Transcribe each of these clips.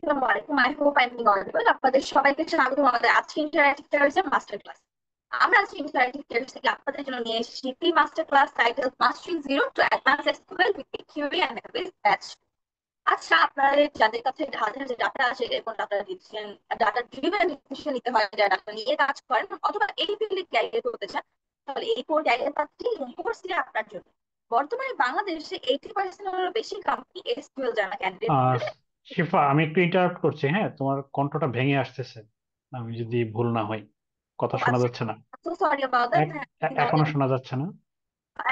আসসালামু আলাইকুম। I hope I am audible. আপনাদের সবাইকে স্বাগত আমাদের আজকে ইন্টারঅ্যাক্টিভ টেররিজম মাস্টার ক্লাস। আমরা আজকে ইন্টারঅ্যাক্টিভ টেররিজম থেকে আপনাদের জন্য নিয়ে এসেছি pre master class title mastering zero to advance SQL with theory and method batch. আচ্ছা, আপনাদের যাদের কাছে হাজার হাজার ডাটা আছে এবং data decision, data driven decision নিতে হয়, যারা ডাটা নিয়ে কাজ করেন অথবা এই ফিল্ডে ক্যারিয়ার করতে চান, তাহলে এই কোর ক্যারিয়ার পাচ্ছি কোর্সটি আপনার জন্য। বর্তমানে বাংলাদেশে 80% বেশি কোম্পানি এসকিউএল জানা ক্যান্ডিডেট। আহ শিফা, আমি একটু ইন্টারাপ্ট করছি। হ্যাঁ, তোমার কণ্ঠটা ভেঙে আসতেছে। আমি যদি ভুল না হই, কথা ও শোনা আচ্ছা, যাচ্ছে না। So sorry about that. এখনো শোনা যাচ্ছে না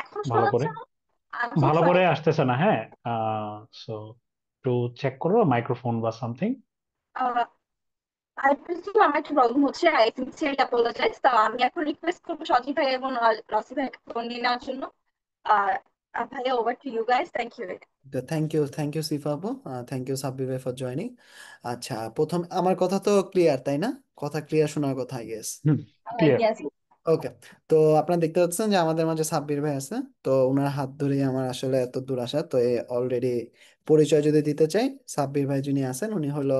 এখন শোনা ভালো করে। যাচ্ছে না? আই এম সো ভালো সরি। করে আসতেছে না। হ্যাঁ, সো একটু চেক করো মাইক্রোফোন বা সামথিং। আই প্রিসিউ আমার একটু প্রবলেম হচ্ছে। I sincerely apologise. তো আমি এখন রিকোয়েস্ট করবো সজীব ভাই এবং রসি ভাইকে ফোন নিয়ে নেওয়ার জন্য। আর ভাইয়া, over to you guys. Thank you. Thank you Sifa আপু। থ্যাংক ইউ সাব্বির ভাই ফর জয়নিং। আচ্ছা, প্রথম আমার কথা তো ক্লিয়ার, তাই না? কথা ক্লিয়ার শোনার কথা, I guess. Hmm, clear. Yes. Okay. তো আপনারা দেখতে পাচ্ছেন যে আমাদের মাঝে সাব্বির ভাই আছে। তো ওনার হাত ধরেই আমার আসলে এত দূর আসা। তো অলরেডি পরিচয় যদি দিতে চাই, সাব্বির ভাই যিনি আছেন উনি হলো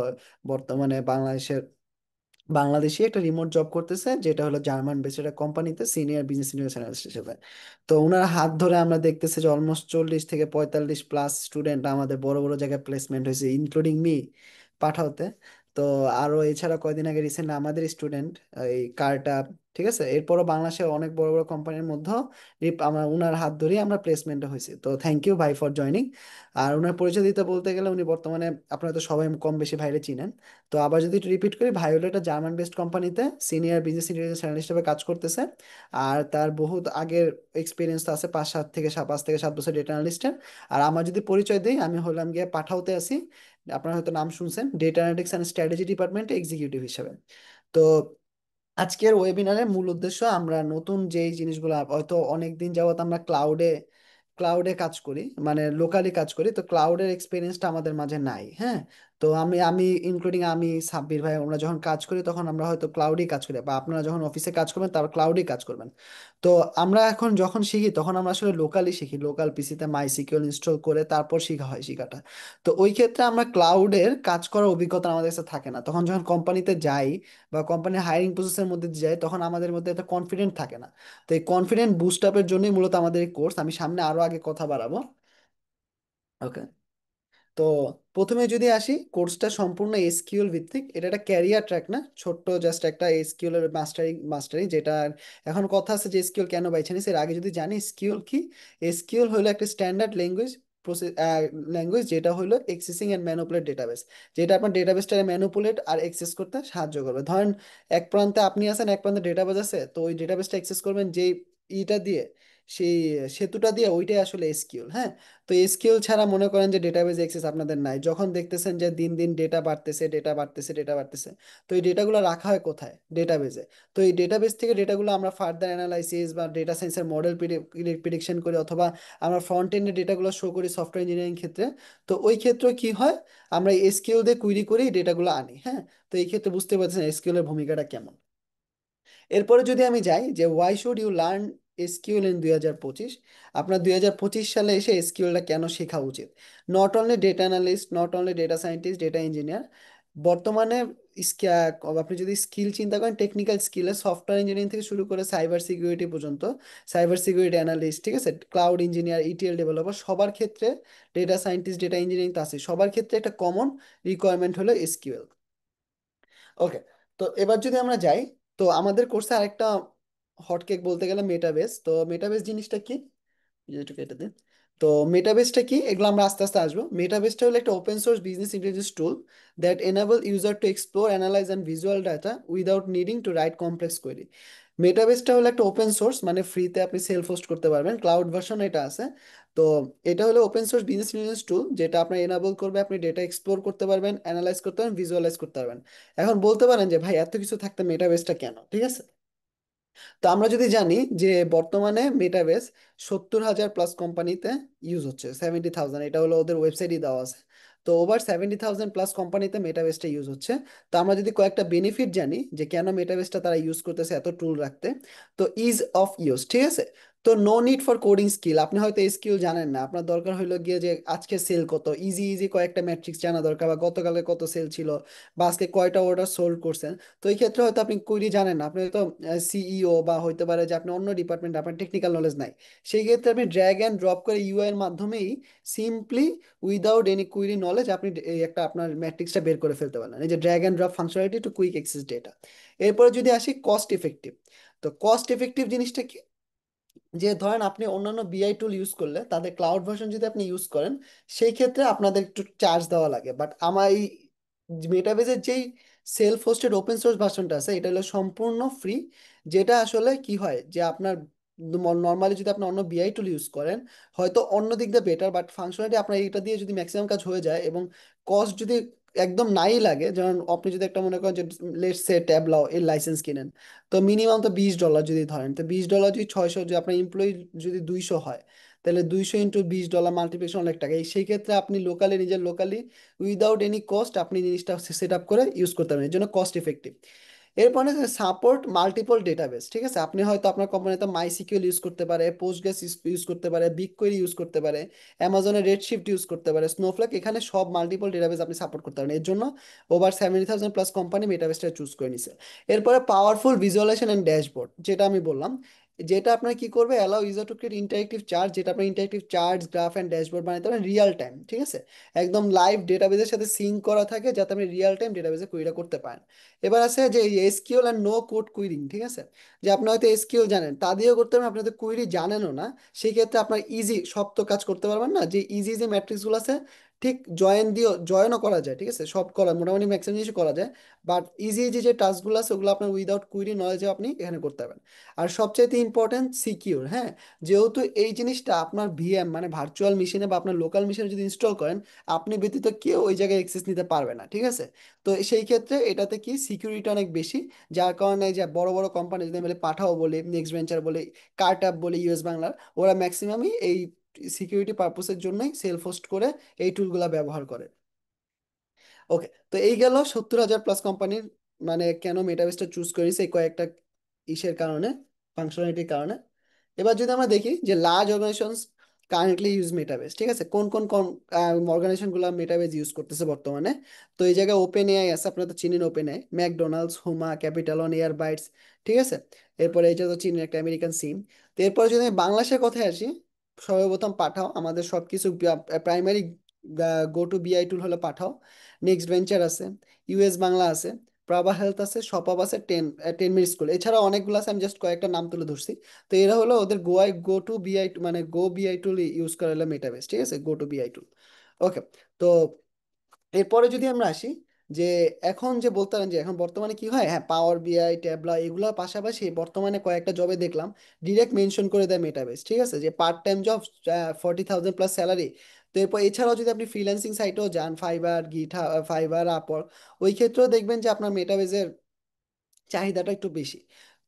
বর্তমানে বাংলাদেশি একটা রিমোট জব করতেছে, যেটা হলো জার্মান বেসড একটা কোম্পানিতে সিনিয়র বিজনেস ইন্টেলিজেন্স অ্যানালিস্ট হিসেবে। তো ওনার হাত ধরে আমরা দেখতেছি যে অলমোস্ট 40 থেকে 45+ স্টুডেন্ট আমাদের বড় বড় জায়গায় প্লেসমেন্ট হয়েছে, ইনক্লুডিং মি পাঠাওতে। তো আরো এছাড়া কয়দিন আগে রিসেন্ট আমাদের স্টুডেন্ট এই কার্টার, ঠিক আছে, এরপরও বাংলাদেশের অনেক বড় বড় কোম্পানির মধ্যে আমরা উনার হাত ধরেই আমরা প্লেসমেন্টে হয়েছি। তো থ্যাংক ইউ ভাই ফর জয়নিং। আর ওনার পরিচয় দিতে বলতে গেলে উনি বর্তমানে, আপনারা তো সবাই কম বেশি ভাইরে চিনেন। তো আবার যদি রিপিট করি, ভাই হলো একটা জার্মান বেসড কোম্পানিতে সিনিয়র বিজনেস ইন্টেলিজেন্স অ্যানালিস্ট হিসেবে কাজ করতেছে। আর তার বহুত আগের এক্সপিরিয়েন্স তো আছে, 5 থেকে 7 বছর ডেটা অ্যানালিস্টের। আর আমার যদি পরিচয় দিই, আমি হলাম গিয়ে পাঠাওতে আছি, আপনারা হয়তো নাম শুনছেন, ডেটা অ্যানালিটিক্স অ্যান্ড স্ট্র্যাটেজি ডিপার্টমেন্টে এক্সিকিউটিভ হিসেবে। তো আজকের ওয়েবিনারের মূল উদ্দেশ্য, আমরা নতুন যেই জিনিসগুলো হয়তো অনেক দিন যাবত আমরা ক্লাউডে ক্লাউডে কাজ করি, মানে লোকালি কাজ করি, তো ক্লাউডের এক্সপিরিয়েন্সটা আমাদের মাঝে নাই। হ্যাঁ, তো আমি ইনক্লুডিং আমি সাব্বির ভাই, আমরা যখন কাজ করি তখন আমরা হয়তো ক্লাউডেই কাজ করি, বা আপনারা যখন অফিসে কাজ করবেন তারপর ক্লাউডেই কাজ করবেন। তো আমরা এখন যখন শিখি তখন আমরা আসলে লোকালি শিখি, লোকাল পিসিতে মাই সিকিউর ইনস্টল করে তারপর শেখা হয় শেখাটা। তো ওই ক্ষেত্রে আমরা ক্লাউডের কাজ করার অভিজ্ঞতা আমাদের কাছে থাকে না। তখন যখন কোম্পানিতে যাই বা কোম্পানির হায়ারিং প্রসেসের মধ্যে যাই, তখন আমাদের মধ্যে এত কনফিডেন্ট থাকে না। তো এই কনফিডেন্ট বুস্ট আপের জন্যই মূলত আমাদের এই কোর্স। আমি সামনে আরো আগে কথা বাড়াবো। ওকে। তো প্রথমে যদি আসি, কোর্সটা সম্পূর্ণ এসকিউএল ভিত্তিক। এটা একটা ক্যারিয়ার ট্র্যাক না, ছোট্ট জাস্ট একটা এসকিউএল এর মাস্টারিং যেটা। এখন কথা আছে যে এসকিউএল কেন বাইছে নিস, এর আগে যদি জানি এসকিউএল কি। এসকিউএল হলো একটা স্ট্যান্ডার্ড ল্যাঙ্গুয়েজ, প্রসেস ল্যাঙ্গুয়েজ, যেটা হলো এক্সেসিং এন্ড ম্যানুপুলেট ডেটাবেস। যেটা আপনার ডেটাবেসটা ম্যানুপুলেট আর এক্সেস করতে সাহায্য করবে। ধরেন এক প্রান্তে আপনি আছেন, এক প্রান্তে ডেটাবেস আছে, তো ওই ডেটাবেসটা অ্যাক্সেস করবেন যেই ইটা দিয়ে, সেই সেতুটা দিয়ে, ওইটাই আসলে এসকিউএল। হ্যাঁ। তো এসকিউএল ছাড়া মনে করেন যে ডেটাবেজ অ্যাক্সেস আপনাদের নাই, যখন দেখতেছেন যে দিন দিন ডেটা বাড়তেছে, ডেটা বাড়তেছে, তো এই ডেটাগুলো রাখা হয় কোথায়? ডেটাবেজে। তো এই ডেটাবেজ থেকে ডেটাগুলো আমরা ফার্দার অ্যানালাইসিস বা ডেটা সায়েন্সের মডেল প্রিডিকশন করি, অথবা আমরা ফ্রন্ট এন্ডে ডেটাগুলো শো করি সফটওয়্যার ইঞ্জিনিয়ারিং ক্ষেত্রে। তো ওই ক্ষেত্রে কি হয়, আমরা এসকিউএল দিয়ে কুইরি করে ডেটাগুলো আনি। হ্যাঁ। তো এই ক্ষেত্রে বুঝতে পারছেন এসকিউএল এর ভূমিকাটা কেমন। এরপরে যদি আমি যাই যে why should you learn SQL in 2025, আপনার 2025 সালে এসে এসকিউএলটা কেন শেখা উচিত। Not only data analyst, not only data scientist, data engineer, বর্তমানে আপনি যদি স্কিল চিন্তা করেন, টেকনিক্যাল স্কিলে সফটওয়্যার ইঞ্জিনিয়ারিং থেকে শুরু করে সাইবার সিকিউরিটি পর্যন্ত, সাইবার সিকিউরিটি অ্যানালিস্ট, ঠিক আছে, ক্লাউড ইঞ্জিনিয়ার, ইটিএল ডেভেলপার, সবার ক্ষেত্রে, ডেটা সায়েন্টিস্ট, ডেটা ইঞ্জিনিয়ারিং তো আছে, সবার ক্ষেত্রে একটা কমন রিকোয়ারমেন্ট হলো এসকিউএল। ওকে। তো এবার যদি আমরা যাই, তো আমাদের কোর্সে আরেকটা হটকেক বলতে গেলে মেটাবেস। তো মেটাবেস জিনিসটা কি, একটু কেটে দিন। তো মেটাবেসটা কি, এগুলো আমরা আস্তে আস্তে আসবো। মেটাবেসটা হলো একটা open source business intelligence tool that enable user to explore, analyze and visual data without needing to write complex query. মেটাবেসটা হলো একটা ওপেন সোর্স, মানে ফ্রিতে আপনি সেলফ হোস্ট করতে পারবেন, ক্লাউড ভার্সন এটা আছে। তো এটা হলো ওপেন সোর্স বিজনেস ইন্টেলিজেন্স টুল, যেটা আপনার এনাবল করবে আপনি ডেটা এক্সপ্লোর করতে পারবেন, অ্যানালাইজ করতে পারবেন, ভিজুয়ালাইজ করতে পারবেন। এখন বলতে পারেন যে ভাই এত কিছু থাকতে মেটাবেসটা কেন, ঠিক আছে। তো আমরা যদি জানি যে বর্তমানে মেটাবেস 70,000+ কোম্পানিতে ইউজ হচ্ছে, 70,000, এটা হলো ওদের ওয়েবসাইটই দেওয়া আছে। তো ওভার 70,000+ কোম্পানিতে মেটাবেসটা ইউজ হচ্ছে। তো আমরা যদি কয়েকটা বেনিফিট জানি যে কেন মেটাবেসটা তারা ইউজ করতেছে এত টুল রাখতে, তো ইজ অফ ইউজ, ঠিক আছে। তো no need for coding skill, আপনি হয়তো এই স্কিল জানেন না, আপনার দরকার হইলো গিয়ে যে আজকে সেল কত, ইজি ইজি কয়েকটা ম্যাট্রিক্স জানা দরকার, বা গতকালে কত সেল ছিল, বা আজকে কয়টা অর্ডার সোল্ড করছেন। তো এই ক্ষেত্রে হয়তো আপনি কুইরি জানেন না, আপনি হয়তো সিইও বা হইতে পারে যে আপনি অন্য ডিপার্টমেন্ট, আপনার টেকনিক্যাল নলেজ নাই। সেই ক্ষেত্রে আপনি ড্র্যাগ অ্যান্ড ড্রপ করে ইউআই এর মাধ্যমেই simply without any query knowledge আপনি এই একটা আপনার ম্যাট্রিক্সটা বের করে ফেলতে পারলেন, এই যে drag and drop functionality to quick access data. এরপরে যদি আসি কস্ট ইফেক্টিভ, তো কস্ট ইফেক্টিভ জিনিসটা কি, যে ধরেন আপনি অন্যান্য বিআই টুল ইউজ করলে তাদের ক্লাউড ভার্সন যদি আপনি ইউজ করেন, সেই ক্ষেত্রে আপনাদের একটু চার্জ দেওয়া লাগে। বাট আমার এই মেটাবেজের যেই সেলফ হোস্টেড ওপেন সোর্স ভার্সনটা আছে, এটা হলো সম্পূর্ণ ফ্রি। যেটা আসলে কি হয় যে আপনার নর্মালি যদি আপনি অন্য বিআই টুল ইউজ করেন, হয়তো অন্য দিক দিয়ে বেটার, বাট ফাংশনালিটি আপনার এটা দিয়ে যদি ম্যাক্সিমাম কাজ হয়ে যায় এবং কস্ট যদি একদম নাই লাগে, যেমন আপনি যদি একটা মনে করেন যে লেটস সে ট্যাবলাও এর লাইসেন্স কিনেন, তো মিনিমাম তো $20 যদি ধরেন, তো $20 যদি 600, যদি আপনার এমপ্লয়ি যদি 200 হয়, তাহলে 200 ইন্টু $20 মাল্টিপ্লিকেশন অনেক টাকা। এই সেই ক্ষেত্রে আপনি লোকালি, নিজের লোকালি উইদাউট এনি কস্ট আপনি জিনিসটা সেট আপ করে ইউজ করতে পারেন, এর জন্য কস্ট ইফেক্টিভ। এরপরে সাপোর্ট মাল্টিপল ডেটাবেস, ঠিক আছে, আপনি হয়তো আপনার কোম্পানিতে মাই সিকিউএল ইউজ করতে পারে, পোস্টগ্রেস ইউজ করতে পারে, বিগকোয়েরি ইউজ করতে পারে, অ্যামাজনের রেডশিফট ইউজ করতে পারে, স্নোফ্লেক, এখানে সব মাল্টিপল ডেটাবেস আপনি সাপোর্ট করতে পারেন। এর জন্য ওভার 70,000 প্লাস কোম্পানি মেটাবেসটা চুজ করে নিছে। এরপরে পাওয়ারফুল ভিজুয়ালাইজেশন অ্যান্ড ড্যাশবোর্ড, যেটা আমি বললাম, যেটা আপনার কি করবে, allow user to create interactive chart, যেটা আপনার interactive chart, graph and dashboard বানাতে পারেন রিয়েল টাইম, ঠিক আছে, একদম লাইভ ডেটাবেসের সাথে সিঙ্ক করা থাকে, যাতে আপনি রিয়েল টাইম ডেটাবেসে কুইরিটা করতে পারেন। এবার আছে যে এসকিউএল অ্যান্ড নো কোড কুইরিং, ঠিক আছে, যে আপনি হয়তো এসকিউএল জানেন, তা দিয়েও করতে পারবেন, আপনি হয়তো কুইরি জানেনও না, সেই ক্ষেত্রে আপনার ইজি সব তো কাজ করতে পারবেন না, যে ইজি যে ম্যাট্রিক্সগুলো আছে ঠিক জয়েনও করা যায়, ঠিক আছে, সব করা মোটামুটি ম্যাক্সিমাম জিনিস করা যায়, বাট ইজি ইজি যে টাস্কগুলো আছে ওগুলো আপনার উইদাউট কুইরি নলেজে আপনি এখানে করতে পারবেন। আর সবচাইতে ইম্পর্টেন্ট সিকিউর, হ্যাঁ, যেহেতু এই জিনিসটা আপনার ভিএম মানে ভার্চুয়াল মেশিনে বা আপনার লোকাল মেশিনে যদি ইনস্টল করেন, আপনি ব্যতীত কেউ ওই জায়গায় অ্যাক্সেস নিতে পারবে না, ঠিক আছে। তো সেই ক্ষেত্রে এটাতে কি সিকিউরিটি অনেক বেশি, যার কারণে যে বড় বড় কোম্পানি যদি বলে, পাঠাও বলে, নেক্সট ভেঞ্চার বলে, কার্টআপ বলে, ইউএস বাংলার, ওরা ম্যাক্সিমামই এই সিকিউরিটি পারপোসের জন্যই সেলফ হোস্ট করে এই টুলগুলা ব্যবহার করে। ওকে, তো এই গেল 70,000 প্লাস কোম্পানির মানে কেন মেটাবেসটা চুজ করেছে, এই কয়েকটা ইসের কারণে, ফাংশনালিটির কারণে। এবার যদি আমরা দেখি যে লার্জ অর্গানাইজেশনস কারেন্টলি ইউজ মেটাবেস, ঠিক আছে, কোন কোন অর্গানাইজেশন গুলো মেটাবেস ইউজ করতেছে বর্তমানে। তো এই জায়গায় ওপেন এআই আছে, আপনারা তো চিনেন ওপেন এআই, ম্যাকডোনাল্ডস, হুমা, ক্যাপিটালন, এয়ারবাইটস, ঠিক আছে। এরপরে এটা তো চিনেন, একটা আমেরিকান সিম। তো এরপরে যদি আমি বাংলাদেশের কথায় আসি, সর্বপ্রথম পাঠাও, আমাদের সবকিছু প্রাইমারি গো টু বিআই টুল হলো পাঠাও। নেক্সট ভেঞ্চার আছে, ইউএস বাংলা আছে, প্রভা হেলথ আছে, শপআপ আছে, 10 মিনিট স্কুল, এছাড়া অনেকগুলো আছে, আমি জাস্ট কয়েকটা নাম তুলে ধরছি। তো এরা হলো ওদের গো টু বিআই মানে গো বিআই টুল ইউজ করা হলো মেটাবেস, ঠিক আছে, গো টু বিআই টুল। ওকে, তো এরপরে যদি আমরা আসি যে এখন যে বলতে পারেন যে এখন বর্তমানে কি হয়, হ্যাঁ, পাওয়ার বিআই, ট্যাবলা, এগুলোর পাশাপাশি বর্তমানে কয়েকটা জবে দেখলাম ডিরেক্ট মেনশন করে দেয় মেটাবেস, ঠিক আছে, যে part time job, 40,000 plus salary. তো এরপর এছাড়াও যদি আপনি ফ্রিল্যান্সিং সাইটেও যান, ফাইবার, ফাইবার, আপওয়ার্ক, ওই ক্ষেত্রেও দেখবেন যে আপনার মেটাবেজের চাহিদাটা একটু বেশি।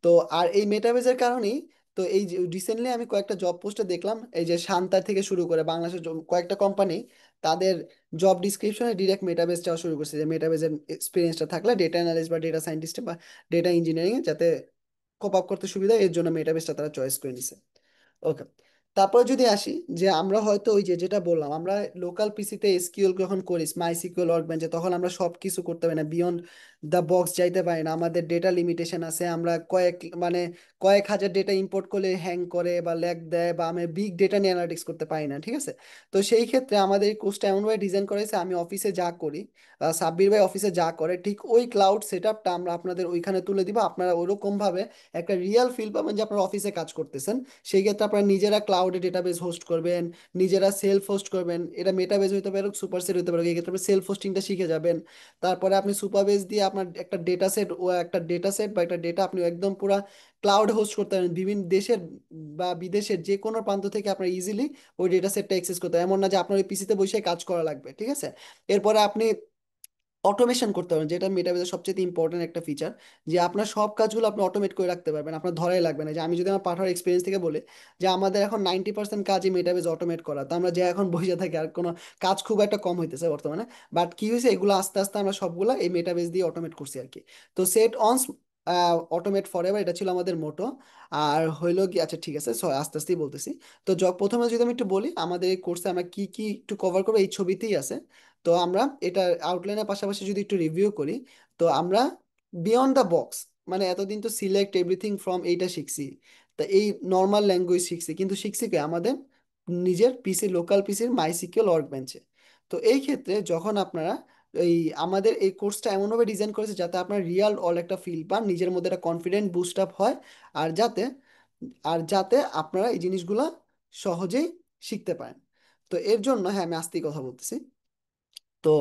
তো আর এই মেটাবেজের কারণেই, তো এই যে রিসেন্টলি আমি কয়েকটা জব পোস্টে দেখলাম, এই যে শান্তার থেকে শুরু করে বাংলাদেশের কয়েকটা কোম্পানি তাদের জব ডিসক্রিপশনে ডিরেক্ট মেটাবেস চাওয়া শুরু করছে, যে মেটাবেজের এক্সপিরিয়েন্সটা থাকলে ডেটা অ্যানালিস্ট বা ডেটা সায়েন্টিস্ট বা ডেটা ইঞ্জিনিয়ারিং এ যাতে কোপ আপ করতে সুবিধা, এর জন্য মেটাবেসটা তারা চয়েস করে নিছে। ওকে, তারপর যদি আসি যে আমরা হয়তো ওই যে যেটা বললাম, আমরা লোকাল পিসিতে এসকিউএল যখন করি, মাই সিকিউএল ওয়ার্কবেঞ্চে, তখন আমরা সব কিছু করতে পারি না, বিয়ন্ড দ্য বক্স যাইতে পারি না, আমাদের ডেটা লিমিটেশন আছে, আমরা কয়েক হাজার ডেটা ইম্পোর্ট করলে হ্যাং করে বা ল্যাগ দেয়, বা আমি বিগ ডেটা নিয়ে অ্যানালিটিক্স করতে পারি না, ঠিক আছে। তো সেই ক্ষেত্রে আমাদের এই কোর্সটা এমনভাবে ডিজাইন করেছে, আমি অফিসে যা করি, সাব্বির ভাই অফিসে যা করে, ঠিক ওই ক্লাউড সেট আপটা আমরা আপনাদের ওইখানে তুলে দিব, আপনারা ওরকম ভাবে একটা রিয়েল ফিল পাবেন যে আপনারা অফিসে কাজ করতেছেন। সেই ক্ষেত্রে আপনারা নিজেরা ক্লাউডে ডেটাবেস হোস্ট করবেন, নিজেরা সেলফ হোস্ট করবেন, এটা মেটাবেস হতে পারে, সুপারসেট হতে পারে, এই ক্ষেত্রে আপনি সেলফ হোস্টিংটা শিখে যাবেন। তারপরে আপনি সুপারবেস দিয়ে আপনার একটা ডেটা সেট বা একটা ডেটা আপনি একদম পুরা ক্লাউড হোস্ট করতে পারেন, বিভিন্ন দেশের বা বিদেশের যে কোনো প্রান্ত থেকে আপনার ইজিলি ওই ডেটা সেটটা অ্যাক্সেস করতে হয়, এমন না যে আপনার ওই পিসিতে বসে কাজ করা লাগবে, ঠিক আছে। এরপরে আপনি অটোমেশন করতে পারবেন, যেটা মেটাবেজের সবচেয়ে ইম্পর্টেন্ট একটা ফিচার, যে আপনার সব কাজগুলো আপনি অটোমেট করে রাখতে পারবেন, আপনার ধরাই লাগবে না। যে আমি যদি আমার পাঠার এক্সপিরিয়েন্স থেকে বলি, যে আমাদের এখন 90% কাজই মেটাবেজ অটোমেট করা, তো আমরা যে এখন বসে থাকি আর কোনো কাজ খুব একটা কম হইতেছে বর্তমানে, বাট কি হয়েছে, এগুলো আস্তে আস্তে আমরা সবগুলো এই মেটাবেজ দিয়ে অটোমেট করছি আর কি। তো সেট অন অটোমেট ফরএভার, এটা ছিল আমাদের মোটো। আর হইলো কি, আচ্ছা ঠিক আছে, আস্তে আস্তেই বলতেছি। তো প্রথমে যদি আমি একটু বলি আমাদের এই কোর্সে আমরা কি কি একটু কভার করবো, এই ছবিতেই আছে। তো আমরা এটা আউটলাইনের পাশাপাশি যদি একটু রিভিউ করি, তো আমরা বিয়ন্ড দ্য বক্স, মানে এতদিন তো সিলেক্ট এভরিথিং ফ্রম এইটা শিখছি, তা এই নর্মাল ল্যাঙ্গুয়েজ শিখছি, কিন্তু শিখছি কি আমাদের নিজের পিসি, লোকাল পিসির মাইসিকিউএল ওয়ার্ক বেঞ্চে। তো এই ক্ষেত্রে যখন আপনারা এই আমাদের এই কোর্সটা এমনভাবে ডিজাইন করেছে যাতে আপনার রিয়াল অল একটা ফিল পান, নিজের মধ্যে একটা কনফিডেন্ট বুস্ট আপ হয়, আর যাতে আপনারা এই জিনিসগুলো সহজেই শিখতে পারেন। তো এর জন্য, হ্যাঁ আমি আস্তেই কথা বলতেছি, তো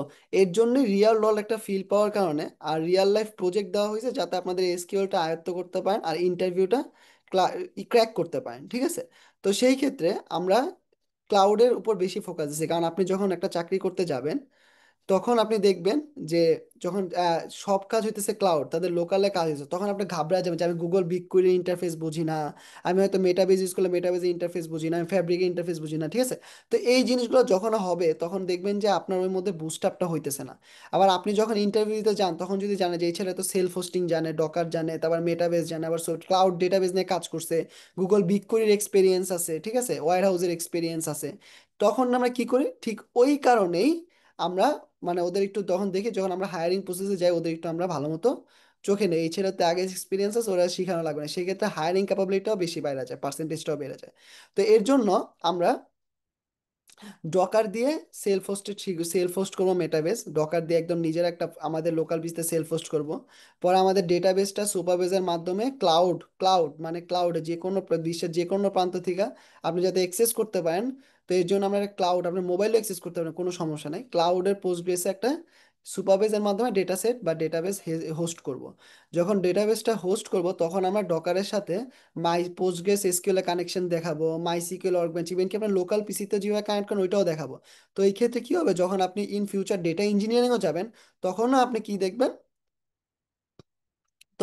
এর জন্য রিয়াল রোল একটা ফিল পাওয়ার কারণে আর রিয়েল লাইফ প্রজেক্ট দেওয়া হয়েছে যাতে আপনাদের এসকিউএলটা আয়ত্ত করতে পারেন আর ইন্টারভিউটা ক্র্যাক করতে পারেন, ঠিক আছে? তো সেই ক্ষেত্রে আমরা ক্লাউডের উপর বেশি ফোকাস দিচ্ছি, কারণ আপনি যখন একটা চাকরি করতে যাবেন তখন আপনি দেখবেন যে যখন সব কাজ হইতেছে ক্লাউড, তাদের লোকালে কাজ হচ্ছে, তখন আপনি ঘাবড়া যাবেন যে আমি গুগল বিগ কোয়েরির ইন্টারফেস বুঝি না, আমি হয়তো মেটাবেজ ইউজ করলে মেটাবেজের ইন্টারফেস বুঝি না, আমি ফ্যাব্রিকের ইন্টারফেস বুঝি না, ঠিক আছে? তো এই জিনিসগুলো যখন হবে তখন দেখবেন যে আপনার ওই মধ্যে বুস্ট আপটা হইতেছে না। আবার আপনি যখন ইন্টারভিউ দিতে যান তখন যদি জানে যে এই ছেলে তো সেলফ হোস্টিং জানে, ডকার জানে, তারপর মেটাবেস জানে, আবার ক্লাউড ডেটাবেস নিয়ে কাজ করছে, গুগল বিগ কোয়েরির এক্সপিরিয়েন্স আছে, ঠিক আছে, ওয়্যার হাউসের এক্সপিরিয়েন্স আছে, তখন আমরা কি করি, ঠিক ওই কারণেই আমরা মানে ওদের একটু তখন দেখি, যখন আমরা হায়ারিং প্রসেসে যাই ওদের একটু আমরা ভালো মতো চোখে নেই, এই ছেলেতে আগে এক্সপিরিয়েন্স আছে, ওরা শিখানো লাগবে না, সেক্ষেত্রে হায়ারিং ক্যাপাবিলিটিটাও বেশি বেড়ে যায়, পার্সেন্টেজটাও বেড়ে যায়। তো এর জন্য আমরা ডকার দিয়ে সেলফ হোস্ট করবো, মেটাবেস ডকার দিয়ে একদম নিজের একটা আমাদের লোকাল বিজতে সেলফ হোস্ট করব। পরে আমাদের ডেটাবেসটা সুপারবেজের মাধ্যমে ক্লাউড মানে ক্লাউডে যে কোনো বিশ্বের যে কোনো প্রান্ত থেকে আপনি যাতে অ্যাক্সেস করতে পারেন। তো এর জন্য আমরা ক্লাউড, আপনি মোবাইলে অ্যাক্সেস করতে পারেন, কোনো সমস্যা নেই, ক্লাউডের পোস্টগ্রেসে একটা সুপারবেজের মাধ্যমে ডেটা সেট বা ডেটাবেস হোস্ট করব। যখন ডেটাবেসটা হোস্ট করব তখন আমরা ডকারের সাথে মাই পোস্টগ্রেস এসকিউএল এ কানেকশন দেখাবো, মাই সিকিউএল ওয়ার্কবেঞ্চ, ইভেন কি আপনার লোকাল পিসিতে যেভাবে কানেক্ট করেন ওইটাও দেখাবো। তো এই ক্ষেত্রে কি হবে, যখন আপনি ইন ফিউচার ডেটা ইঞ্জিনিয়ারিংও যাবেন তখনও আপনি কি দেখবেন,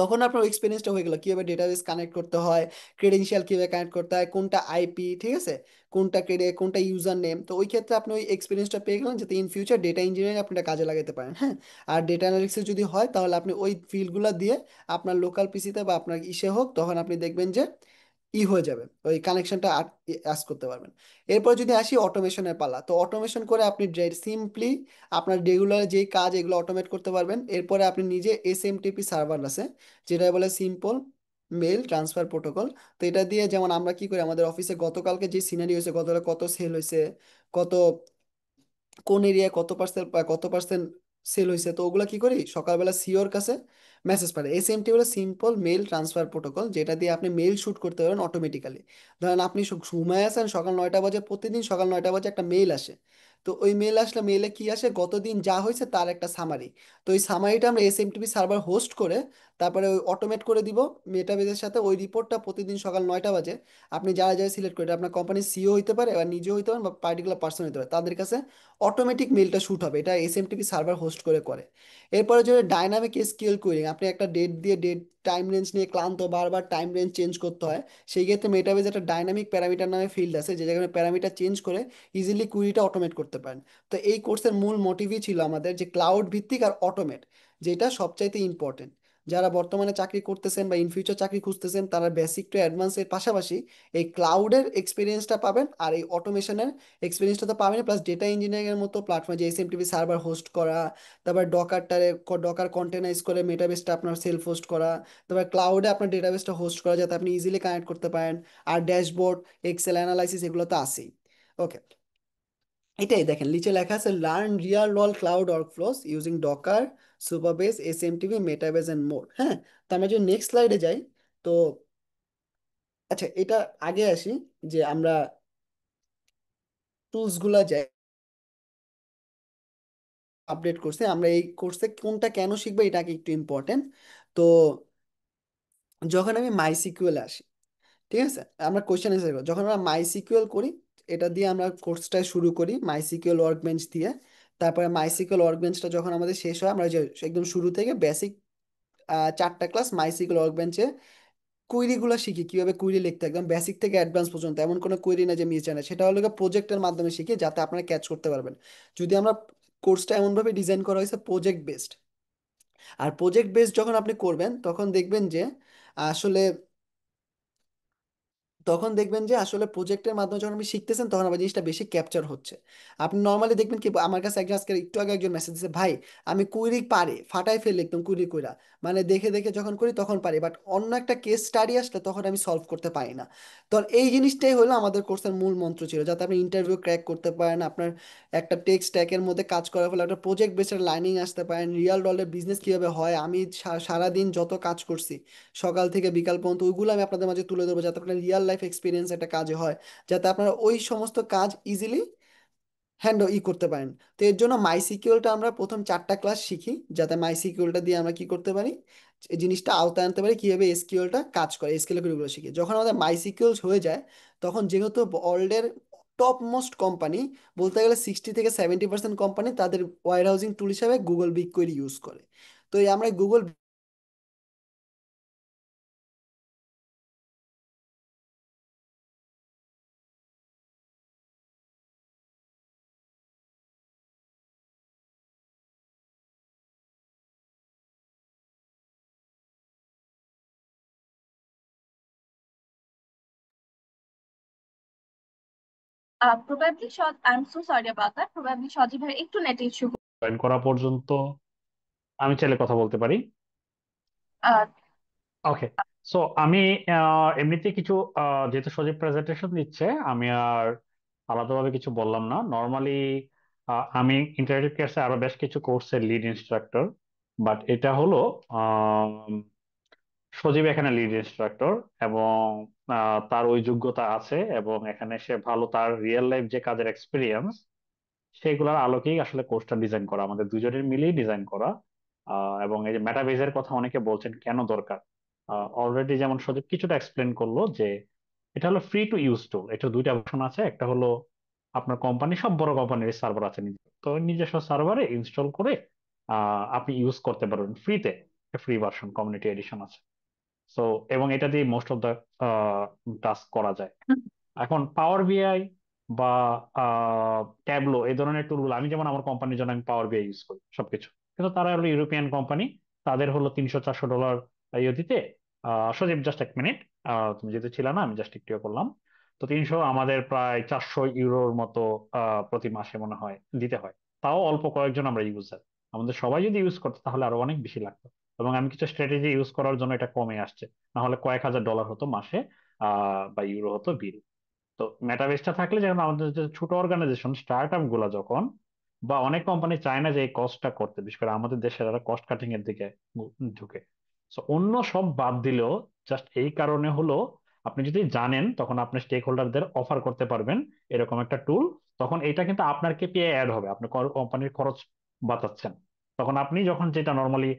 তখন আপনার এক্সপিরিয়েন্সটা হয়ে গেল কিভাবে ডেটাবেস কানেক্ট করতে হয়, ক্রেডেনশিয়াল কিভাবে কানেক্ট করতে হয়, কোনটা আইপি, ঠিক আছে, কোনটা ইউজার নেম। তো ওই ক্ষেত্রে আপনি ওই এক্সপিরিয়েন্সটা পেয়ে গেলেন যাতে ইন ফিউচার ডেটা ইঞ্জিনিয়ারিং আপনি এটা কাজে লাগাতে পারেন, হ্যাঁ। আর ডেটা অ্যানালিসিস যদি হয় তাহলে আপনি ওই ফিল্ডগুলো দিয়ে আপনার লোকাল পিসিতে বা আপনার ইসে হোক, তখন আপনি দেখবেন যে হয়ে যাবে, ওই কানেকশনটা আস করতে পারবেন। এরপর যদি আসি অটোমেশনের পালা, তো অটোমেশন করে আপনি সিম্পলি আপনার রেগুলার যেই কাজ এগুলো অটোমেট করতে পারবেন। এরপরে আপনি নিজে এসএমটিপি সার্ভার আছে, যেটা বলে সিম্পল মেল ট্রান্সফার প্রোটোকল। তো এটা দিয়ে যেমন আমরা কি করি, আমাদের অফিসে গতকালকে যে সিনারি হয়েছে, গতকাল কত সেল হয়েছে, কত কোন এরিয়ায় কত পার্সেন্ট সেল হয়েছে, তো ওগুলা কি করি সকালবেলা সিওর কাছে মেসেজ পাঠাই। এসএমটি হলো সিম্পল মেল ট্রান্সফার প্রোটোকল, যেটা দিয়ে আপনি মেল শুট করতে পারেন অটোমেটিক্যালি। ধরেন আপনি ঘুমায় আছেন, সকাল 9টা বাজে, প্রতিদিন সকাল 9টা বাজে একটা মেল আসে। তো ওই মেল আসলে মেলে কি আসে, গতদিন যা হয়েছে তার একটা সামারি। তো ওই সামারিটা আমরা এসএমটিপি সার্ভার হোস্ট করে তারপরে ওই অটোমেট করে দিব মেটাবেজের সাথে, ওই রিপোর্টটা প্রতিদিন সকাল 9টা বাজে আপনি যারা যারা সিলেক্ট করে, এটা আপনার কোম্পানির সিও হইতে পারে বা নিজেও হইতে পারেন বা পার্টিকুলার পার্সন হইতে পারে, তাদের কাছে অটোমেটিক মেলটা শুট হবে, এটা এসএমটিপি সার্ভার হোস্ট করে। এরপরে যে ডাইনামিক এসকিউএল কোয়েরিং, আপনি একটা ডেট দিয়ে ডেট টাইম রেঞ্জ নিয়ে ক্লান্ত, বারবার টাইম রেঞ্জ চেঞ্জ করতে হয়, সেই ক্ষেত্রে মেটাবেজ একটা ডাইনামিক প্যারামিটার নামে ফিল্ড আছে, যে জায়গায় প্যারামিটার চেঞ্জ করে ইজিলি কুইরিটা অটোমেট করতে পারেন। তো এই কোর্সের মূল মোটিভই ছিল আমাদের যে ক্লাউড ভিত্তিক আর অটোমেট, যেটা সবচাইতে ইম্পর্টেন্ট। যারা বর্তমানে চাকরি করতেছেন বা ইন ফিউচার চাকরি খুঁজতেছেন তারা বেসিক টু অ্যাডভান্স এর পাশাপাশি এই ক্লাউডের এক্সপিরিয়েন্সটা পাবেন, আর এই অটোমেশনের এক্সপিরিয়েন্সটা তো পাবেন, প্লাস ডেটা ইঞ্জিনিয়ারিং এর মতো প্ল্যাটফর্ম যে এসএমটিপি সার্ভার হোস্ট করা, তারপর ডকার কন্টেনাইজ করে মেটাবেসটা আপনার সেলফ হোস্ট করা, তারপর ক্লাউডে আপনার ডেটাবেসটা হোস্ট করা যাতে আপনি ইজিলি কানেক্ট করতে পারেন, আর ড্যাশবোর্ড, এক্সেল অ্যানালাইসিস এগুলো তো আছেই। ওকে, এটাই দেখেন নিচে লেখা আছে learn real world cloud workflows using Docker, Supabase, SMTP, Metabase and more, হ্যাঁ। তো আমরা যদি নেক্সট স্লাইডে যাই, তো আচ্ছা এটা আগে আসি যে আমরা টুলস গুলা যাই আপডেট করছে, আমরা এই কোর্সে কোনটা কেন শিখবো এটা আগে একটু ইম্পর্টেন্ট। তো যখন আমি মাইসিকিউএল আসি, ঠিক আছে, আমরা কোশ্চেন অ্যান্সার করি, যখন আমরা মাইসিকিউএল করি, এটা দিয়ে আমরা কোর্সটা শুরু করি মাইসিকিউএল ওয়ার্কবেঞ্চ দিয়ে। তারপরে মাইসিকিউএল ওয়ার্কবেঞ্চটা যখন আমাদের শেষ হয়, আমরা যে একদম শুরু থেকে বেসিক 4টা ক্লাস মাইসিকিউএল ওয়ার্কবেঞ্চে কুইরিগুলো শিখি, কিভাবে কুইরি লিখতে হয়, একদম বেসিক থেকে অ্যাডভান্স পর্যন্ত, এমন কোনো কুইরি না যে মিস যায় না, সেটা হলো প্রজেক্টের মাধ্যমে শিখি যাতে আপনারা ক্যাচ করতে পারবেন। যদি আমরা কোর্সটা এমনভাবে ডিজাইন করা হয়েছে প্রজেক্ট বেসড, আর প্রজেক্ট বেস যখন আপনি করবেন আসলে তখন দেখবেন যে আসলে প্রজেক্টের মাধ্যমে যখন আপনি শিখতেছেন তখন আবার জিনিসটা বেশি ক্যাপচার হচ্ছে। আপনি নর্মালি দেখবেন কি, আমার কাছে একজন আজকে একটু আগে একজন মেসেজ দিচ্ছে, ভাই আমি কুইরি পারি ফাটাই ফেলি একদম কুইরি কইরা, মানে দেখে দেখে যখন করি তখন পারি, বাট অন্য একটা কেস স্টাডি আসলে তখন আমি সলভ করতে পারি না। তো এই জিনিসটাই হলো আমাদের কোর্সের মূল মন্ত্র ছিল, যাতে আপনি ইন্টারভিউ ক্র্যাক করতে পারেন, আপনার একটা টেক স্ট্যাকের মধ্যে কাজ করার ফলে একটা প্রজেক্ট বেসের লাইনিং আসতে পারেন, রিয়াল ডলের বিজনেস কিভাবে হয়। আমি সারাদিন যত কাজ করছি সকাল থেকে বিকাল পর্যন্ত ওইগুলো আমি আপনাদের মাঝে তুলে ধরবো, যাতে আপনার রিয়াল লাইফ এক্সপিরিয়েন্স একটা কাজে হয়, যাতে আপনারা ওই সমস্ত কাজ ইজিলি করতে পারেন। তো এর জন্য মাইসিকিউএলটা আমরা প্রথম 4টা ক্লাস শিখি, যাতে মাইসিকিউএলটা দিয়ে আমরা কি করতে পারি, এই জিনিসটা আওতায় আনতে পারি, কিভাবে এসকিউএলটা কাজ করে, এসকিউএল গুলো শিখি। যখন আমাদের মাইসিকিউএল হয়ে যায় তখন যেহেতু ওয়ার্ল্ডের টপ মোস্ট কোম্পানি, বলতে গেলে 60 থেকে 70% কোম্পানি তাদের ওয়্যার হাউজিং টুল হিসাবে গুগল বিগ কোয়েরি ইউজ করে। তো এই আমরা Google probably I am so sorry about that, probably Sajib ভাই একটু নেট ইস্যু। জয়েন করা পর্যন্ত আমি চাইলে কথা বলতে পারি। ওকে। সো আমি এমনিতে কিছু যেহেতু সজীব প্রেজেন্টেশন দিচ্ছে, আমি আর আলাদাভাবে কিছু বললাম না। নর্মালি আমি ইন্টারেক্টিভ কেয়ার্সে আরো বেশ কিছু কোর্সের লিড ইনস্ট্রাক্টর, বাট এটা হলো আম, সজীব এখানে লিড ইনস্ট্রাক্টর, এবং তার ওই যোগ্যতা আছে, এবং এখানে সে ভালো তার রিয়েল লাইফ যে কাজের এক্সপিরিয়েন্স সেইগুলোর আলোকেই আসলে কোর্সটা ডিজাইন করা, আমাদের দুজনের মিলেই ডিজাইন করা। এবং এই যে মেটাবেজের কথা অনেকে বলছেন কেন দরকার, অলরেডি যেমন সজীব কিছুটা এক্সপ্লেন করলো যে এটা হলো ফ্রি টু ইউজ টুল। এটা দুইটা অপশন আছে, একটা হলো আপনার কোম্পানি, সব বড় কোম্পানির সার্ভার আছে নিজস্ব, তো নিজস্ব সার্ভারে ইনস্টল করে আপনি ইউজ করতে পারবেন ফ্রিতে। ফ্রি ভার্সন কমিউনিটি এডিশন আছে। সো এবং এটা দিয়ে মোস্ট অফ দ্য টাস্ক করা যায়। এখন পাওয়ার বিআই বা ট্যাবলো এই ধরনের টুলগুলো, আমি যেমন আমার কোম্পানির জন্য আমি পাওয়ার বিআই ইউজ করি সবকিছু, কিন্তু তারা হলো ইউরোপিয়ান কোম্পানি, তাদের হলো $300-400 ইয়ে দিতে। সজীব জাস্ট এক মিনিট, তুমি যেহেতু ছিল না আমি জাস্ট একটু ইয়ে করলাম। তো 300 আমাদের প্রায় 400 ইউরোর মতো প্রতি মাসে মনে হয় দিতে হয়। তাও অল্প কয়েকজন আমরা ইউজার, আমাদের সবাই যদি ইউজ করতো তাহলে আরো অনেক বেশি লাগতো। এবং আমি কিছু স্ট্র্যাটেজি ইউজ করার জন্য এটা কমে আসছে, না হলে কয়েক হাজার ডলার হতো মাসে, বা ইউরো হতো বিল। তো মেটাবেসটা থাকলে, যেমন আমাদের যে ছোট অর্গানাইজেশন স্টার্ট আপ গুলা যখন, বা অনেক কোম্পানি চায় না যে এই কস্টটা করতে, বিশেষ করে আমাদের দেশের কস্ট কাটিং এর দিকে ঢুকে। তো অন্য সব বাদ দিলেও জাস্ট এই কারণে হলো, আপনি যদি জানেন তখন আপনি স্টেক হোল্ডারদের অফার করতে পারবেন এরকম একটা টুল। তখন এটা কিন্তু আপনার কেপিআই অ্যাড হবে, আপনি কোম্পানির খরচ বাঁচাচ্ছেন। তখন আপনি যখন, যেটা নর্মালি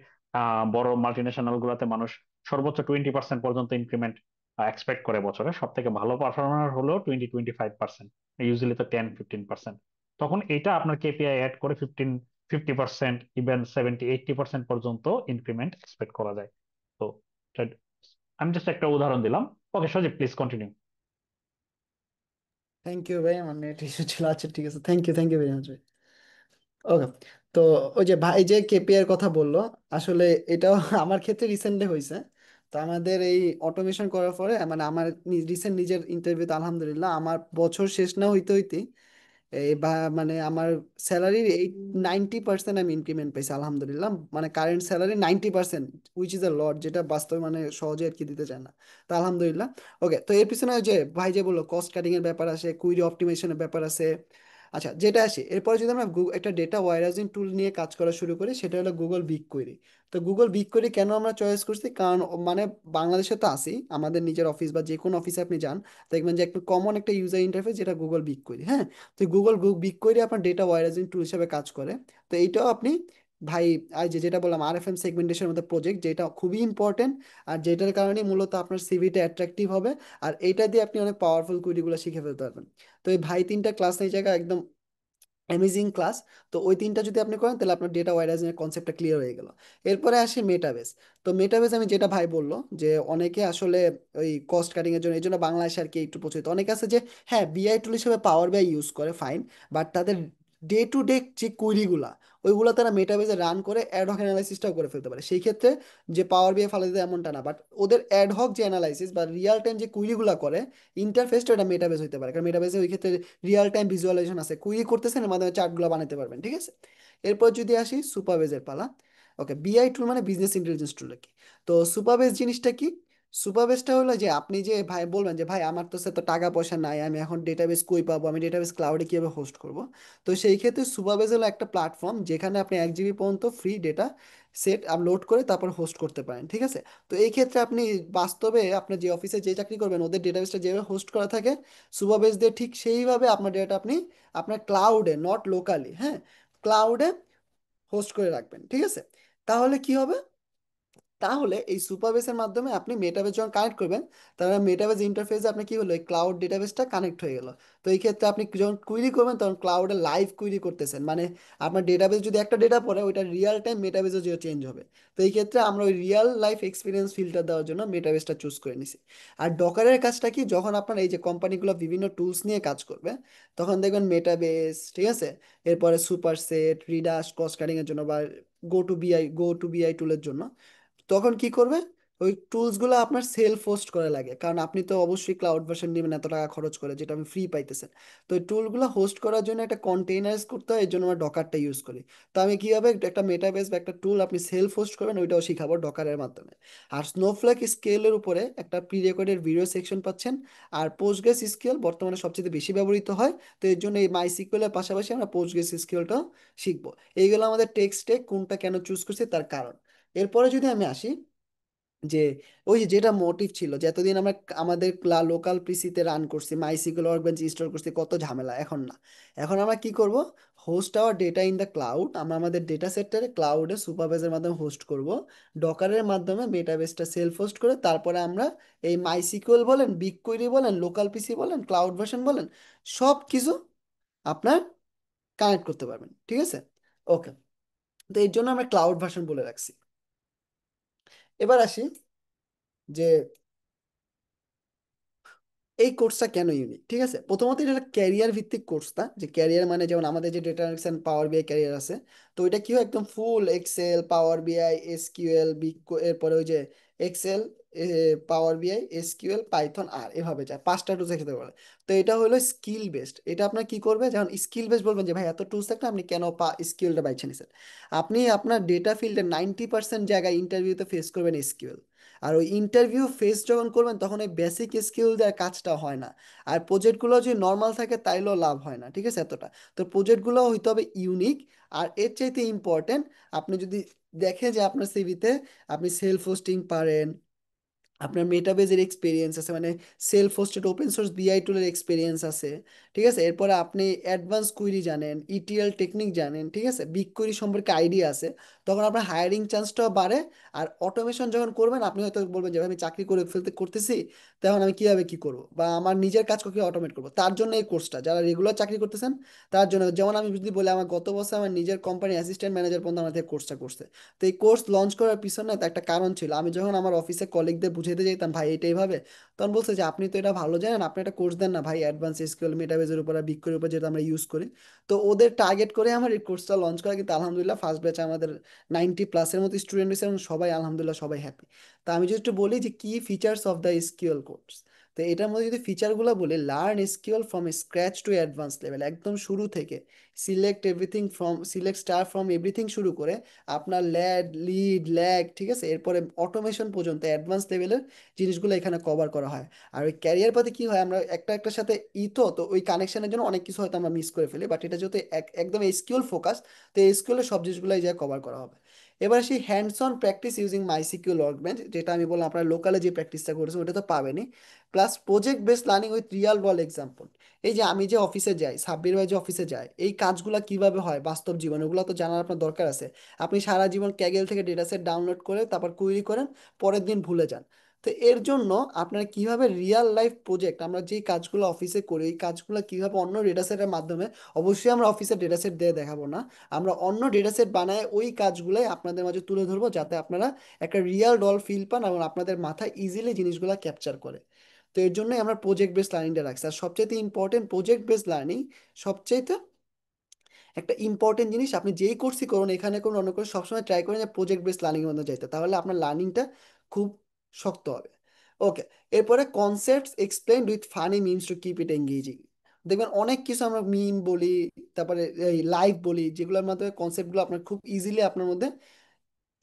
বড় মাল্টিনেশনাল গুলাতে মানুষ সর্বোচ্চ 20% পর্যন্ত ইনক্রিমেন্ট এক্সপেক্ট করে বছরে, সব থেকে ভালো পারফর্মার হলো 20-25%, ইউজুয়ালি তো 10-15%। তখন এটা আপনার কেপিআই অ্যাড করে 50%, ইভেন 70-80% পর্যন্ত ইনক্রিমেন্ট এক্সপেক্ট করা যায়। তো এটা- আমি জাস্ট একটা উদাহরণ দিলাম। ওকে সজীব, প্লিজ কন্টিনিউ। থ্যাংক ইউ ভাই, আমার নেট ইস্যু ছিল। আচ্ছা ঠিক আছে, থ্যাংক ইউ ভেরি মাচ ভাই। ওকে। তো ওই যে ভাই যে কেপিআই এর কথা বললো, আসলে এটাও আমার ক্ষেত্রে রিসেন্টলি হয়েছে। তো আমাদের এই অটোমেশন করার পরে, মানে আমার রিসেন্ট নিজের ইন্টারভিউতে আলহামদুলিল্লাহ আমার বছর শেষ না হইতে হইতে এই বা মানে আমার স্যালারির 90% আমি ইনক্রিমেন্ট পেয়েছি আলহামদুলিল্লাহ। মানে current salary 90%, which is a lot, যেটা বাস্তবে মানে সহজে আর কি দিতে চায় না। তো আলহামদুলিল্লাহ। ওকে, তো এর পিছনে ওই যে ভাই যে বললো কস্ট কাটিং এর ব্যাপার আছে, কুইরি অপটিমাইজেশনের ব্যাপার আছে। আচ্ছা, যেটা আসি এরপরে, যদি আমরা একটা ডেটা ওয়্যারহাউজিং টুল নিয়ে কাজ করা শুরু করি, সেটা হলো গুগল বিগ কোয়েরি। তো গুগল বিগ কোয়েরি কেন আমরা চয়েস করছি, কারণ মানে বাংলাদেশে তো আছি, আমাদের নিজের অফিস বা যে কোনো অফিসে আপনি যান দেখবেন যে একটু কমন একটা ইউজার ইন্টারফেস, যেটা গুগল বিগ কোয়েরি। হ্যাঁ, তো গুগল বিগ কোয়েরি আপনার ডেটা ওয়্যারহাউজিং টুল হিসেবে কাজ করে। তো এইটাও আপনি ভাই, আই যে যেটা বললাম আরএফএম সেগমেন্টেশনের মধ্যে প্রজেক্ট, যেটা খুবই ইম্পর্টেন্ট, আর যেটার কারণে মূলত আপনার সিভিটা অ্যাট্রাকটিভ হবে। আর এইটা দিয়ে আপনি অনেক পাওয়ারফুল কোয়েরিগুলো শিখে ফেলতে পারবেন। তো এই ভাই 3টা ক্লাস এই জায়গায় একদম অ্যামেজিং ক্লাস। তো ওই 3টা যদি আপনি করেন তাহলে আপনার ডেটা ওয়্যারহাউজিং এর কনসেপ্টটা ক্লিয়ার হয়ে গেল। এরপরে আসি মেটাবেস। তো মেটাবেস আমি যেটা ভাই বললো যে অনেকে আসলে ওই কস্ট কাটিং এর জন্য, এই জন্য বাংলাদেশে আর কি একটু প্রচলিত অনেকে আছে যে হ্যাঁ বিআই টুল হিসেবে পাওয়ার বিআই ইউজ করে, ফাইন, বাট তাদের ডে টু ডে যে কুইরিগুলা ওইগুলো তারা মেটাবেজে রান করে অ্যাডহক অ্যানালাইসিসটাও করে ফেলতে পারে। সেই ক্ষেত্রে যে পাওয়ার বিআই ফালা দিতে এমনটা না, বাট ওদের অ্যাডহক যে অ্যানালাইসিস বা রিয়েল টাইম যে কুইরিগুলা করে ইন্টারফেসটা এটা মেটাবেজ হতে পারে, কারণ মেটাবেজে ওই ক্ষেত্রে রিয়েল টাইম ভিজুয়ালাইজেশন আছে, কুইরি করতেছেন এর মাধ্যমে চার্টগুলো বানাতে পারবেন। ঠিক আছে, এরপর যদি আসি সুপারবেজের পালা। ওকে, বিআই টুল মানে বিজনেস ইন্টেলিজেন্স টুল কি? তো সুপারবেজ জিনিসটা কি? সুপারবেজটা হলো যে আপনি যে ভাই বলবেন যে ভাই আমার তো সে তো টাকা পয়সা নাই, আমি এখন ডেটাবেস কই পাবো, আমি ডেটাবেস ক্লাউডে কিভাবে হোস্ট করব? তো সেই ক্ষেত্রে সুপারবেজ হলো একটা প্ল্যাটফর্ম যেখানে আপনি 1 জিবি পর্যন্ত ফ্রি ডেটা সেট আপলোড করে তারপর হোস্ট করতে পারেন। ঠিক আছে, তো এই ক্ষেত্রে আপনি বাস্তবে আপনার যে অফিসে যে চাকরি করবেন ওদের ডেটাবেসটা যেভাবে হোস্ট করা থাকে সুপারবেজ দিয়ে ঠিক সেইভাবে আপনার ডেটা আপনি আপনার ক্লাউডে, নট লোকালি, হ্যাঁ, ক্লাউডে হোস্ট করে রাখবেন। ঠিক আছে, তাহলে কি হবে? তাহলে এই সুপারবেসের মাধ্যমে আপনি মেটাবেস যখন কানেক্ট করবেন, তাহলে মেটাবেস ইন্টারফেসে আপনি কি হলো, এই ক্লাউড ডেটাবেসটা কানেক্ট হয়ে গেল। তো এই ক্ষেত্রে আপনি যখন কুইরি করবেন তখন ক্লাউডে লাইভ কুইরি করতেছেন, মানে আপনার ডেটাবেস যদি একটা ডেটা পড়ে ওইটা রিয়েল টাইম মেটাবেসে যে চেঞ্জ হবে। তো এই ক্ষেত্রে আমরা ওই রিয়েল লাইফ এক্সপিরিয়েন্স ফিল্টার দেওয়ার জন্য মেটাবেসটা চুজ করে নিছি। আর ডকারের কাজটা কি, যখন আপনার এই যে কোম্পানিগুলো বিভিন্ন টুলস নিয়ে কাজ করবে তখন দেখবেন মেটাবেস, ঠিক আছে, এরপরে সুপারসেট, রিডাস কস্ট কাটিং এর জন্য, বা গো টু বিআই টুলের জন্য, তখন কি করবে, ওই টুলসগুলো আপনার সেলফ হোস্ট করে লাগে, কারণ আপনি তো অবশ্যই ক্লাউড ভার্সন নেবেন এত টাকা খরচ করে, যেটা আপনি ফ্রি পাইতেছেন। তো এই টুলগুলো হোস্ট করার জন্য একটা কন্টেইনার্স করতে হয়, এর জন্য আমরা ডকারটা ইউজ করি। তো আমি কিভাবে একটা মেটাবেস বা একটা টুল আপনি সেলফ হোস্ট করবেন ওইটাও শিখাবো ডকারের মাধ্যমে। আর স্নোফ্লেক স্কেলের উপরে একটা প্রি রেকর্ডেড ভিডিও সেকশন পাচ্ছেন। আর পোস্টগ্রেস স্কেল বর্তমানে সবচেয়ে বেশি ব্যবহৃত হয়, তো এর জন্য এই মাই সিকুয়েলের পাশাপাশি আমরা পোস্টগ্রেস স্কেলটাও শিখবো। এইগুলো আমাদের টেক্সটে কোনটা কেন চুজ করছি তার কারণ। এরপরে যদি আমি আসি যে ওই যে যেটা মোটিভ ছিল যে এতদিন আমরা আমাদের লোকাল পিসিতে রান করছি, মাইসিকুয়াল ওয়ার্কবেঞ্চ ইনস্টল করছি, কত ঝামেলা, এখন না। এখন আমরা কি করব, host our data in the cloud, আমরা আমাদের ডেটা সেটটারে ক্লাউডে সুপারভাইজারের মাধ্যমে হোস্ট করব, ডকারের মাধ্যমে মেটাবেসটা সেলফ হোস্ট করে তারপরে আমরা এই মাইসিকুয়াল বলেন, বিগ কোয়েরি বলেন, লোকাল পিসি বলেন, ক্লাউড ভার্সন বলেন, সব কিছু আপনার কানেক্ট করতে পারবেন। ঠিক আছে, ওকে, তো এর জন্য আমরা ক্লাউড ভার্সন বলে রাখছি। এবার আসি যে এই কোর্সটা কেন ইউনিক। ঠিক আছে, প্রথমত এটা একটা ক্যারিয়ার ভিত্তিক কোর্স না, যে ক্যারিয়ার মানে যেমন আমাদের যে ডেটা অ্যানালিটিক্স এন্ড পাওয়ার বিআই ক্যারিয়ার আছে, তো এটা কি হয় একদম ফুল এক্সেল, পাওয়ার বিআই, এসকিউএল, এরপরে ওই যে এক্সেল, পাওয়ার বিআই, এসকিউএল, পাইথন, আর এভাবে যায় 5টা টুলস একসাথে বলে। তো এটা হলো স্কিল বেসড। এটা আপনার কি করবে, যখন স্কিল বেসড বলবেন যে ভাই এত টুলস থাকলে আপনি কেন স্কিলটা বাইছে নিছেন, আপনি আপনার ডেটা ফিল্ডে 90% জায়গায় ইন্টারভিউতে ফেস করবেন এসকিউএল। আর ওই ইন্টারভিউ ফেস যখন করবেন তখন ওই বেসিক স্কিল দেওয়ার কাজটা হয় না। আর প্রজেক্টগুলো যদি নর্মাল থাকে তাইলেও লাভ হয় না। ঠিক আছে, এতটা। তো প্রজেক্টগুলো হইতে হবে ইউনিক। আর এর চাইতে ইম্পর্টেন্ট, আপনি যদি দেখেন যে আপনার সিভিতে আপনি সেলফ হোস্টিং পারেন, আপনার মেটাবেজের এক্সপিরিয়েন্স আছে, মানে সেলফ হোস্টেড ওপেন সোর্স বিআই টুলের এক্সপিরিয়েন্স আছে, ঠিক আছে, এরপরে আপনি অ্যাডভান্স কুইরি জানেন, ইটিএল টেকনিক জানেন, ঠিক আছে, বিগ কুইরি সম্পর্কে আইডিয়া আছে, তখন আপনার হায়ারিং চান্সটাও বাড়ে। আর অটোমেশন যখন করবেন আপনি হয়তো বলবেন যে ভাই আমি চাকরি করে ফেলতে করতেছি, তখন আমি কিভাবে কি করব, বা আমার নিজের কাজ কিভাবে অটোমেট করবো, তার জন্য এই কোর্সটা, যারা রেগুলার চাকরি করতেছেন তার জন্য। যেমন আমি যদি বলি আমার গত বছর আমার নিজের কোম্পানি অ্যাসিস্ট্যান্ট ম্যানেজার পর্যন্ত আমার থেকে কোর্সটা করছে। তো এই কোর্স লঞ্চ করার পিছনে তো একটা কারণ ছিল। আমি যখন আমার অফিসে কলিগদের বুঝাইতে যেতাম ভাই এটাই ভাবে, তখন বলছে যে আপনি তো এটা ভালো জানেন, আপনি একটা কোর্স দেন না ভাই, অ্যাডভান্স এসকিউএল মেটাবেজের উপর আর বিগকোয়েরির উপর, যেটা আমরা ইউজ করি। তো ওদের টার্গেট করে আমার এই কোর্সটা লঞ্চ করা, কিন্তু আলহামদুলিল্লাহ ফার্স্ট ব্যাচে আমাদের 90+ মতো স্টুডেন্ট হয়েছে এবং সবাই আলহামদুলিল্লাহ সবাই হ্যাপি। তো আমি যদি একটু বলি যে কি features of the SQL course, তো এটার মধ্যে যদি ফিচারগুলো বলি, learn SQL from scratch to advance level, একদম শুরু থেকে সিলেক্ট স্টার ফ্রম এভরিথিং শুরু করে আপনার লিড ল্যাগ, ঠিক আছে, এরপরে অটোমেশন পর্যন্ত অ্যাডভান্স লেভেলের জিনিসগুলো এখানে কভার করা হয়। আর ওই ক্যারিয়ার পাতে কি হয়, আমরা একটা একটার সাথে তো ওই কানেকশনের জন্য অনেক কিছু হয়তো আমরা মিস করে ফেলি, বাট এটা যেহেতু একদম এসকিউএল ফোকাস, তো এসকিউএল সব জিনিসগুলো এই জায়গায় কভার করা হবে। এবার সেই hands on practice using MySQL workbench, যেটা আমি বললাম আপনার লোকালে যে প্র্যাকটিসটা করেছে ওটা তো পাবেনই, plus project based learning with real world example. এই যে আমি যে অফিসে যাই, সাব্বির ভাই যে অফিসে যায়, এই কাজগুলো কিভাবে হয় বাস্তব জীবনে ওগুলো তো জানার আপনার দরকার আছে। আপনি সারা জীবন ক্যাগেল থেকে ডেটা সেট ডাউনলোড করে তারপর কুইরি করেন, পরের দিন ভুলে যান। তো এর জন্য আপনার কিভাবে রিয়েল লাইফ প্রজেক্ট, আমরা যেই কাজগুলো অফিসে করি এই কাজগুলো কিভাবে অন্য ডেটা সেটের মাধ্যমে, অবশ্যই আমরা অফিসে ডেটা সেট দিয়ে দেখাবো না, আমরা অন্য ডেটা সেট বানায় ওই কাজগুলোই আপনাদের মাঝে তুলে ধরবো, যাতে আপনারা একটা রিয়েল ডল ফিল পান এবং আপনাদের মাথায় ইজিলি জিনিসগুলো ক্যাপচার করে। তো এর জন্যই আমরা প্রজেক্ট বেসড লার্নিংটা রাখছি। আর সবচেয়ে ইম্পর্টেন্ট প্রজেক্ট বেসড লার্নিং সবচেয়ে একটা ইম্পর্টেন্ট জিনিস, আপনি যেই কোর্সই করুন এখানে কোনো অন্য কোর্স সবসময় ট্রাই করেন যে প্রজেক্ট বেসড লার্নিং এর মধ্যে যাইতে, তাহলে আপনার লার্নিংটা খুব শক্ত হবে। ওকে, এরপরে concepts explain with funny memes to keep it engaging. দেখবেন অনেক কিছু আমরা মিম বলি, তারপরে এই লাইভ বলি, যেগুলোর মাধ্যমে কনসেপ্টগুলো আপনার খুব ইজিলি আপনার মধ্যে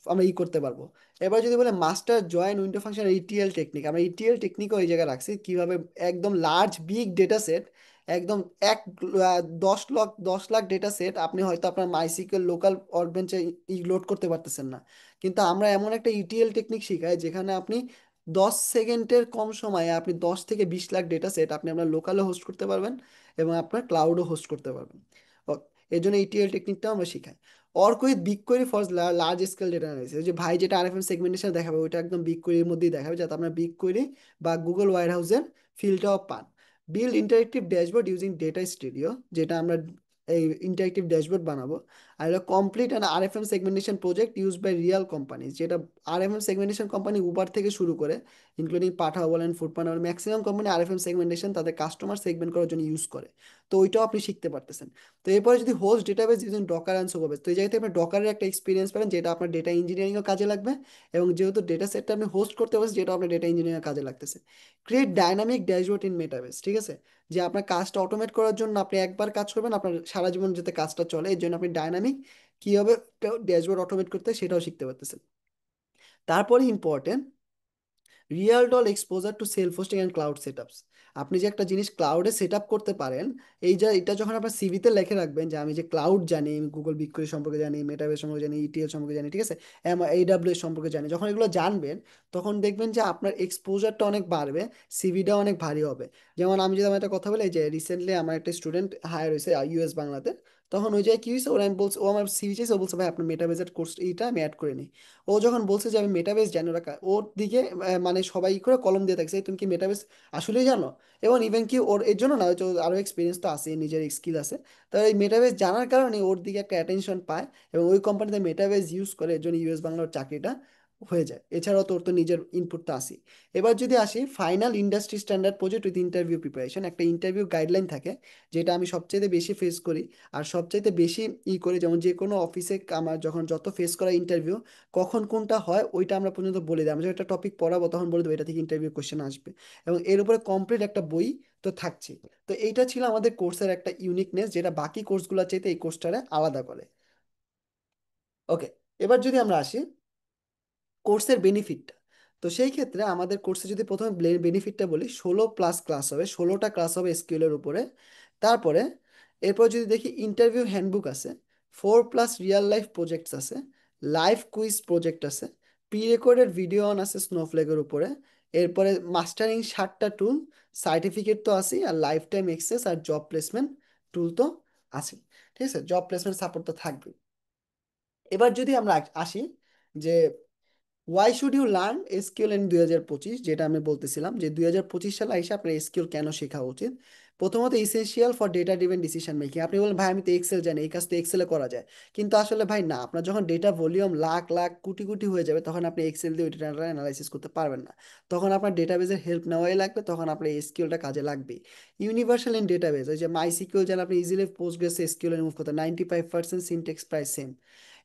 আমরা করতে পারবো। এবার যদি বলে master join window function ETL technique, আমরা ইটিএল টেকনিকও এই জায়গায় রাখছি কিভাবে একদম লার্জ বিগ ডেটা সেট, একদম এক 10 লাখ ডেটা সেট আপনি হয়তো আপনার মাইসিকিউএল লোকাল ওয়ার্কবেঞ্চে লোড করতে পারতেছেন না, কিন্তু আমরা এমন একটা ইটিএল টেকনিক শিখাই যেখানে আপনি 10 সেকেন্ডের কম সময়ে আপনি 10 থেকে 20 লাখ ডেটা সেট আপনি আপনার লোকালে হোস্ট করতে পারবেন এবং আপনার ক্লাউডও হোস্ট করতে পারবেন। এর জন্য ইটিএল টেকনিকটাও আমরা শিখাই। Work with Big Query for large scale data analysis, যে ভাই যেটা আরএফএম সেগমেন্টেশন দেখাবে ওইটা একদম বিগ কোয়েরির মধ্যেই দেখাবে, যাতে আপনার বিগ কোয়েরি বা গুগল ওয়্যার হাউসের ফিল্ডটাও পান। Build interactive dashboard using Data Studio, যেটা আমরা এই ইন্টারেক্টিভ ড্যাশবোর্ড বানাবো। আর এটা complete and RFM segmentation project use by real companies, যেটা আরএফএম সেগমেন্টেশন কোম্পানি উবার থেকে শুরু করে ইনক্লুডিং পাঠাও বলেন, ফুডপান্ডা বলেন, ম্যাক্সিমাম কোম্পানি আরএফএম সেগমেন্টেশন তাদের কাস্টমার সেগমেন্ট করার জন্য ইউজ করে। তো ওইটাও আপনি শিখতে পারতেছেন। তো এরপরে যদি host database using Docker and Supabase, তো এই জায়গাতে আপনি ডকারের একটা এক্সপিরিয়েন্স পাবেন যেটা আপনার ডেটা ইঞ্জিনিয়ারিংও কাজে লাগবে, এবং যেহেতু ডেটা সেটটা আপনি হোস্ট করতে পারছেন যেটা আপনার ডেটা ইঞ্জিনিয়ারিং কাজে লাগতেছে। ক্রিয়েট ডাইনামিক ড্যাশবোর্ড ইন মেটাবেস, ঠিক আছে, যে আপনার কাজটা অটোমেট করার জন্য আপনি একবার কাজ করবেন আপনার সারা জীবন যাতে কাজটা চলে, এর জন্য আপনি ডাইনামিক কীভাবে ড্যাশবোর্ড অটোমেট করতে হয় সেটাও শিখতে পারতেছেন। তারপরে ইম্পর্টেন্ট রিয়েল ডল exposure to self hosting and cloud setups. আপনি যে একটা জিনিস ক্লাউডে সেট আপ করতে পারেন, এটা যখন আপনার সিভিতে লিখে রাখবেন যে আমি যে ক্লাউড জানি, আমি গুগল বিগকোয়েরি সম্পর্কে জানি, মেটাবেস সম্পর্কে জানি, ইটিএল সম্পর্কে জানি, ঠিক আছে, AWS সম্পর্কে জানি, যখন এগুলো জানবেন তখন দেখবেন যে আপনার এক্সপোজারটা অনেক বাড়বে, সিভিটা অনেক ভারী হবে। যেমন আমি যদি আমার একটা কথা বলি, যে রিসেন্টলি আমার একটা স্টুডেন্ট হায়ার হয়েছে ইউএস বাংলাতে, তখন ওই জায়গায় কি হয়েছে, ওরা আমি বলছে, ও আমার সিভি চাইছে, ও বলছে ভাই আপনার মেটাবেসের কোর্স এইটা আমি অ্যাড করে নিই। ও যখন বলছে যে আমি মেটাবেস জানি, ওরা ওর দিকে মানে সবাই করে কলম দিয়ে থাকছে, "এই তুমি কি মেটাবেস আসলেই জানো?" এবং ইভেন কি ওর এর জন্য না, হয়তো ওর আরো এক্সপিরিয়েন্স তো আছে, নিজের স্কিল আছে, তো এই মেটাবেস জানার কারণে ওর দিকে একটা অ্যাটেনশন পায় এবং ওই কোম্পানিতে মেটাবেস ইউজ করে, এর জন্য ইউএস বাংলার চাকরিটা হয়ে যায়। এছাড়াও তোর তো নিজের ইনপুট তো আসি। এবার যদি আসি final industry standard project with interview preparation, একটা ইন্টারভিউ গাইডলাইন থাকে যেটা আমি সবচেয়ে বেশি ফেস করি আর সবচাইতে বেশি করি, যেমন যে কোনো অফিসে আমার যখন যত ফেস করা ইন্টারভিউ কখন কোনটা হয় ওইটা আমরা পর্যন্ত বলে দিই। আমরা যখন একটা টপিক পড়াবো তখন বলে দেবো এটা থেকে ইন্টারভিউ কোশ্চেন আসবে, এবং এর উপরে কমপ্লিট একটা বই তো থাকছে। তো এইটা ছিল আমাদের কোর্সের একটা ইউনিকনেস, যেটা বাকি কোর্সগুলোর চাইতে এই কোর্সটারে আলাদা করে। ওকে, এবার যদি আমরা আসি কোর্সের বেনিফিটটা, তো সেই ক্ষেত্রে আমাদের কোর্সে যদি প্রথমে বেনিফিটটা বলি, 16+ ক্লাস হবে, 16টা ক্লাস হবে এসকিউএল এর উপরে। তারপরে এরপর যদি দেখি ইন্টারভিউ হ্যান্ডবুক আছে, 4+ রিয়েল লাইফ প্রজেক্টস আছে, লাইভ কুইজ প্রজেক্ট আছে, প্রি রেকর্ডেড ভিডিও অন আছে স্নোফ্লেকের উপরে। এরপরে মাস্টারিং 7টা টুল, সার্টিফিকেট তো আছে, আর লাইফ টাইম এক্সেস আর জব প্লেসমেন্ট টুল তো আছে। ঠিক আছে, জব প্লেসমেন্ট সাপোর্ট তো থাকবে। এবার যদি আমরা আসি যে why should you learn SQL in 2025, যেটা আমি বলতেছিলাম যে 2025 সালে এসে আপনার এসকিউএল কেন শেখা উচিত। প্রথমত essential for data driven decision making. আপনি বলেন ভাই আমি তো এক্সেল জানি, এই কাজ তো এক্সেলে করা যায়, কিন্তু আসলে ভাই না, আপনার যখন ডেটা ভলিউম লাখ লাখ কোটি কোটি হয়ে যাবে তখন আপনি এক্সেল দিয়ে ওই ডেটাটা অ্যানালাইসিস করতে পারবেন না, তখন আপনার ডেটাবেজের হেল্প নেওয়াই লাগবে, তখন আপনার এসকিউএলটা কাজে লাগবে। ইউনিভার্সাল ইন ডেটাবেজ, ওই যে মাই সিকিউএল যেন আপনি ইজিলি পোস্টগ্রেস এসকিউএল মুভ করতে, 95% সিনটেক্স প্রায় সেম।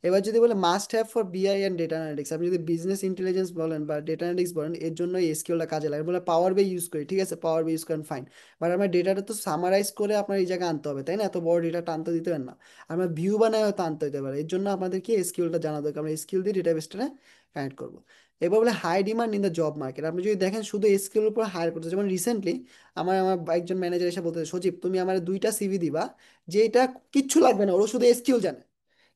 এবার যদি বলে মাস্ট হ্যাভ ফর বিআই অ্যান্ড ডেটা অ্যানালিটিক্স, আপনি যদি বিজনেস ইন্টেলিজেন্স বলেন বা ডেটা অ্যানালিটিক্স বলেন, এর জন্য এই স্কিলটা কাজে লাগে। বলে পাওয়ার বি ইউজ করি, ঠিক আছে, পাওয়ার বি ইউজ করেন ফাইন, বাট আমার ডেটাটা তো সামারাইজ করে আপনার এই জায়গায় আনতে হবে, তাই না, এত বড় ডেটা টানতে দিতে পারেন না, আমার ভিউ বানায় হয়তো আনতে হতে পারে, এর জন্য আপনাদেরকে এই স্কিলটা জানা দরকার, আমরা স্কিল দিয়ে ডেটাবেসটা কানেক্ট করবো। এবার বলে high demand in the job market, আপনি যদি দেখেন শুধু স্কিলের উপর হায়ার করতে, যেমন রিসেন্টলি আমার আমার একজন ম্যানেজার এসে বলতে, সচিব তুমি আমার 2টা সিভি দিবা, যে এটা কিচ্ছু লাগবে না, ওরা শুধু স্কিল জানে,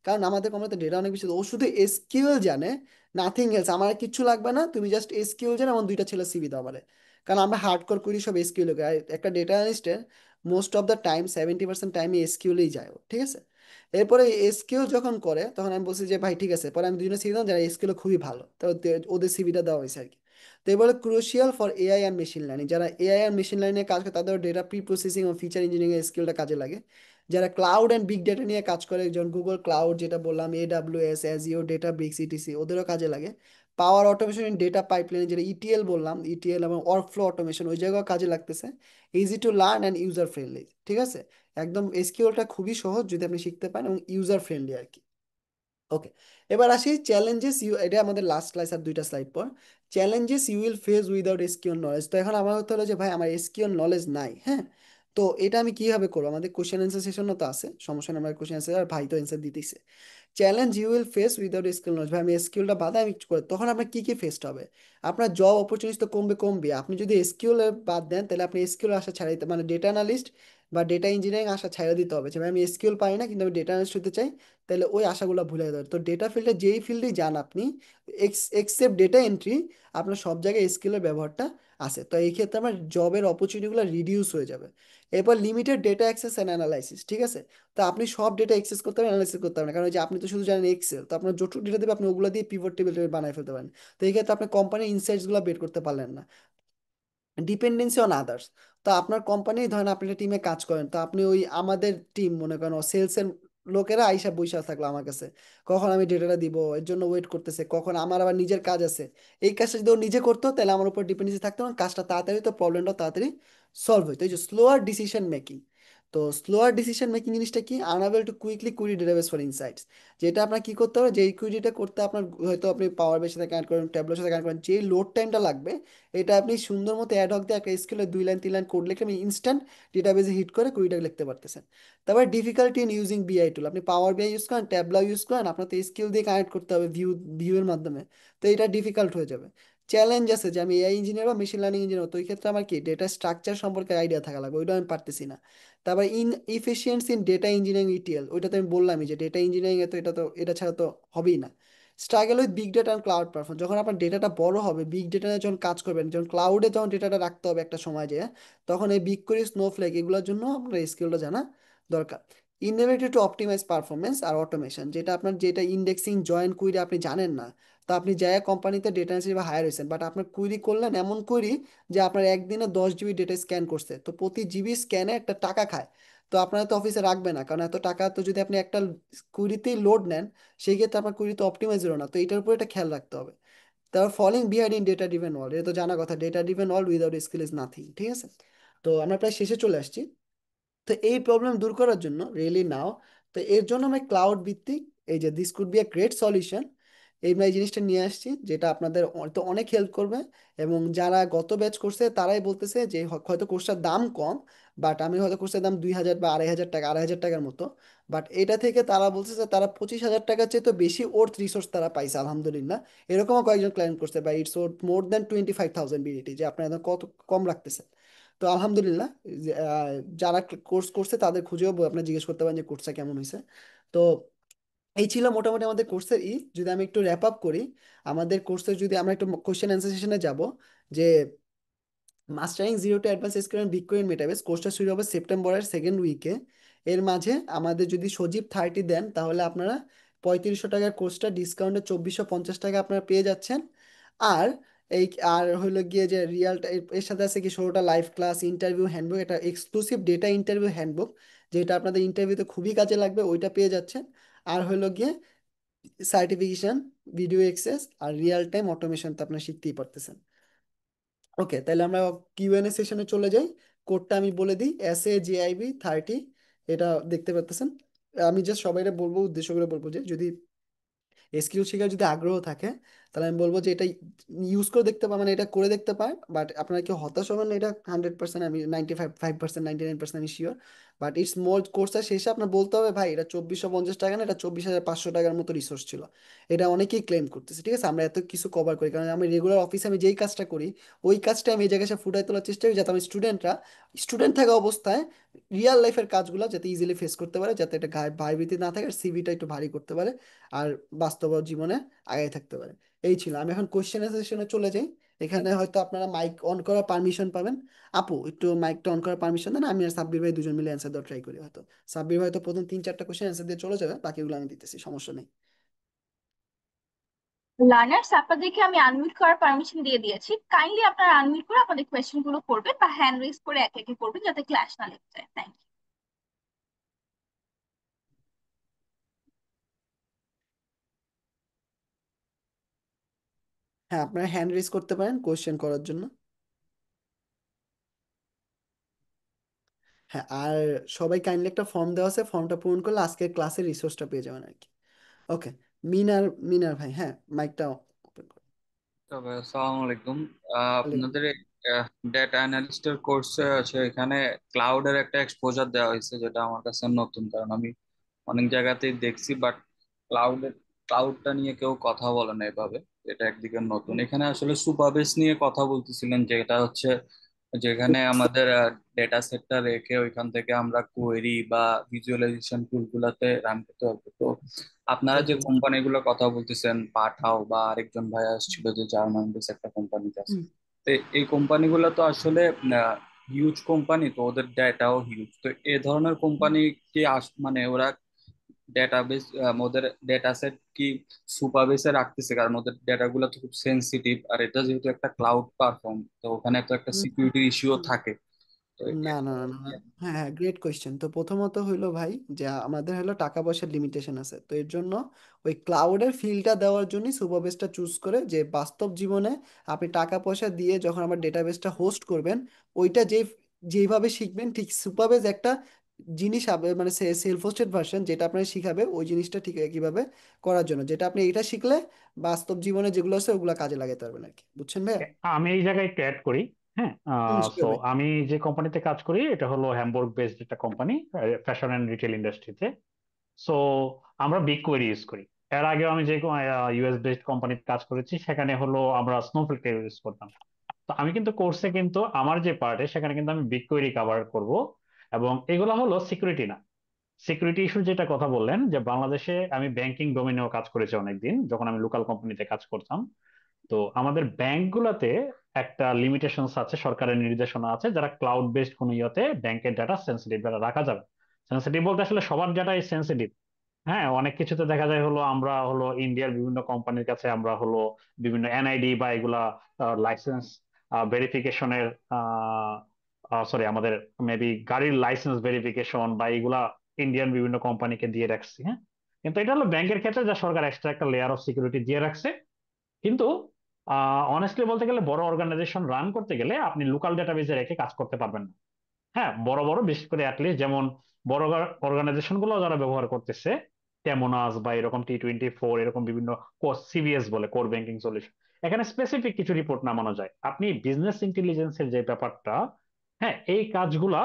কারণ আমাদের কোম্পানিতে ডেটা অনেক বেশি, ও শুধু এসকিউএল জানে, নাথিং এলস, আমার আর কিচ্ছু লাগবে না, তুমি জাস্ট এসকিউএল জানো, এমন 2টা ছেলে সিভি দাও আমারে। কারণ আমরা হার্ড কোর করি সব এসকিউএল, একটা ডেটা অ্যানালিস্টের মোস্ট অফ দ্য টাইম 70% টাইমে এসকিউএলই যায় ও, ঠিক আছে। এরপরে এসকিউএল যখন করে তখন আমি বলছি যে ভাই ঠিক আছে, পরে আমি 2জনে সিভি দিলাম যারা এসকিউএল খুবই ভালো, তো ওদের সিভিটা দেওয়া হয়েছে আর কি। তো এবারে crucial for AI and machine learning, যারা এআই আর মেশিন লার্নিং কাজ করে তাদের ডেটা প্রি প্রসেসিং ও ফিচার ইঞ্জিনিয়ারিং এর স্কিলটা কাজে লাগে। যারা ক্লাউড অ্যান্ড বিগ ডেটা নিয়ে কাজ করে, যেমন গুগল ক্লাউড যেটা বললাম, AWS, অ্যাজিওর, ডেটাব্রিক্স, ইটিসি, ওদেরও কাজে লাগে। পাওয়ার অটোমেশন ইন ডেটা পাইপলাইন, যেটা ইটিএল বললাম, ইটিএল এবং ওয়ার্কফ্লো অটোমেশন ওই জায়গায় কাজে লাগতেছে। Easy to learn and user friendly, ঠিক আছে? একদম এসকিউএলটা খুবই সহজ যদি আপনি শিখতে পারেন, এবং ইউজার ফ্রেন্ডলি আর কি। ওকে, এবার আসি চ্যালেঞ্জেস ইউ, এটা আমাদের লাস্ট ক্লাস আর 2টা স্লাইড পর। Challenges you will face without SQL knowledge. তো এখন আমার হতে হলো যে ভাই আমার এসকিউএল নলেজ নাই, হ্যাঁ, তো এটা আমি কিভাবে করবো? আমাদের কোশ্চেন অ্যান্সার সেশনও তো আছে, সমস্যা নেই, আমার কোশ্চেন অ্যান্সার আর ভাই তো অ্যান্সার দিতেইছে। Challenge you will face without skill knowledge, ভাই আমি স্কিলটা বাদে আমি কিছু করে, তখন আপনার কি কি ফেসড হবে? আপনার জব অপরচুনিটি তো কমবে। আপনি যদি এসকিউএল বাদ দেন তাহলে আপনি এসকিউএল আসা ছাড়াই দিতে, মানে ডেটা অ্যানালিস্ট বা ডেটা ইঞ্জিনিয়ারিং আসা ছাড়া দিতে হবে, যে ভাই আমি এসকিউএল পারি না কিন্তু আমি ডেটা অ্যানালিস্ট হতে চাই, তাহলে ওই আশাগুলো ভুলে যেতে হবে। তো ডেটা ফিল্ডে যেই ফিল্ডেই যান আপনি, এক্সেপ্ট ডেটা এন্ট্রি, আপনার সব জায়গায় স্কিলের ব্যবহারটা আছে। তো এই ক্ষেত্রে আমার জবের অপরচুনিটিগুলো রিডিউস হয়ে যাবে। এরপর limited data access and analysis, ঠিক আছে? তো আপনি সব ডেটা অ্যাক্সেস করতে পারেন, অ্যানালাইসিস করতে পারেন না, কারণ ওই যে আপনি তো শুধু জানেন এক্সেল, তো আপনার যতটুকু ডেটা দেবে আপনি ওগুলো দিয়ে পিভট টেবিল বানায় ফেলতে পারেন। তো এই ক্ষেত্রে আপনি কোম্পানির ইনসাইটসগুলো বের করতে পারলেন না। ডিপেন্ডেন্সি অন আদার্স, তো আপনার কোম্পানি ধরেন আপনি টিমে কাজ করেন, তো আপনি ওই আমাদের টিম মনে করেন সেলসের লোকেরা আইসা বইসা থাকলো আমার কাছে, কখন আমি ডেটাটা দিব এর জন্য ওয়েট করতেছে, কখন আমার আবার নিজের কাজ আছে, এই কাজটা যদি ও নিজে করতো তাহলে আমার উপর ডিপেন্ডেন্সি থাকতো না, কাজটা তাড়াতাড়ি তো প্রবলেমটা তাড়াতাড়ি সলভ হইতো। এই যে স্লোয়ার ডিসিশন মেকিং, তো স্লোয়ার ডিসিশন মেকিং জিনিসটা কি? Unable to quickly query database for insights, যেটা আপনার কি করতে হবে, যে কুইরিটা করতে আপনার হয়তো আপনি পাওয়ার বের সাথে কানেক্ট করেন, ট্যাবলোর সাথে কানেক্ট করেন, যে লোড টাইমটা লাগবে এটা আপনি সুন্দর মতো অ্যাড হক দিয়ে একটা স্কেলে 2 লাইন 3 লাইন কোড লিখে আপনি ইনস্ট্যান্ট ডেটাবেসে হিট করে কুইরিটা লিখতে পারতেছেন। তারপর ডিফিকাল্টি ইন ইউজিং বিআই টুল, আপনি পাওয়ার বিআই ইউজ করেন, ট্যাবলাও ইউজ করেন, আপনার তো স্কিল দিয়ে কানেক্ট করতে হবে ভিউয়ের মাধ্যমে, তো এটা ডিফিকাল্ট হয়ে যাবে। চ্যালেঞ্জ আছে যে আমি এআই ইঞ্জিনিয়ার বা মেশিন লার্নিং ইঞ্জিনিয়ার, তো এই ক্ষেত্রে আমার কি ডেটা স্ট্রাকচার সম্পর্কে আইডিয়া থাকা লাগবে, ওইটা আমি পারতেছি না। তারপর efficiency in data engineering ETL, ওইটা তো আমি বললামই যে ডেটা ইঞ্জিনিয়ারিং এ তো এটা ছাড়া তো হবেই না। Struggle with big data and cloud perform, যখন আপনার ডেটাটা বড় হবে, বিগ ডেটা যখন কাজ করবেন, যখন ক্লাউডে যখন ডেটাটা রাখতে হবে একটা সময় যে, তখন এই বিগ কোয়েরি স্নোফ্লেক এগুলোর জন্য আপনার স্কিলটা জানা দরকার। ইনোভেটিভ টু অপটিমাইজ পারফরমেন্স আর অটোমেশন, যেটা আপনার যেটা ইন্ডেক্সিং জয়েন্ট কুইরি আপনি জানেন না, তো আপনি যায় কোম্পানিতে ডেটা হিসেবে হায়ার হয়েছেন, বাট আপনার কুইরি করলেন এমন কুইরি যে আপনার একদিনে 10 জিবি ডেটা স্ক্যান করছে, তো প্রতি জিবি স্ক্যানে একটা টাকা খায়, তো আপনারা তো অফিসে রাখবে না, কারণ এত টাকা তো যদি আপনি একটা কুইরিতেই লোড নেন, সেই ক্ষেত্রে আপনার কুইরি তো অপটিমাইজ হলো না, তো এটার উপর এটা খেয়াল রাখতে হবে। তারপর falling behind in data driven world, এটা তো জানা কথা, data driven world without skill is nothing, ঠিক আছে? তো আমরা প্রায় শেষে চলে আসছি। তো এই প্রবলেম দূর করার জন্য রিয়েলি নাও, তো এর জন্য আমরা ক্লাউড ভিত্তিক, এই যে this could B a great solution, এই জিনিসটা নিয়ে আসছি, যেটা আপনাদের তো অনেক হেল্প করবে। এবং যারা গত ব্যাচ করছে তারাই বলতেছে যে হয়তো কোর্সটার দাম কম, বাট আমি হয়তো কোর্সের দাম 2,000 বা 2,500 টাকা, 2,500 টাকার মতো, বাট এটা থেকে তারা বলছে যে তারা 25,000 টাকার চেয়ে তো বেশি ওর্থ রিসোর্স তারা পাইছে আলহামদুলিল্লাহ। এরকমও কয়েকজন ক্লায়েন্ট করছে, বা it's worth more than 25,000 BDT, যে আপনার একদম কত কম রাখতেছে। তো আলহামদুলিল্লাহ, যে, যারা কোর্স করছে তাদের খুঁজেও আপনার জিজ্ঞেস করতে পারেন যে কোর্সটা কেমন হয়েছে। তো এই ছিল মোটামুটি আমাদের কোর্সের যদি আমি একটু র্যাপ আপ করি, আমাদের কোর্সের যদি আমরা একটু কোশ্চেন অ্যান্সার সেশনে যাব, যে mastering zero to advance SQL bitcoin Metabase কোর্সটা শুরু হবে সেপ্টেম্বরের সেকেন্ড উইকে। এর মাঝে আমাদের যদি সজীব 30 দেন তাহলে আপনারা 3500 টাকার কোর্সটা ডিসকাউন্টে 2450 টাকা আপনারা পেয়ে যাচ্ছেন। আর এই আর হইলো গিয়ে যে রিয়াল, এর সাথে আছে কি 16টা লাইভ ক্লাস, ইন্টারভিউ হ্যান্ডবুক, এটা এক্সক্লুসিভ ডেটা ইন্টারভিউ হ্যান্ডবুক, যেটা আপনাদের ইন্টারভিউতে খুবই কাজে লাগবে, ওইটা পেয়ে যাচ্ছেন। আর হইলো গিয়ে সার্টিফিকেশন, ভিডিও এক্সেস আর রিয়েল টাইম অটোমেশন তো আপনারা শিখতেই পারতেছেন। ওকে, তাহলে আমরা কিউএনএ সেশনে চলে যাই। কোডটা আমি বলে দিই, SAJIB30, এটা দেখতে পাচ্ছেন। আমি জাস্ট সবাইকে বলবো, উদ্দেশ্য করে বলবো যে যদি এসকিউ শেখার যদি আগ্রহ থাকে, তাহলে আমি বলবো যে এটা ইউজ করে দেখতে পারেন, মানে এটা করে দেখতে পারেন, বাট আপনারা কেউ হতাশ হবেন না, এটা 100%, আমি 95% 99% আমি শিওর। বাট ইটস মোর কোর্সটা শেষে আপনার বলতে হবে ভাই এটা 2450 টাকা না, এটা 24,500 টাকার মতো রিসোর্স ছিল, এটা অনেকেই ক্লেম করতেছে, ঠিক আছে? আমরা এত কিছু কভার করি কারণ আমি রেগুলার অফিসে আমি যেই কাজটা করি, ওই কাজটা আমি এই জায়গায় এসে ফুটাই তোলার চেষ্টা করি, যাতে আমি স্টুডেন্ট থাকা অবস্থায় রিয়েল লাইফের কাজগুলো যাতে ইজিলি ফেস করতে পারে, যাতে এটা ভয়ভীতি না থাকে, সিভিটা একটু ভারী করতে পারে, আর বাস্তব জীবনে আগায় থাকতে পারে। এই ছিল, আমি এখন কোশ্চেন সেশনে চলে যাই। এখানে হয়তো আপনারা মাইক অন করার পারমিশন পাবেন। আপু একটু মাইকটা অন করার পারমিশন দেন, আমি আর সাব্বির ভাই দুজন মিলে অ্যান্সার দেওয়ার ট্রাই করি। হয়তো সাব্বির ভাই তো প্রথম 3-4টা কোশ্চেন অ্যান্সার দিয়ে চলে যাবে, বাকিগুলো আমি দিতেছি, সমস্যা নেই। লার্নার্স আপনাদেরকে আমি আনমিউট করার পারমিশন দিয়ে দিয়েছি, কাইন্ডলি আপনারা আনমিউট করে আপনাদের কোয়েশ্চেন গুলো করবেন বা হ্যান্ড রেজ করে একে একে করবেন যাতে ক্লাস না লেগে যায়। Thank you. হ্যাঁ, আপনারা হ্যান্ড রেজ করতে পারেন কোয়েশ্চেন করার জন্য। হ্যাঁ, আর সবাই কাইন্ডলি একটা ফর্ম দেওয়া আছে, ফর্মটা পূরণ করলে আজকের ক্লাসের রিসোর্সটা পেয়ে যাবেন আর কি। ওকে, মিনার ভাই, হ্যাঁ, মাইকটা ওপেন করুন। তবে আসসালামু আলাইকুম। ওয়ালাইকুম আপনাদের আসসালাম। ডেটা অ্যানালিস্টের কোর্সে আছে, এখানে ক্লাউডের একটা এক্সপোজার দেওয়া হয়েছে, যেটা আমার কাছে নতুন, কারণ আমি অনেক জায়গাতেই দেখছি, বাট ক্লাউডটা নিয়ে কেউ কথা বলে না এভাবে। এটা একদিকে নতুন। এখানে আসলে সুপারবেস নিয়ে কথা বলতেছিলেন, যেটা হচ্ছে যেখানে আমাদের ডেটা সেটটা রেখে ওইখান থেকে আমরা কোয়েরি বা ভিজুয়ালাইজেশন টুলগুলোতে রান করতে পারবো। তো আপনারা যে ওকে। কোম্পানিগুলো কথা বলতেছেন, পাঠাও বা আরেকজন ভাই আসছিল যে জার্মান বেস একটা কোম্পানিতে আছে, তো এই কোম্পানিগুলো তো আসলে হিউজ কোম্পানি, তো ওদের ডেটাও হিউজ। তো এ ধরনের কোম্পানি কি মানে ওরা ডেটাবেস, ওদের ডেটা সেট কি সুপারবেসে রাখতেছে? কারণ ওদের ডেটা গুলো তো খুব সেনসিটিভ, আর এটা যেহেতু একটা ক্লাউড প্ল্যাটফর্ম, তো ওখানে তো একটা সিকিউরিটি ইস্যুও থাকে। তো না না না না না। হ্যাঁ হ্যাঁ, গ্রেট কোয়েশ্চেন। তো প্রথমত হইলো ভাই যে আমাদের হলো টাকা পয়সার লিমিটেশন আছে, তো এর জন্য ওই ক্লাউডের ফিল্ডটা দেওয়ার জন্যই সুপারবেসটা চুজ করে, যে বাস্তব জীবনে আপনি টাকা পয়সা দিয়ে যখন আমার ডেটাবেসটা হোস্ট করবেন, ওইটা যেইভাবে শিখবেন ঠিক সুপারবেস একটা জিনিস মানে সেলফ হোস্টেড ভার্সন যেটা আপনার শিখাবে ওই জিনিসটা ঠিক একইভাবে করার জন্য, যেটা আপনি এটা শিখলে বাস্তব জীবনে যেগুলো আছে ওগুলো কাজে লাগাতে পারবেন আর কি। বুঝছেন ভাইয়া? আমি এই জায়গায় একটু অ্যাড করি। হ্যাঁ, সো শিওর ভাই। আমি যে কোম্পানিতে কাজ করি এটা হলো হ্যামবুর্গ বেসড একটা কোম্পানি, ফ্যাশন অ্যান্ড রিটেল ইন্ডাস্ট্রিতে। সো আমরা বিগ কোয়েরি ইউজ করি। এর আগে আমি যে ইউএস বেসড কোম্পানিতে কাজ করেছি সেখানে হলো আমরা স্নোফ্লেক ইউজ করতাম। তো আমি কিন্তু কোর্সে কিন্তু আমার যে পার্টে সেখানে কিন্তু আমি বিগ কোয়েরি কভার করব। এবং এগুলো হলো সিকিউরিটি না, সিকিউরিটি ইস্যু যেটা কথা বললেন, যে বাংলাদেশে আমি ব্যাংকিং ডোমেনেও কাজ করেছি অনেকদিন যখন আমি লোকাল কোম্পানিতে কাজ করতাম। তো আমাদের ব্যাংকগুলোতে একটা লিমিটেশনস আছে, সরকারের নির্দেশনা আছে, যারা ক্লাউড বেসড কোনো ইয়েতে ব্যাংকের ডাটা সেন্সিটিভ ডাটা রাখা যাবে। সেন্সিটিভ বলতে আসলে সবার ডাটাই সেন্সিটিভ। হ্যাঁ, অনেক কিছুতে দেখা যায় হলো আমরা হলো ইন্ডিয়ার বিভিন্ন কোম্পানির কাছে আমরা হলো বিভিন্ন এনআইডি বা এগুলা লাইসেন্স ভেরিফিকেশনের, সরি আমাদের মেবি গাড়ির লাইসেন্স ভেরিফিকেশন বা এগুলা ইন্ডিয়ান বিভিন্ন কোম্পানিকে দিয়ে রাখছি। হ্যাঁ, কিন্তু এটা হলো ব্যাংকের ক্ষেত্রে যা সরকার এক্সট্রা একটা লেয়ার অফ সিকিউরিটি দিয়ে রাখছে। কিন্তু অনেস্টলি বলতে গেলে বড় অর্গানাইজেশন রান করতে গেলে আপনি লোকাল ডেটাবেজে রেখে কাজ করতে পারবেন না। হ্যাঁ, বড় বড় বিশেষ করে অ্যাটলিস্ট যেমন বড় অর্গানাইজেশন গুলো যারা ব্যবহার করতেছে, টেমোনাস বা এরকম T24 এরকম বিভিন্ন সিবিএস বলে কোর ব্যাংকিং সলিউশন, এখানে স্পেসিফিক কিছু রিপোর্ট নামানো যায়। আপনি বিজনেস ইন্টেলিজেন্সের যে ব্যাপারটা, হ্যাঁ, এই কাজগুলা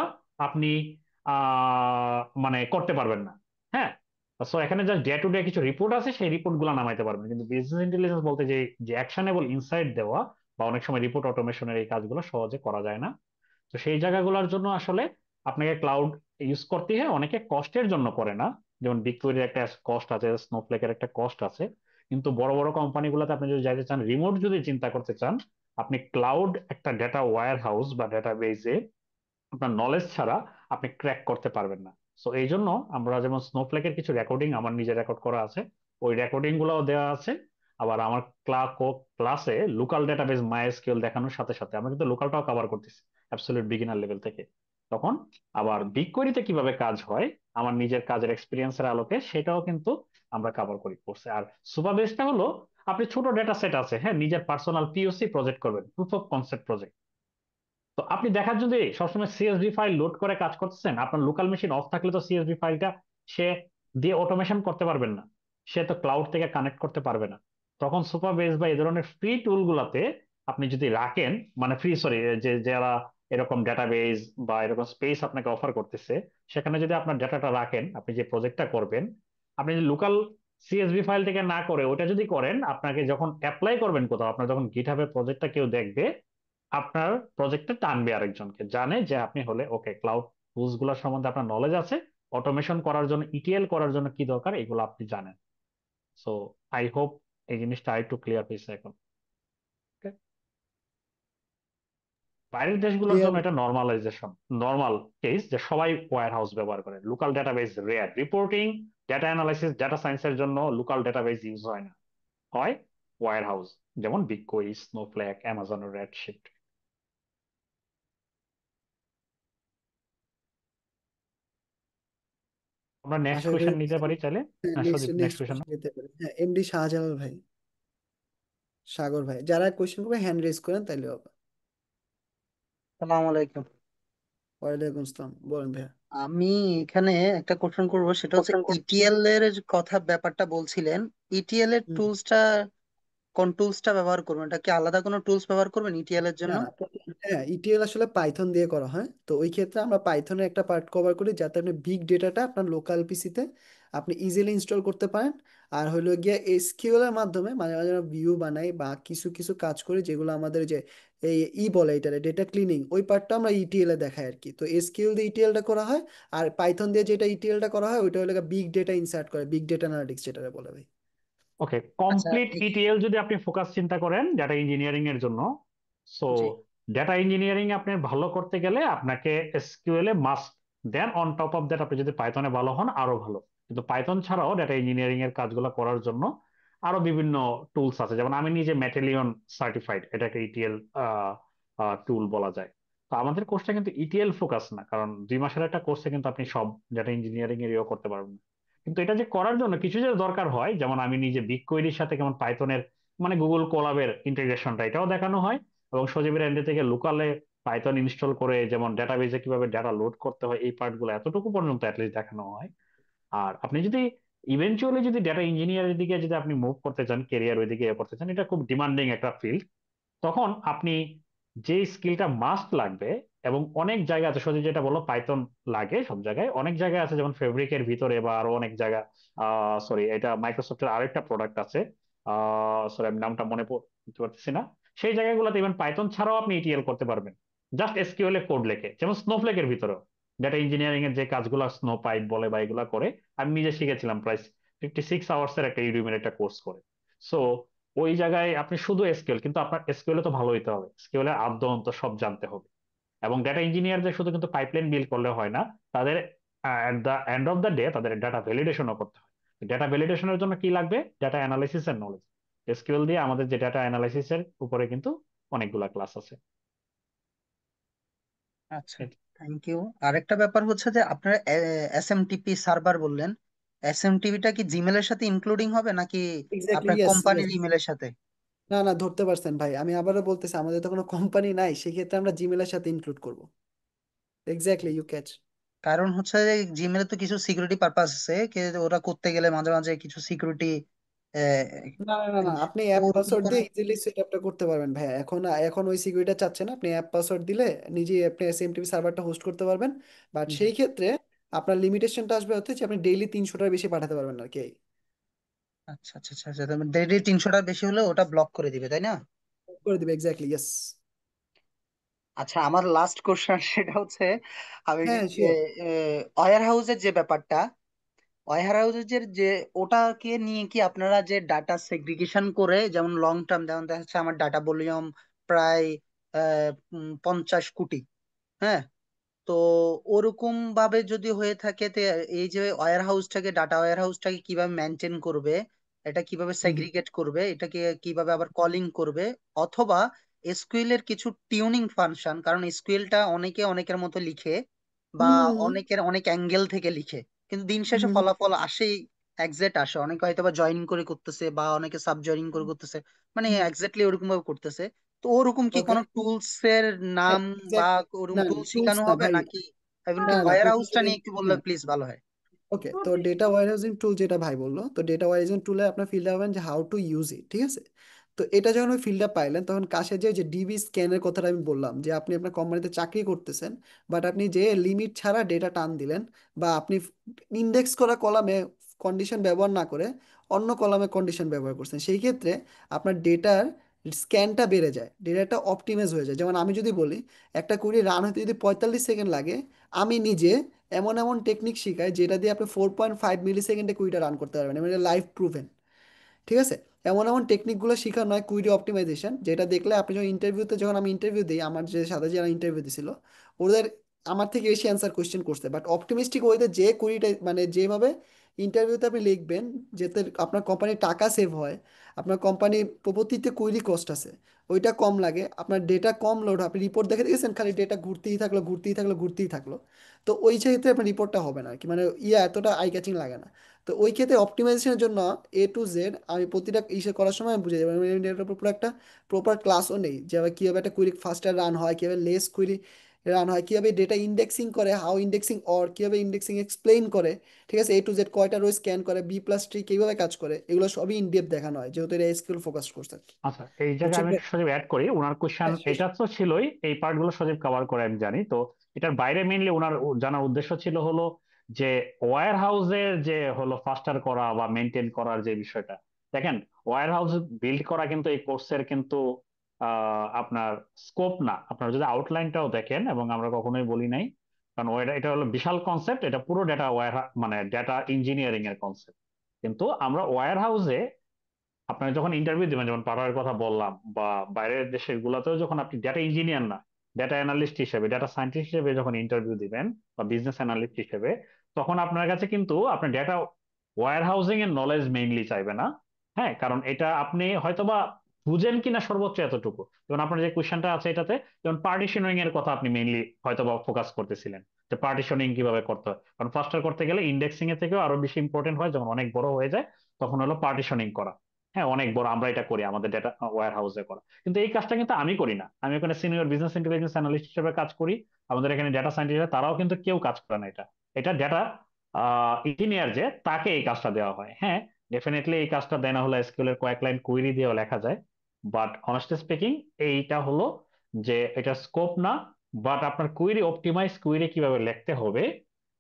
আপনি মানে করতে পারবেন না। হ্যাঁ, সো এখানে যা ডে টু ডে কিছু রিপোর্ট আছে সেই রিপোর্ট গুলা নামাইতে পারবেন, কিন্তু বিজনেস ইন্টেলিজেন্স বলতে যে যে অ্যাকশনেবল ইনসাইট দেওয়া বা অনেক সময় রিপোর্ট অটোমেশনের এই কাজগুলো সহজে করা যায় না। তো সেই জায়গাগুলোর জন্য আসলে আপনাকে ক্লাউড ইউজ করতে হয়। অনেকে কষ্টের জন্য করে না, যেমন বিগকোয়েরির একটা কস্ট আছে, স্নোফ্লেকের একটা কস্ট আছে। কিন্তু বড় বড় কোম্পানিগুলোতে আপনি যদি যাইতে চান, রিমোট যদি চিন্তা করতে চান, আপনি ক্লাউড একটা ডেটা ওয়্যার হাউস বা ডেটা বেজে আপনার নলেজ ছাড়া আপনি ক্র্যাক করতে পারবেন না। সো এই জন্য আমরা যেমন স্নোফ্লেকের কিছু রেকর্ডিং আমার নিজে রেকর্ড করা আছে, ওই রেকর্ডিং গুলাও দেওয়া আছে। আবার আমার ক্লাসে লোকাল ডেটাবেজ মাইএসকিউএল দেখানোর সাথে সাথে আমরা কিন্তু লোকালটাও কভার করতেছি অ্যাবসলিউট বিগিনার লেভেল থেকে। তখন আবার বিগ কোয়েরিতে কিভাবে কাজ হয় আমার নিজের কাজের এক্সপিরিয়েন্সের আলোকে সেটাও কিন্তু আমরা কভার করি কোর্সে। আর সুপারবেসটা হলো আপনি ছোট ডেটা সেট আছে, হ্যাঁ, নিজের পার্সোনাল পিওসি প্রজেক্ট করবেন, প্রুফ অফ কনসেপ্ট প্রজেক্ট। তো আপনি দেখার যদি সবসময় সিএসভি ফাইল লোড করে কাজ করতেছেন, আপনার লোকাল মেশিন অফ থাকলে তো সিএসভি ফাইলটা সে দিয়ে অটোমেশন করতে পারবেন না, সে তো ক্লাউড থেকে কানেক্ট করতে পারবে না। তখন সুপারবেস বা এই ধরনের ফ্রি টুল গুলাতে আপনি যদি রাখেন, মানে ফ্রি সরি, যে যারা এরকম ডেটাবেজ বা এরকম স্পেস আপনাকে অফার করতেছে, সেখানে যদি আপনার ডাটাটা রাখেন, আপনি যে প্রজেক্টটা করবেন, আপনি যে লোকাল সিএসভি ফাইল থেকে না করে ওটা যদি করেন, আপনাকে যখন অ্যাপ্লাই করবেন কোথাও, আপনার যখন গিটহাবের প্রজেক্টটা কেউ দেখবে, আপনার প্রজেক্টে টানবে আরেকজনকে, জানে যে আপনি হলে ওকে ক্লাউড টুলস গুলোর সম্বন্ধে আপনার নলেজ আছে, অটোমেশন করার জন্য ইটিএল করার জন্য কি দরকার এগুলো আপনি জানেন। সো আই হোপ এই জিনিসটা আরেকটু ক্লিয়ার হয়েছে এখন। Okay? বাইরের দেশগুলোর ক্লিয়ার। জন্য এটা নর্মালাইজেশন, নর্মাল কেস যে সবাই ওয়্যার হাউস ব্যবহার করে, local database rare. Reporting, data analysis, data সায়েন্সের জন্য লোকাল ডেটাবেজ ইউজ হয় না, হয় ওয়্যার হাউস, যেমন বিগকোয়েরি, স্নোফ্লেক, অ্যামাজন রেডশিফট। আমরা নেক্সট আশা করি কোয়েশ্চেন নিতে পারি চাইলে। হ্যাঁ নেক্সট সজীব, নেক্সট নেক্সট কোয়েশ্চেন। কোশ্চেন নিতে পারি। হ্যাঁ, এমডি শাহজালাল ভাই। সাগর ভাই, যারা কোয়েশ্চেন করবে হ্যান্ড রেজ করেন তাইলে হবে। সালাম আলাইকুম। ওয়ালাইকুম আসসালাম, বলেন ভাইয়া। আমি এখানে একটা কোশ্চেন করব, সেটা হচ্ছে ইটিএল এর যে কথা ব্যাপারটা বলছিলেন। ইটিএল এর হুম। টুলসটা কোন টুলসটা ব্যবহার করবেন? এটা কি আলাদা কোনো টুলস ব্যবহার করবেন ইটিএল এর না জন্য? না, হ্যাঁ ইটিএল আসলে পাইথন দিয়ে করা হয়, তো ওই ক্ষেত্রে আমরা পাইথনের একটা পার্ট কভার করি যাতে আপনি বিগ ডেটাটা আপনার লোকাল পিসিতে আপনি ইজিলি ইনস্টল করতে পারেন। আর হলো গিয়ে এসকিউএল এর মাধ্যমে মাঝে মাঝে আমরা ভিউ বানাই বা কিছু কিছু কাজ করি যেগুলো আমাদের যে এই বলে এটারে ডেটা ক্লিনিং, ওই পার্টটা আমরা ইটিএল এ দেখাই আর কি। তো এসকিউএল দিয়ে ইটিএলটা করা হয়, আর পাইথন দিয়ে যেটা ইটিএলটা করা হয় ওইটা হলো বিগ ডেটা ইনসার্ট করে, বিগ ডেটা অ্যানালিটিক্স যেটা বলে ভাই। ওকে, আচ্ছা কমপ্লিট ইটিএল যদি আপনি ফোকাস চিন্তা করেন ডাটা ইঞ্জিনিয়ারিং এর জন্য, সো জি। ডাটা ইঞ্জিনিয়ারিং আপনি ভালো করতে গেলে আপনাকে SQL a must, then on top of that আপনি যদি পাইথনে ভালো হন আরো ভালো। কিন্তু পাইথন ছাড়াও ডাটা ইঞ্জিনিয়ারিং এর কাজগুলো করার জন্য আরো বিভিন্ন টুলস আছে, যেমন আমি নিজে ম্যাটেলিয়ন সার্টিফাইড, এটাকে ইটিএল টুল বলা যায়। তো আমাদের কোর্সটা কিন্তু ইটিএল ফোকাস না, কারণ 2 মাসের একটা কোর্সে কিন্তু আপনি সব ডাটা ইঞ্জিনিয়ারিং এর ইয়ে করতে পারবেন না। কিন্তু এটা যে করার জন্য কিছু যে দরকার হয়, যেমন আমি নিজে বিগকোয়েরির সাথে কেমন পাইথনের মানে গুগল কোলাবের ইন্টিগ্রেশনটা এটাও দেখানো হয়, এবং সজীবের এন্ডে থেকে লোকালে পাইথন ইনস্টল করে যেমন ডাটাবেজে কিভাবে ডাটা লোড করতে হয় এই পার্টগুলো এতটুকু পর্যন্ত অ্যাটলিস্ট দেখানো হয়। আর আপনি যদি ইভেনচুয়ালি যদি ডাটা ইঞ্জিনিয়ারের দিকে যদি আপনি মুভ করতে চান, কেরিয়ার ওইদিকে ইয়ে করতে চান, এটা খুব ডিমান্ডিং একটা ফিল্ড, তখন আপনি যে স্কিলটা মাস্ট লাগবে, এবং অনেক জায়গা আছে সত্যি যেটা বলো পাইথন লাগে সব জায়গায়, অনেক জায়গায় আছে যেমন ফেব্রিকের ভিতরে বা আরো অনেক জায়গা, সরি এটা মাইক্রোসফটের আরেকটা প্রোডাক্ট আছে, সরি আমি নামটা মনে করতে পারতেছি না, সেই জায়গাগুলোতে ইভেন পাইথন ছাড়াও আপনি ইটিএল করতে পারবেন জাস্ট এসকিউএল এ কোড লেখে, যেমন স্নোফ্লেকের ভিতরেও ডেটা ইঞ্জিনিয়ারিং এর যে কাজগুলো স্নো পাইপ বলে বা এগুলা করে আমি নিজে শিখেছিলাম প্রায় 56 আওয়ার্স এর একটা ইউডিউমের একটা কোর্স করে। সো ওই জায়গায় আপনি শুধু এসকিউএল, কিন্তু আপনার এসকিউএল তো ভালো হইতে হবে, এসকিউএল এর আদ্য অন্ত সব জানতে হবে। এবং ডেটা ইঞ্জিনিয়ারদের শুধু কিন্তু পাইপলাইন বিল্ড করলে হয় না, তাদের at the end of the day তাদের ডাটা ভ্যালিডেশনও করতে হয়। ডাটা ভ্যালিডেশনের জন্য কি লাগবে? ডাটা অ্যানালাইসিস এর নলেজ। এসকিউএল দিয়ে আমাদের যে ডাটা অ্যানালাইসিস এর উপরে কিন্তু অনেকগুলা ক্লাস আছে। আচ্ছা, থ্যাংক ইউ। আরেকটা ব্যাপার হচ্ছে যে আপনারা এসএমটিপি সার্ভার বললেন, এসএমটিপিটা কি জিমেল এর সাথে ইনক্লুডিং হবে নাকি এক্স্যাক্টলি, আপনার ইয়েস কোম্পানির ইয়েস। ইমেলের সাথে? না না, ধরতে পারছেন ভাই, আমি আবারও বলতেছি আমাদের তো কোনো কোম্পানি নাই, সেক্ষেত্রে আমরা জিমেলের সাথে ইনক্লুড করব। Exactly, you catch. কারণ হচ্ছে যে জিমেলে তো কিছু সিকিউরিটি পারপাস আছে, ওরা করতে গেলে মাঝে মাঝে কিছু সিকিউরিটি না না না না, আপনি অ্যাপ ওরকম পাসওয়ার্ড কোনো। দিয়ে ইজিলি সেট আপটা করতে পারবেন ভাইয়া। এখন এখন ওই সিকিউরিটি চাচ্ছেন না, আপনি অ্যাপ পাসওয়ার্ড দিলে নিজেই আপনি এসএমটিপি সার্ভারটা হোস্ট করতে পারবেন। বাট জি। সেই ক্ষেত্রে আপনার লিমিটেশনটা আসবে হচ্ছে যে আপনি ডেইলি 300টার বেশি পাঠাতে পারবেন না আর কি। আচ্ছা আচ্ছা আচ্ছা আচ্ছা, ডেইলি 300টার বেশি হলে ওটা ব্লক করে দিবে, তাই না? করে দিবে, এক্স্যাক্টলি, ইয়েস। আচ্ছা, আমার লাস্ট কোশ্চেন সেটা হচ্ছে, আমি হ্যাঁ শিওর। ওয়্যার হাউসের যে ব্যাপারটা, ওয়্যার হাউসের যে ওটাকে নিয়ে কি আপনারা যে ডাটা সেগ্রিগেশন করে, যেমন লং টার্ম, যেমন দেখা যাচ্ছে আমার ডাটা ভলিউম প্রায় 50 কোটি, হ্যাঁ, তো ওরকম ভাবে যদি হয়ে থাকে, তো এই যে ওয়্যার হাউসটাকে, ডাটা ওয়্যার হাউসটাকে কিভাবে মেনটেন করবে, এটা কিভাবে সেগ্রিগেট করবে, এটাকে কিভাবে আবার কলিং করবে, অথবা এসকিউএল এর কিছু টিউনিং ফাংশন, কারণ এসকিউএলটা অনেকে অনেকের মতো লিখে বা হুম হুম অনেকের অনেক অ্যাঙ্গেল থেকে লিখে, কিন্তু দিন হুম শেষে হুম ফলাফল আসেই একজ্যাক্ট আসে। অনেকে হয়তো বা জয়েন করে করতেছে বা অনেকে সাব জয়েনিং করে করতেছে, মানে হুম। এক্স্যাক্টলি ওরকম ভাবে করতেছে। তো ওরকম কি ওকে, কোনো টুলস এর নাম বা এক্স্যাক্ট। ওরকম না টুল টুলস শেখানো না হবে ভাই, নাকি? না এমনকি না ওয়্যার টুলস হাউসটা নিয়ে একটু বললে প্লিজ ভালো হয়। ওকে। তো ডেটা ওয়ারহাউজিং টুল যেটা ভাই বললো, তো ডেটা ওয়ারহাউজিং টুলে আপনার ফিল্ড হবেন যে হাউ টু ইউজ ইট, ঠিক আছে। তো এটা যখন ওই ফিল্ডটা পাইলেন তখন কাছে যে ডিবি স্ক্যানের কথাটা আমি বললাম, যে আপনি আপনার কোম্পানিতে চাকরি করতেছেন, বাট আপনি যে লিমিট ছাড়া ডেটা টান দিলেন, বা আপনি ইন্ডেক্স করা কলামে কন্ডিশন ব্যবহার না করে অন্য কলামে কন্ডিশন ব্যবহার করছেন, সেই ক্ষেত্রে আপনার ডেটার স্ক্যানটা বেড়ে যায়, ডেটাটা অপটিমাইজ হয়ে যায়। যেমন আমি যদি বলি একটা কুড়ি রান হতে যদি 45 সেকেন্ড লাগে, আমি নিজে এমন এমন টেকনিক শিখাই যেটা দিয়ে আপনি 4.5 মিলি সেকেন্ডে কুইটা রান করতে পারবেন, এবং এটা লাইভ প্রুভেন, ঠিক আছে। এমন এমন টেকনিকগুলো শেখানো হয় কুইরি অপটিমাইজেশন, যেটা দেখলে আপনি যখন ইন্টারভিউতে, যখন আমি ইন্টারভিউ দিই, আমার যে সাথে যারা ইন্টারভিউ দিছিল ওদের আমার থেকে বেশি অ্যান্সার কোয়েশ্চেন করছে, বাট অপটিমিস্টিক ওয়েতে যে কুইরিটা মানে যেভাবে ইন্টারভিউতে আপনি লিখবেন যাতে আপনার কোম্পানির টাকা সেভ হয়, আপনার কোম্পানি প্রতিতে কুইরি কস্ট আছে ওইটা কম লাগে, আপনার ডেটা কম লোড, আপনি রিপোর্ট দেখে দেখেছেন খালি ডেটা ঘুরতেই থাকলো ঘুরতেই থাকলো ঘুরতেই থাকলো, তো ওই ক্ষেত্রে আপনার রিপোর্টটা হবে না আর কি, মানে এতটা আই ক্যাচিং লাগে না। তো ওই ক্ষেত্রে অপটিমাইজেশনের জন্য A to Z আমি প্রতিটা ইসে করার সময় আমি বুঝে যাবো, আমি এটার উপর পুরো একটা প্রপার ক্লাসও নেই যে কীভাবে একটা কুইরি ফাস্টার রান হয়, কীভাবে লেস কুইরি রান হয়, কীভাবে ডেটা ইন্ডেক্সিং করে, হাউ ইন্ডেক্সিং কীভাবে ইন্ডেক্সিং এক্সপ্লেইন করে, ঠিক আছে, A to Z কয়টা রো স্ক্যান করে, B+Tree কীভাবে কাজ করে, এগুলো সবই ইনডেপথ দেখানো হয় যেহেতু এটা এসকিউএল ফোকাস করছে আর কি। আচ্ছা, এই জায়গায় বুঝছেন আমি ভাই? একটু সজীব অ্যাড করি, ওনার কোশ্চেন হ্যাঁ, শেষ। এটা তো ছিলই, এই পার্ট গুলো সজীব কভার করে আমি জানি। তো এটার বাইরে মেইনলি ওনার জানার উদ্দেশ্য ছিল হলো যে ওয়্যার হাউসের যে হলো ফাস্টার করা বা মেনটেন করার যে বিষয়টা। দেখেন, ওয়্যার হাউস বিল্ড করা কিন্তু এই কোর্সের কিন্তু আপনার স্কোপ না। আপনারা যদি আউটলাইনটাও দেখেন, এবং আমরা কখনোই বলি নাই, কারণ এটা হলো বিশাল কনসেপ্ট, এটা পুরো ডেটা ওয়্যার মানে ডেটা ইঞ্জিনিয়ারিং এর কনসেপ্ট। কিন্তু আমরা ওয়্যার হাউসে আপনার যখন ইন্টারভিউ দিবেন, যেমন পাড়ার কথা বললাম, বা বাইরের দেশের গুলাতেও যখন আপনি ডেটা ইঞ্জিনিয়ার না, ডেটা অ্যানালিস্ট হিসেবে, ডেটা সায়েন্টিস্ট হিসেবে যখন ইন্টারভিউ দিবেন, বা বিজনেস অ্যানালিস্ট হিসেবে, তখন আপনার কাছে কিন্তু আপনার ডেটা ওয়্যার হাউসিং এর নলেজ মেইনলি চাইবে না। হ্যাঁ, কারণ এটা আপনি হয়তোবা বুঝেন কিনা সর্বোচ্চ এতটুকু। যেমন আপনার যে কোয়েশ্চেনটা আছে এটাতে, যেমন পার্টিশনিং এর কথা আপনি মেইনলি হয়তোবা ফোকাস করতেছিলেন, যে পার্টিশনিং কিভাবে করতে হয়। কারণ ফার্স্টার করতে গেলে ইন্ডেক্সিং এর থেকেও আরো বেশি ইম্পর্টেন্ট হয়, যখন অনেক বড় হয়ে যায় তখন হলো পার্টিশনিং করা। হ্যাঁ, অনেক বড় আমরা এটা করি আমাদের ডেটা ওয়্যার হাউসে করা, কিন্তু এই কাজটা কিন্তু আমি করি না। আমি এখানে সিনিয়র বিজনেস ইন্টেলিজেন্স অ্যানালিস্ট হিসেবে কাজ করি। আমাদের এখানে ডেটা সায়েন্টিস্ট, তারাও কিন্তু কেউ কাজ করে না এটা। এটা ডেটা ইঞ্জিনিয়ার যে, তাকে এই কাজটা দেওয়া হয়। হ্যাঁ, ডেফিনেটলি এই কাজটা দেয় না হলে এসকিউএল এর কয়েক লাইন কুইরি দিয়েও লেখা যায়, বাট অনেস্টলি স্পিকিং এইটা হলো যে এটা স্কোপ না। বাট আপনার কুইরি, অপটিমাইজ কুইরি কিভাবে লিখতে হবে,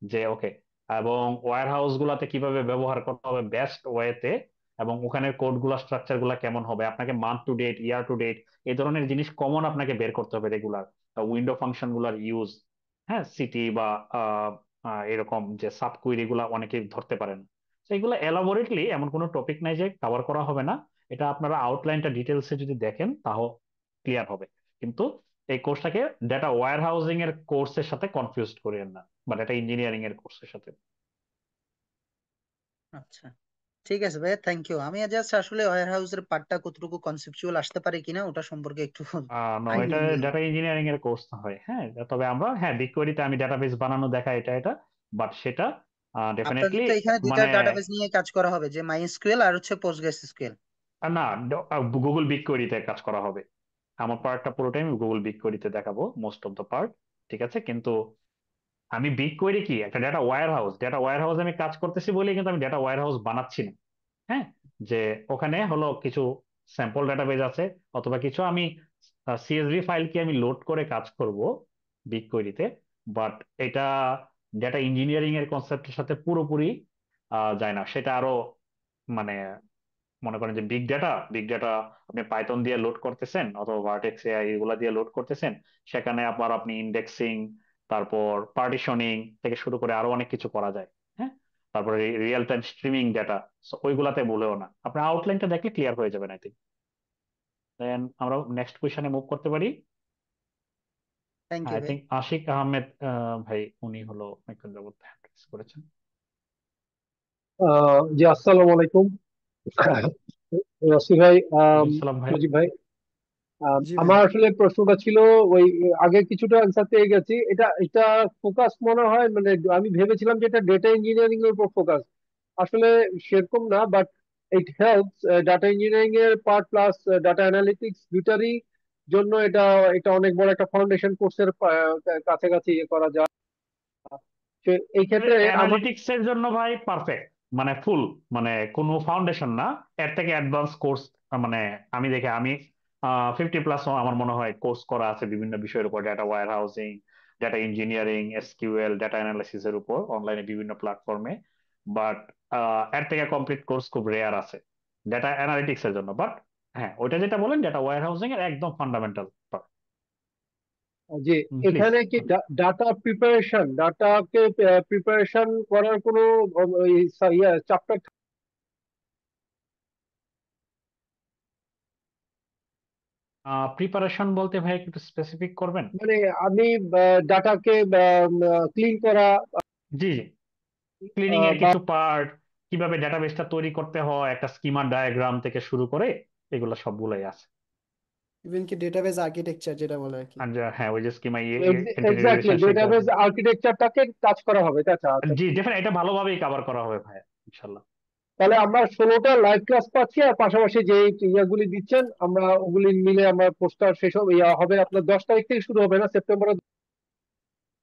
যে ওকে, এবং ওয়্যার হাউস গুলাতে কিভাবে ব্যবহার করতে হবে বেস্ট ওয়েতে, এবং ওখানের কোড গুলা স্ট্রাকচার গুলা কেমন হবে, আপনাকে month to date, year to date, এই ধরনের জিনিস কমন আপনাকে বের করতে হবে রেগুলার। উইন্ডো ফাংশন গুলার ইউজ, হ্যাঁ, সিটি বা এরকম যে সাব কুইরি গুলা অনেকেই ধরতে পারেন। সেইগুলো এলাবোরেটলি এমন কোনো টপিক নাই যে কভার করা হবে না। এটা আপনারা আউটলাইনটা ডিটেলসে যদি দেখেন তাও ক্লিয়ার হবে। কিন্তু এই কোর্সটাকে ডেটা ওয়্যার হাউসিং এর কোর্সের সাথে কনফিউজ করিয়েন না, বা ডেটা ইঞ্জিনিয়ারিং এর কোর্সের সাথে। আচ্ছা, ঠিক আছে ভাই, থ্যাংক ইউ। আমি জাস্ট আসলে ওয়্যার হাউসের পার্টটা কতটুকু কনসেপচুয়াল আসতে পারে কিনা ওটা সম্পর্কে একটু এটা আইডিয়া নিলাম। ডেটা ইঞ্জিনিয়ারিং এর কোর্স না হয়। হ্যাঁ, তবে আমরা, হ্যাঁ, বিগকোয়েরিতে আমি ডাটাবেস বানানো দেখাই, এটা বাট সেটা আপনাদের ডেফিনেটলি তো এখানে দুইটা মানে ডাটাবেস নিয়ে কাজ করা হবে, যে মাই এসকিউএল আর হচ্ছে পোস্টগ্রেস এসকিউএল। না, গুগল বিগকোয়েরিতে কাজ করা হবে। আমার পার্টটা পুরোটাই আমি গুগল বিগকোয়েরিতে দেখাবো, মোস্ট অফ দ্য পার্ট। ঠিক আছে, কিন্তু আমি বিগকোয়েরি কি একটা ডেটা ওয়্যার হাউস আমি কাজ করতেছি বলে কিন্তু আমি ডেটা ওয়্যার হাউস বানাচ্ছি না। হ্যাঁ, যে ওখানে হলো কিছু স্যাম্পল ডাটাবেজ আছে, অথবা কিছু আমি সিএসভি ফাইল কি আমি লোড করে কাজ করব বিগ কোয়েরিতে। বাট এটা ডেটা ইঞ্জিনিয়ারিং এর কনসেপ্টের সাথে পুরোপুরি যায় না। সেটা আরো মানে, মনে করেন যে বিগ ডেটা আপনি পাইথন দিয়ে লোড করতেছেন, অথবা ভার্টেক্স এআই এগুলা দিয়ে লোড করতেছেন, সেখানে আবার আপনি ইন্ডেক্সিং, তারপর পার্টিশনিং থেকে শুরু করে আরো অনেক কিছু করা যায়। হ্যাঁ, তারপরে রিয়েল টাইম স্ট্রিমিং ডেটা, ওইগুলাতে বলেও না। আপনার আউটলাইনটা দেখলে ক্লিয়ার হয়ে যাবেন আই থিঙ্ক। দেন আমরা নেক্সট কোয়েশনে মুভ করতে পারি। থ্যাংক ইউ আই ভাই। থিঙ্ক আশিক আহমেদ ভাই, উনি হলো একজন জগৎ হ্যান্ড রেজ করেছেন। জি, আসসালামু আলাইকুম রসি ভাই, ওয়ালাইকুম সালাম ভাই। সজীব ভাই। জি ভাই। আমার আসলে প্রশ্নটা ছিল ওই আগে কিছুটা অ্যান্সার পেয়ে গেছি। এটা এটা ফোকাস মনে হয়, মানে আমি ভেবেছিলাম যে এটা ডেটা ইঞ্জিনিয়ারিং এর উপর ফোকাস, আসলে সেরকম না। But it helps data engineering এর পার্ট প্লাস ডাটা অ্যানালিটিক্স দুটারই জন্য এটা এটা অনেক বড় একটা ফাউন্ডেশন কোর্সের কাছাকাছি ইয়ে করা যায়। তো এই ক্ষেত্রে আমার অ্যানালিটিক্স এর জন্য ভাই পারফেক্ট, মানে ফুল, মানে কোনো ফাউন্ডেশন না, এর থেকে অ্যাডভান্স কোর্স। মানে আমি 50+ আমার মনে হয় কোর্স করা আছে বিভিন্ন বিষয়ের উপর, data warehousing, data engineering, SQL, data analysis এর উপর, অনলাইনে বিভিন্ন প্ল্যাটফর্মে। বাট এর থেকে কমপ্লিট কোর্স খুব রেয়ার আছে ডেটা অ্যানালিটিক্স এর জন্য। বাট হ্যাঁ, ওইটা যেটা বলেন ডেটা ওয়্যার হাউসিং এর একদম ফান্ডামেন্টাল। যে প্লিজ। এখানে কি ডাটাকে প্রিপারেশন করার কোনো চ্যাপ্টার? প্রিপারেশন বলতে ভাই একটু স্পেসিফিক করবেন? মানে আমি ডাটাকে ক্লিন করা জি জি, ক্লিনিং এর বা কিছু পার্ট, কিভাবে ডেটাবেসটা তৈরি করতে হয়, একটা স্কিমা ডায়াগ্রাম থেকে শুরু করে এগুলো সবগুলোই আছে। ইভেন কি ডেটাবেজ আর্কিটেকচার যেটা বলে আর কি। আর হ্যাঁ, ওই যে schema entity exactly, relationship. Database আর্কিটেকচারটাকে টাচ করা হবে, আচ্ছা আচ্ছা। জি ডেফিনেটলি, এটা ভালোভাবেই কভার করা হবে ভাইয়া ইনশাল্লাহ। তাহলে আমরা 16টা লাইভ ক্লাস পাচ্ছি, আর পাশাপাশি যে ইয়াগুলি দিচ্ছেন আমরা ওগুলি মিলে আমরা পোস্টার শেষ হবে, ইয়া হবে আপনার 10 তারিখ থেকে শুরু হবে না, সেপ্টেম্বরের?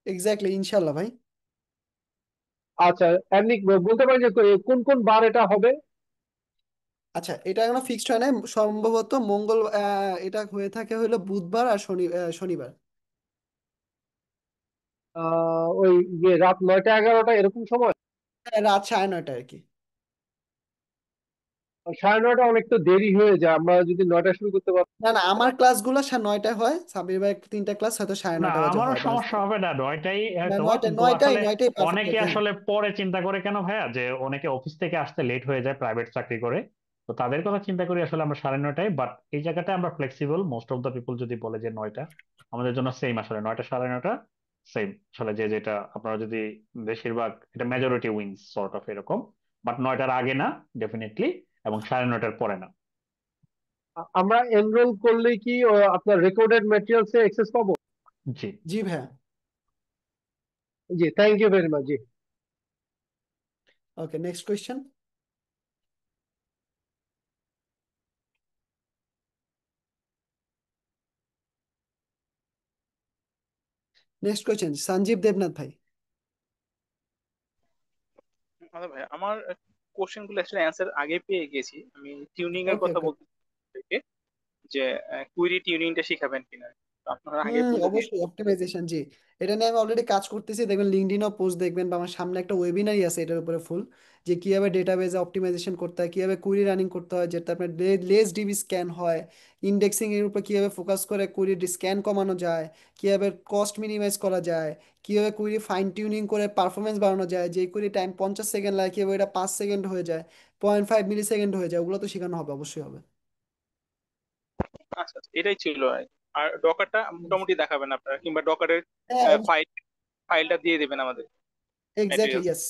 এক্স্যাক্টলি, ইনশাল্লাহ ভাই। আচ্ছা, এমনি বলতে পারেন যে কোন কোন বার এটা হবে? আচ্ছা, এটা এখনো ফিক্সড হয় নাই, সম্ভবত মঙ্গল, এটা হয়ে থাকে হলো বুধবার আর শনিবার। ওই রাত 9টা 11টা এরকম সময়? রাত 9:30 আর কি। 9:30 অনেক তো দেরি হয়ে যায়, আমরা যদি 9টা শুরু করতে পারি। না না, আমার ক্লাসগুলো 9:00 হয়, সাবির ভাই 3টা ক্লাস হয়তো সাড়ে না, 9:30 বাজে আমারও হয় বাস। সমস্যা হবে না, 9টাই না, হয়তো, 9:00, কিন্তু 9:00, আসলে 9:00 পারফেক্ট অনেকে আছে, হ্যাঁ। আসলে পরে চিন্তা করে কেন ভাইয়া, যে অনেকে অফিস থেকে আসতে লেট হয়ে যায় প্রাইভেট চাকরি করে, তো তাদের কথা চিন্তা করি আসলে আমরা 9:30টায়, বাট এই জায়গাটা আমরা flexible. Most of the people যদি বলে যে 9টা, আমাদের জন্য সেম, আসলে 9টা 9:30 সেম। আসলে যে যেটা আপনারা যদি, বেশিরভাগ এটা মেজরিটি উইন্স সর্ট অফ এরকম, বাট 9টার আগে না ডেফিনেটলি, এবং 9:30টার পরে না। আমরা এনরোল করলে কি আপনার রেকর্ডেড ম্যাটেরিয়ালস এ অ্যাক্সেস পাবো? জি। জি ভাইয়া। জি, থ্যাংক ইউ ভেরি মাচ। জি, okay, next question. Next question Sanjib Debnath ভাই। আচ্ছা ভাই, আমার কোশ্চেন গুলো অ্যাকচুয়ালি অ্যান্সার আগে পেয়ে গেছি। আমি টিউনিং এর ওকে কথা ওকে। বলতে থেকে যে কুইরি টিউনিংটা শিখাবেন কিনা, তো আপনারা আগে বলে দিয়ে। অবশ্যই, অপটিমাইজেশন, জি। এটা নিয়ে আমি অলরেডি কাজ করতেছি, দেখবেন লিঙ্কডইনও পোস্ট দেখবেন, বা আমার সামনে একটা ওয়েবিনারই আছে এটার উপরে ফুল, যে কিভাবে ডেটাবেজে অপটিমাইজেশন করতে হয়, কিভাবে কুইরি রানিং করতে হয়, যেটা আপনার লেস ডিবি স্ক্যান হয়, ইন্ডেক্সিং এর উপর কিভাবে ফোকাস করে কুইরির স্ক্যান কমানো যায়, কিভাবে কস্ট মিনিমাইজ করা যায়, কিভাবে কুইরি ফাইন টিউনিং করে পারফরমেন্স বাড়ানো যায়, যে কুইরি টাইম 50 সেকেন্ড লাগে কিভাবে এটা 5 সেকেন্ড হয়ে যায়, 0.5 মিলি সেকেন্ড হয়ে যায়, ওগুলো তো শেখানো হবে, অবশ্যই হবে। আচ্ছা আচ্ছা, এটাই ছিল আর কি। আর ডকারটা মোটামুটি দেখাবেন আপনারা, কিংবা ডকারের হ্যাঁ, ফাইলটা দিয়ে দেবেন আমাদের এক্স্যাক্টলি, ম্যাটেরিয়ালস। ইয়েস।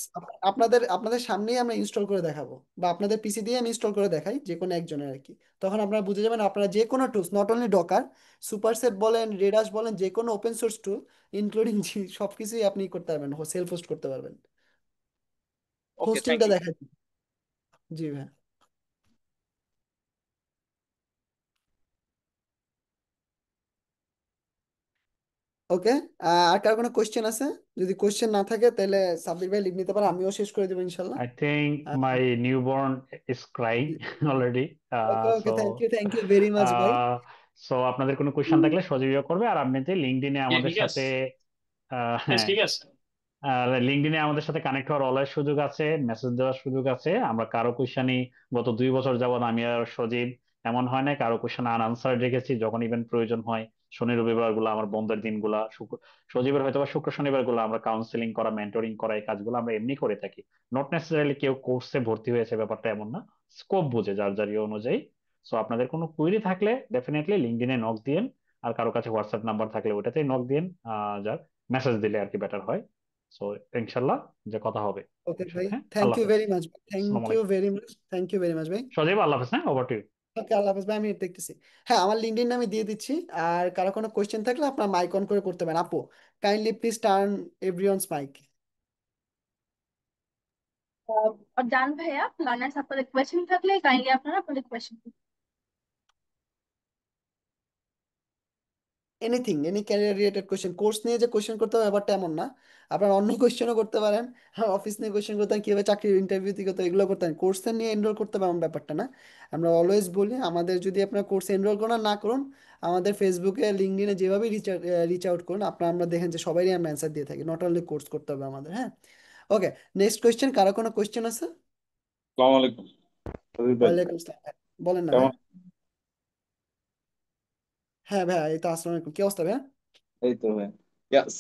আপনাদের আপনাদের সামনেই আমরা ইনস্টল করে দেখাবো, বা আপনাদের পিসি দিয়ে আমি ইনস্টল করে দেখাই, যে কোনো একজনের আর কি। তখন আপনারা বুঝে যাবেন, আপনারা যে কোনো tools, not only Docker, superset বলেন, রেডাস বলেন, যে কোনো ওপেন সোর্স টুল ইনক্লুডিং সবকিছুই আপনি করতে পারবেন, সেলফ হোস্ট করতে পারবেন। ওকে, থ্যাংক হোস্টিংটা ইউ। দেখাই। জি ভাই। ওকে, আর কার কোনো কোয়েশ্চেন আছে? যদি কোয়েশ্চেন না থাকে তাহলে সাব্বির ভাই লিভ নিতে পারে, আমিও শেষ করে দেবো ইনশাল্লাহ। I think my newborn is crying already. Okay okay, So, thank you very much ভাই। আপনাদের কোনো কোয়েশ্চেন থাকলে সজীবও করবে, আর আপনিতে লিঙ্কডইনে আমাদের ঠিক সাথে, আছে, হ্যাঁ, ঠিক আছে। লিঙ্কডইনে আমাদের সাথে কানেক্ট হওয়ার অলওয়েজ সুযোগ আছে, মেসেজ দেওয়ার সুযোগ আছে। আমরা কারো কোয়েশ্চেনই গত 2 বছর যাবত আমি আর সজীব এমন হয় না কারো কোয়েশ্চেন আনআনসার্ড রেখেছি। যখন ইভেন প্রয়োজন হয়, শনি রবিবার গুলো আমার বন্ধের দিনগুলা, সজীবের হয়তো বা শুক্র শনিবার গুলো আমরা কাউন্সিলিং করা, মেন্টরিং করা, এই কাজগুলো আমরা এমনি করে থাকি। নট নেসেসারিলি কেউ কোর্সে ভর্তি হয়েছে, ব্যাপারটা এমন না, স্কোপ বুঝে যার যার ইয়ে অনুযায়ী। সো আপনাদের কোনো কুইরি থাকলে ডেফিনেটলি লিঙ্কডইনে নক দিয়েন, আর কারো কাছে হোয়াটসঅ্যাপ নাম্বার থাকলে ওটাতেই নক দিয়েন, যার মেসেজ দিলে আর কি বেটার হয়। সো ইনশাল্লাহ যে কথা হবে। ওকে ভাই, হ্যাঁ, থ্যাংক আল্লাহ ইউ হাফেজ। ভেরি মাচ, আসসালামু আলাইকুম। থ্যাংক ইউ ভেরি মাচ ভাই। সজীব, আল্লাহ হাফেজ। হ্যাঁ, ওভার টু ইউ। ওকে, আল্লাহ হাফেজ ভাই, আমি দেখতেছি। হ্যাঁ, আমার লিঙ্কডইন আমি দিয়ে দিচ্ছি। আর কারো কোনো কোয়েশ্চেন থাকলে আপনার মাইক অন করে করতে পারেন। আপু, kindly please turn everyone's mic. আর জান ভাইয়া, লার্নার্স আপনাদের কোয়েশ্চেন থাকলে কাইন্ডলি আপনারা আপনাদের question. Anything, any career related question, course নিয়ে যে কোয়েশ্চেন করতে হবে ব্যাপারটা এমন না। আপনার অন্য কোয়েশ্চেনও করতে পারেন, অফিস নিয়ে কোয়েশ্চেন করতে পারেন, কিভাবে চাকরির ইন্টারভিউ দিকে, তো এগুলো করতে পারেন। কোর্সে নিয়ে এনরোল করতে পারেন ব্যাপারটা না। আমরা অলওয়েজ বলি, আমাদের যদি আপনার কোর্সে এনরোল করুন আর না করুন, আমাদের ফেসবুকে, লিঙ্কডইনে যেভাবেই রিচ আউট করুন, আমরা দেখেন যে সবারই আমরা অ্যান্সার দিয়ে থাকি, নট অনলি কোর্স করতে হবে আমাদের, হ্যাঁ। ওকে, নেক্সট কোয়েশ্চেন, কারো কোনো কোয়েশ্চেন আছে? আসসালামু আলাইকুম সজীব ভাই, ওয়ালাইকুম আসসালাম, বলেন না ভাই। কেমন? হ্যাঁ ভাই, এই তো, আসসালামু আলাইকুম, কি অবস্থা ভাই? এই তো ভাই,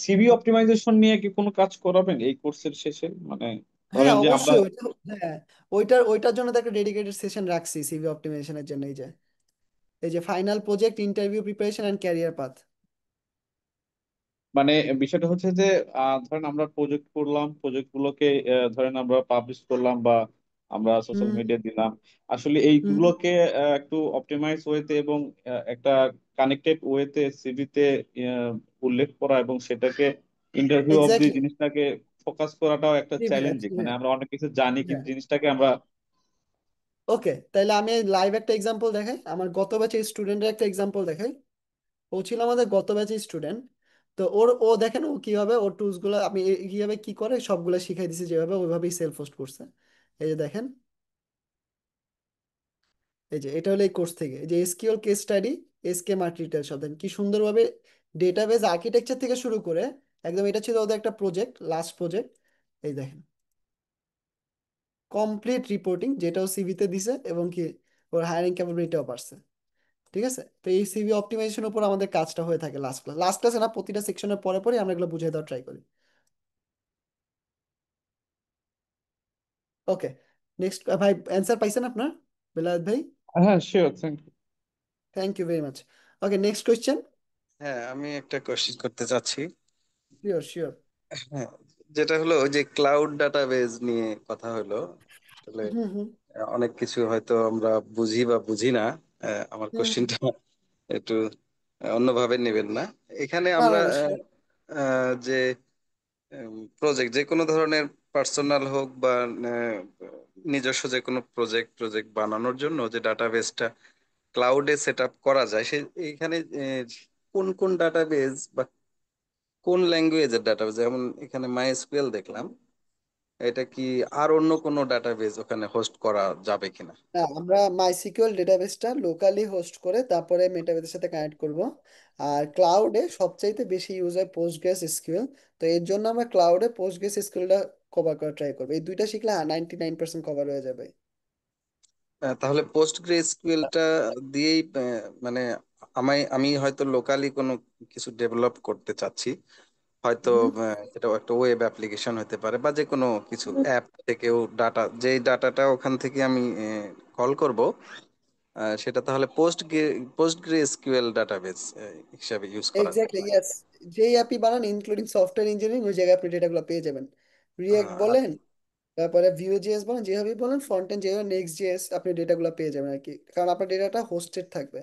সিভি অপটিমাইজেশন নিয়ে কি কোনো কাজ করাবেন এই কোর্সের শেষে? মানে হ্যাঁ ধরেন যে আমরা, অবশ্যই, হ্যাঁ, ওইটার জন্য তো একটা ডেডিকেটেড সেশন রাখছি, সিভি অপটিমাইজেশনের জন্য। এই যে final project, interview preparation and career path. মানে বিষয়টা হচ্ছে যে ধরেন আমরা প্রজেক্ট করলাম, প্রজেক্ট গুলোকে ধরেন আমরা পাবলিশ করলাম, বা আমরা সোশ্যাল হুম মিডিয়া দিলাম। আসলে হুম এইগুলোকে একটু অপটিমাইজ ওয়েতে এবং একটা কানেক্টেড ওয়েতে সিভিতে উল্লেখ করা এবং সেটাকে ইন্টারভিউ অবধি এক্স্যাক্টলি। জিনিসটাকে ফোকাস করাটাও একটা ভাইয়া চ্যালেঞ্জিং। জি মানে ভাইয়া। আমরা অনেক কিছু জানি হ্যাঁ কিন্তু জিনিসটাকে আমরা ওকে, তাহলে আমি লাইভ একটা এক্সাম্পল দেখাই, আমার গত ব্যাচের স্টুডেন্টের একটা এক্সাম্পল দেখাই। ও ছিল আমাদের গত ব্যাচের স্টুডেন্ট। তো ও দেখেন ও কিভাবে ওর টুলস গুলো আমি কিভাবে কি করে সবগুলো শিখাই দিছি, যেভাবে ওইভাবেই সেলফ হোস্ট করছে। এই যে দেখেন, এই যে এটা হলো এই কোর্স থেকে, এই যে SQL case study, SK market details সব দেখেন কি সুন্দরভাবে ডেটাবেজ আর্কিটেকচার থেকে শুরু করে একদম, এটা ছিল ওদের একটা প্রজেক্ট, লাস্ট প্রজেক্ট। এই দেখেন কমপ্লিট রিপোর্টিং, যেটাও সিভিতে দিছে এবং কি ওর হায়ারিং ক্যাপাবিলিটিও বাড়ছে। ঠিক আছে, তো এই সিভি অপটিমাইজেশনের উপর আমাদের কাজটা হয়ে থাকে লাস্ট ক্লাসে না, প্রতিটা সেকশনের পরে পরে আমরা এগুলো বুঝিয়ে দেওয়ার ট্রাই করি। ওকে, নেক্সট ভাই, অ্যান্সার পাইছেন আপনার বেলায়েত ভাই? হ্যাঁ sure, thank you. Thank you very much. Okay, next question. হ্যাঁ, আমি একটা কোশ্চেন করতে চাচ্ছি। Sure sure. হ্যাঁ, যেটা হলো ওই যে ক্লাউড ডাটাবেজ নিয়ে কথা হলো। আসলে হুম হুম অনেক কিছু হয়তো আমরা বুঝি বা বুঝি না। আমার হুম হুম। কোশ্চেনটা একটু অন্যভাবে নেবেন না। এখানে না আমরা না না শিওর। যে প্রজেক্ট যে কোনো ধরনের পার্সোনাল হোক বা আহ, নিজস্ব যে কোনো প্রজেক্ট প্রজেক্ট বানানোর জন্য যে ডাটাবেসটা ক্লাউডে সেট আপ করা যায়, সে এইখানে কোন কোন ডাটাবেজ বা কোন ল্যাঙ্গুয়েজের ডাটাবেজ, যেমন এখানে মাইএসকিউএল দেখলাম, এটা কি আর অন্য কোনো ডাটাবেজ ওখানে হোস্ট করা যাবে কিনা? না, আমরা মাইসিকিউএল ডেটাবেসটা লোকালি হোস্ট করে তারপরে মেটাবেসের সাথে কানেক্ট করব। আর ক্লাউডে সবচাইতে বেশি ইউজ হয় পোস্টগ্রেস এসকিউএল। তো এর জন্য আমরা ক্লাউডে পোস্টগ্রেস এসকিউএলটা কভার করার ট্রাই করবো, এই দুইটা শিখলে 99% কভার হয়ে যাবে। তাহলে পোস্টগ্রেসকিউএলটা দিয়েই মানে আমি হয়তো লোকালি কোনো কিছু ডেভেলপ করতে চাচ্ছি, হয়তো হুম এটা একটা ওয়েব অ্যাপ্লিকেশন হতে পারে বা যে কোনো কিছু হুম। অ্যাপ থেকেও ডাটা, যেই ডাটাটা ওখান থেকে আমি কল করব, সেটা তাহলে পোস্টগ্রেসকিউএল ডাটাবেস হিসাবে ইউজ করা যায়। Exactly yes. যেই অ্যাপই বানান ইনক্লুডিং সফটওয়্যার ইঞ্জিনিয়ারিং, ওই জায়গায় আপনি ডেটাগুলো পেয়ে যাবেন। রিয়েক্ট বলেন, আচ্ছা তারপরে ভিউ জিএস বলেন, যেভাবেই বলেন ফ্রন্ট এন্ড যেভাবে নেক্সট জিএস, আপনি ডেটাগুলো পেয়ে যাবেন আর কি, কারণ আপনার ডেটাটা হোস্টেড থাকবে,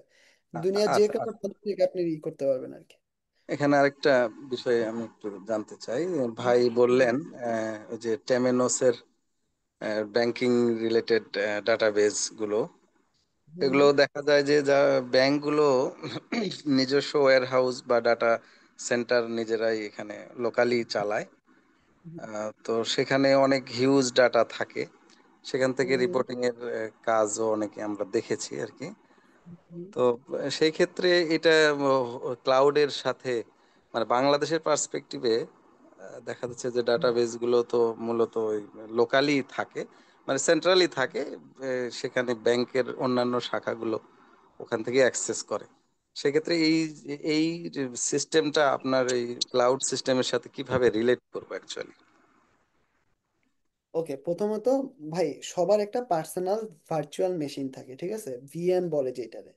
দুনিয়ার যে আচ্ছা কোনো আচ্ছা। প্রান্ত থেকে আপনি করতে পারবেন আর কি। এখানে আরেকটা বিষয় আমি একটু জানতে চাই। ভাই হুম বললেন ওই যে টেমেনোসের ব্যাংকিং রিলেটেড ডাটাবেজ গুলো, হুম এগুলো দেখা যায় যে যা ব্যাংকগুলো নিজস্ব ওয়্যার হাউস বা ডাটা সেন্টার নিজেরাই এখানে লোকালি চালায়। হুম তো সেখানে অনেক হিউজ ডাটা থাকে, সেখান থেকে হুম রিপোর্টিং এর কাজও অনেকে আমরা দেখেছি আর কি। হুম। তো সেই ক্ষেত্রে এটা ক্লাউডের সাথে, মানে বাংলাদেশের পার্সপেক্টিভে দেখা যাচ্ছে যে ডাটাবেজ গুলো তো মূলত লোকালি থাকে, মানে সেন্ট্রালি থাকে। সেখানে ব্যাংকের অন্যান্য শাখাগুলো ওখান থেকে অ্যাক্সেস করে। সেক্ষেত্রে এই সিস্টেমটা আপনার এই ক্লাউড সিস্টেমের সাথে কিভাবে রিলেট করবো অ্যাকচুয়ালি? ওকে, প্রথমত ভাই, সবার একটা পার্সোনাল ভার্চুয়াল মেশিন থাকে, ঠিক আছে, ভিএম বলে যেটারে।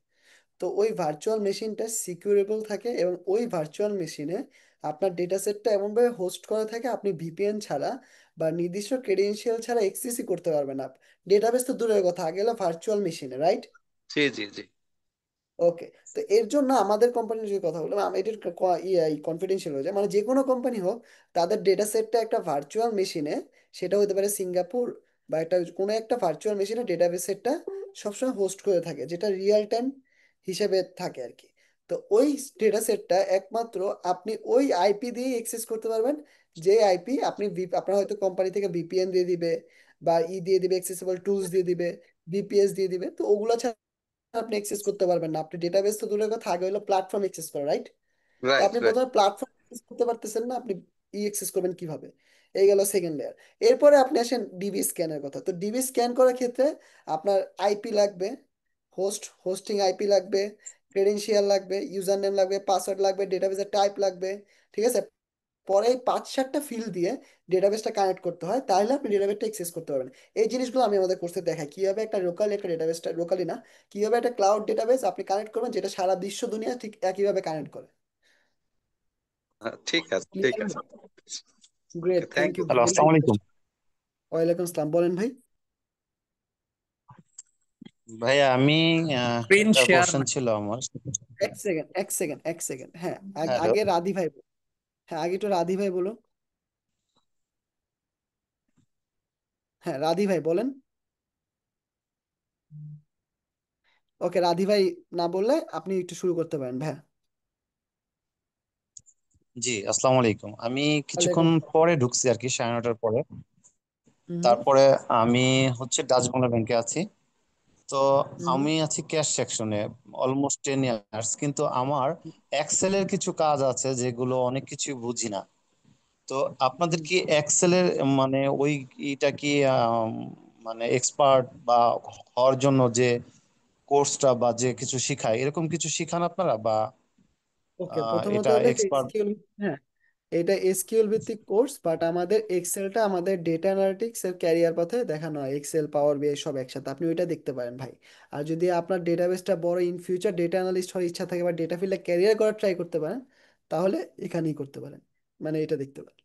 তো ওই ভার্চুয়াল মেশিনটা সিকিউরেবল থাকে এবং ওই ভার্চুয়াল মেশিনে আপনার ডেটা সেটটা এমনভাবে হোস্ট করা থাকে আপনি ভিপিএন ছাড়া বা নির্দিষ্ট ক্রেডেনশিয়াল ছাড়া এক্সেসই করতে পারবেন না। ডেটাবেস তো দূরের কথা, আগে হলো ভার্চুয়াল মেশিনে, রাইট? জি জি জি। ওকে, তো এর জন্য আমাদের কোম্পানির যদি কথা বললাম, আমি এটার কনফিডেন্সিয়াল হয়ে যায়, মানে যে কোনো কোম্পানি হোক, তাদের ডেটা সেটটা একটা ভার্চুয়াল মেশিনে, সেটা হতে পারে সিঙ্গাপুর বা একটা কোনো একটা ভার্চুয়াল মেশিনে ডেটাবেস সেটটা সবসময় হোস্ট করে থাকে, যেটা রিয়েল টাইম হিসেবে থাকে আর কি। তো ওই ডেটা সেটটা একমাত্র আপনি ওই আইপি দিয়ে অ্যাক্সেস করতে পারবেন, যে আইপি আপনি আপনার হয়তো কোম্পানি থেকে ভিপিএন দিয়ে দিবে বা দিয়ে দিবে, অ্যাক্সেসিবল টুলস দিয়ে দিবে, ভিপিএস দিয়ে দিবে, তো ওগুলো আপনি অ্যাক্সেস করতে পারবেন না। আপনি ডেটাবেস তো দূরের কথা, আগে হলো প্ল্যাটফর্ম অ্যাক্সেস করা, রাইট? তো রাইট আপনি রাইট। প্রথমে প্ল্যাটফর্ম অ্যাক্সেস করতে পারতেছেন না, আপনি অ্যাক্সেস করবেন কিভাবে? এই গেল সেকেন্ড লেয়ার। এরপরে আপনি আসেন ডিবি স্ক্যানের কথা। তো ডিবি স্ক্যান করার ক্ষেত্রে আপনার আইপি লাগবে, হোস্টিং আইপি লাগবে, ক্রেডেনশিয়াল লাগবে, ইউজার নেম লাগবে, পাসওয়ার্ড লাগবে, ডেটাবেসের টাইপ লাগবে। ঠিক আছে, পরে এই 5-7টা ফিল্ড দিয়ে ডেটাবেসটা কানেক্ট করতে হয়, তাহলে আপনি ডেটাবেসটা অ্যাক্সেস করতে পারবেন। এই জিনিসগুলো আমি আমাদের কোর্সে দেখাই, কিভাবে একটা লোকাল একটা ডেটাবেসটা, লোকালি না, কিভাবে একটা ক্লাউড ডেটাবেস আপনি কানেক্ট করবেন যেটা সারা বিশ্ব দুনিয়া ঠিক একইভাবে কানেক্ট করে। ঠিক আছে ঠিক ক্লিয়ার? আছে। Okay, great, thank thank you you. ভাই, হ্যালো, ভেরি আসসালামু গুড আলাইকুম। কোয়েশ্চেন। ওয়ালাইকুম আসসালাম, বলেন ভাই। ভাইয়া আমি স্ক্রিন একটা শেয়ার কোশ্চেন ছিল আমার। এক সেকেন্ড হ্যাঁ হ্যালো। আগে রাধি ভাই হ্যাঁ আগে একটু রাধি ভাই বলুন। হ্যাঁ রাধি ভাই বলেন। ওকে রাধি ভাই না বললে আপনি একটু শুরু করতে পারেন ভাই। জি, আসসালামু আলাইকুম। আমি কিছুক্ষণ ওয়ালাইকুম পরে ঢুকছি আর কি, 9:30টার পরে। হুম তারপরে আমি ডাচ বাংলা ব্যাংকে আছি। তো হুম আমি আছি ক্যাশ সেকশনে অলমোস্ট 10 ইয়ার্স, কিন্তু আমার এক্সেলের কিছু কাজ আছে যেগুলো অনেক কিছু বুঝি না। তো আপনাদের হুম কি এক্সেলের মানে ওই এটা কি মানে এক্সপার্ট বা হওয়ার জন্য যে কোর্সটা বা যে কিছু শিখায় এরকম কিছু শিখান আপনারা, বা ওকে প্রথমত এটা হলো এটা এক্সপার্ট? এসকিউএল। হ্যাঁ এটা এসকিউএল ভিত্তিক কোর্স বাট আমাদের এক্সেলটা আমাদের ডেটা অ্যানালিটিক্স এর ক্যারিয়ার পথে দেখানো হয় এক্সেল পাওয়ার বিআই সব একসাথে আপনি ওইটা দেখতে পারেন ভাই। আর যদি আপনার ডেটাবেসটা বড় ইন ফিউচার ডেটা অ্যানালিস্ট হওয়ার ইচ্ছা থাকে বা ডেটা ফিল্ডে ক্যারিয়ার করার ট্রাই করতে পারেন তাহলে এখানেই করতে পারেন মানে এটা দেখতে পারেন।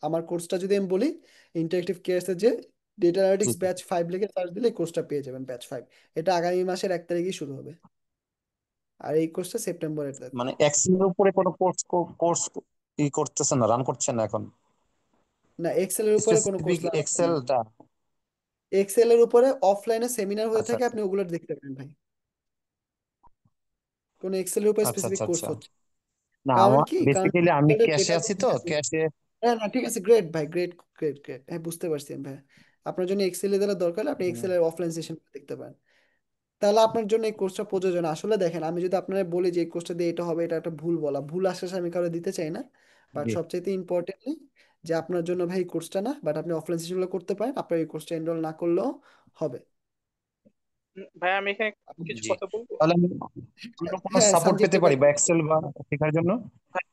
আমার কোর্সটা যদি আমি বলি ইন্টারেক্টিভ কেয়ার্সের যে ডেটা জি অ্যানালিটিক্স জি। ব্যাচ 5 লিখে সার্চ দিলে এই কোর্সটা পেয়ে যাবেন ব্যাচ 5। এটা আগামী মাসের 1 তারিখেই শুরু হবে আর এই কোর্সটা সেপ্টেম্বরের। মানে এক্সেলের উপরে কোনো কোর্স কোর্স করতেছেন না, রান করছেন না এখন? না এক্সেলের উপরে কোনো কোর্স স্পেসিফিক লাগানো হয়নি। এক্সেলটা? এক্সেলের উপরে অফলাইনে সেমিনার হয়ে আচ্ছা থাকে আচ্ছা আপনি ওগুলো দেখতে পারেন ভাই। কোনো এক্সেলের উপর আচ্ছা স্পেসিফিক আচ্ছা কোর্স আচ্ছা। হচ্ছে না, কারণ আমার কি কারণ বেসিক্যালি আমি এক্সেলের ক্যাশে ডেটা আছি, তো ক্যাশে। হ্যাঁ না ঠিক আছে গ্রেট ভাই গ্রেট হ্যাঁ বুঝতে পারছি আমি ভাই। আপনার জন্য এক্সেলের দ্বারা দরকার হলে আপনি এক্সেলের অফলাইন সেশন দেখতে পারেন। তাহলে আপনার জন্য এই কোর্সটা প্রযোজন আসলে দেখেন আমি যদি আপনারা বলি যে এই কোর্সটা দিয়ে এটা হবে এটা একটা ভুল বলা ভুল আশ্বাস আমি কারো দিতে চাই না। বাট জি। সবচাইতে ইম্পর্টেন্টলি যে আপনার জন্য ভাই এই কোর্সটা না বাট আপনি অফলাইন সেশনগুলো করতে পারেন আপনার এই কোর্সটা এনরোল না করলেও হবে। ভাই আমি এখানে কিছু জি, কথা বলবো। তাহলে আমি অন্য কোনো হ্যাঁ সাপোর্ট সঞ্জীব পেতে তোকে পারি বা এক্সেল বা শেখার জন্য? ভাই,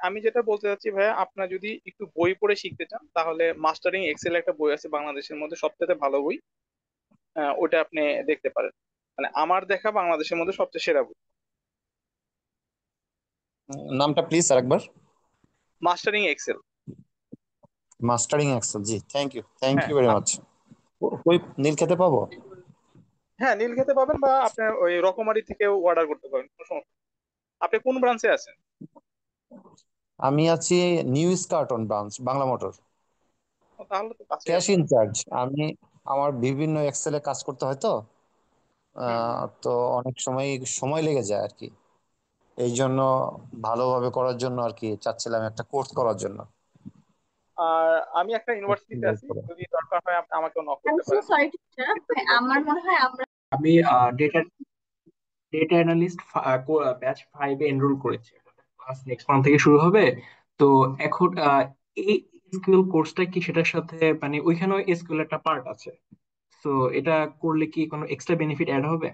আমি যেটা বলতে চাচ্ছি ভাইয়া, আপনার যদি একটু বই পড়ে শিখতে চান তাহলে মাস্টারিং এক্সেল একটা বই আছে বাংলাদেশের মধ্যে সবথেকে ভালো বই। ওটা আপনি দেখতে পারেন। মানে আমার দেখা বাংলাদেশের মধ্যে সবচেয়ে সেরা বই। নামটা প্লিজ আরেকবার। Mastering Excel. মাস্টারিং এক্সেল, জি, থ্যাংক হ্যাঁ ইউ ভেরি মাচ। ওই নীল খেতে পাবো? হ্যাঁ, নীল খেতে পাবেন বা আপনার ওই রকমারি থেকেও অর্ডার করতে পারেন, কোনো সমস্যা নেই। আপনি কোন ব্রাঞ্চে আছেন? আমি আছি new Eskaton branch, Bangla motor, তাহলে তো কাছেই ক্যাশ আছে। ইনচার্জ। আমার বিভিন্ন এক্সেলে কাজ করতে হয় তো, হুম হুম। তো অনেক সময় সময় লেগে যায় আর কি। এই জন্য ভালোভাবে করার জন্য আর কি চাচ্ছিলাম একটা কোর্স করার জন্য। আর আমি একটা ইউনিভার্সিটিতে আছি, যদি দরকার হয় আপনি আমাকে নক আই এম করতে সো পারেন। সরি টু ইন্টারাপ্ট ভাই আমার মনে হয় আমরা আমি ডেটা ডেটা অ্যানালিস্ট ব্যাচ 5-এ এনরোল করেছি। ক্লাস নেক্সট মান্থ থেকে শুরু হবে। তো এখন এই এসকিউএল কোর্সটা কি সেটার সাথে মানে ওইখানেও এসকিউএল একটা পার্ট আছে। তো এটা করলে কি কোনো এক্সট্রা বেনিফিট অ্যাড হবে?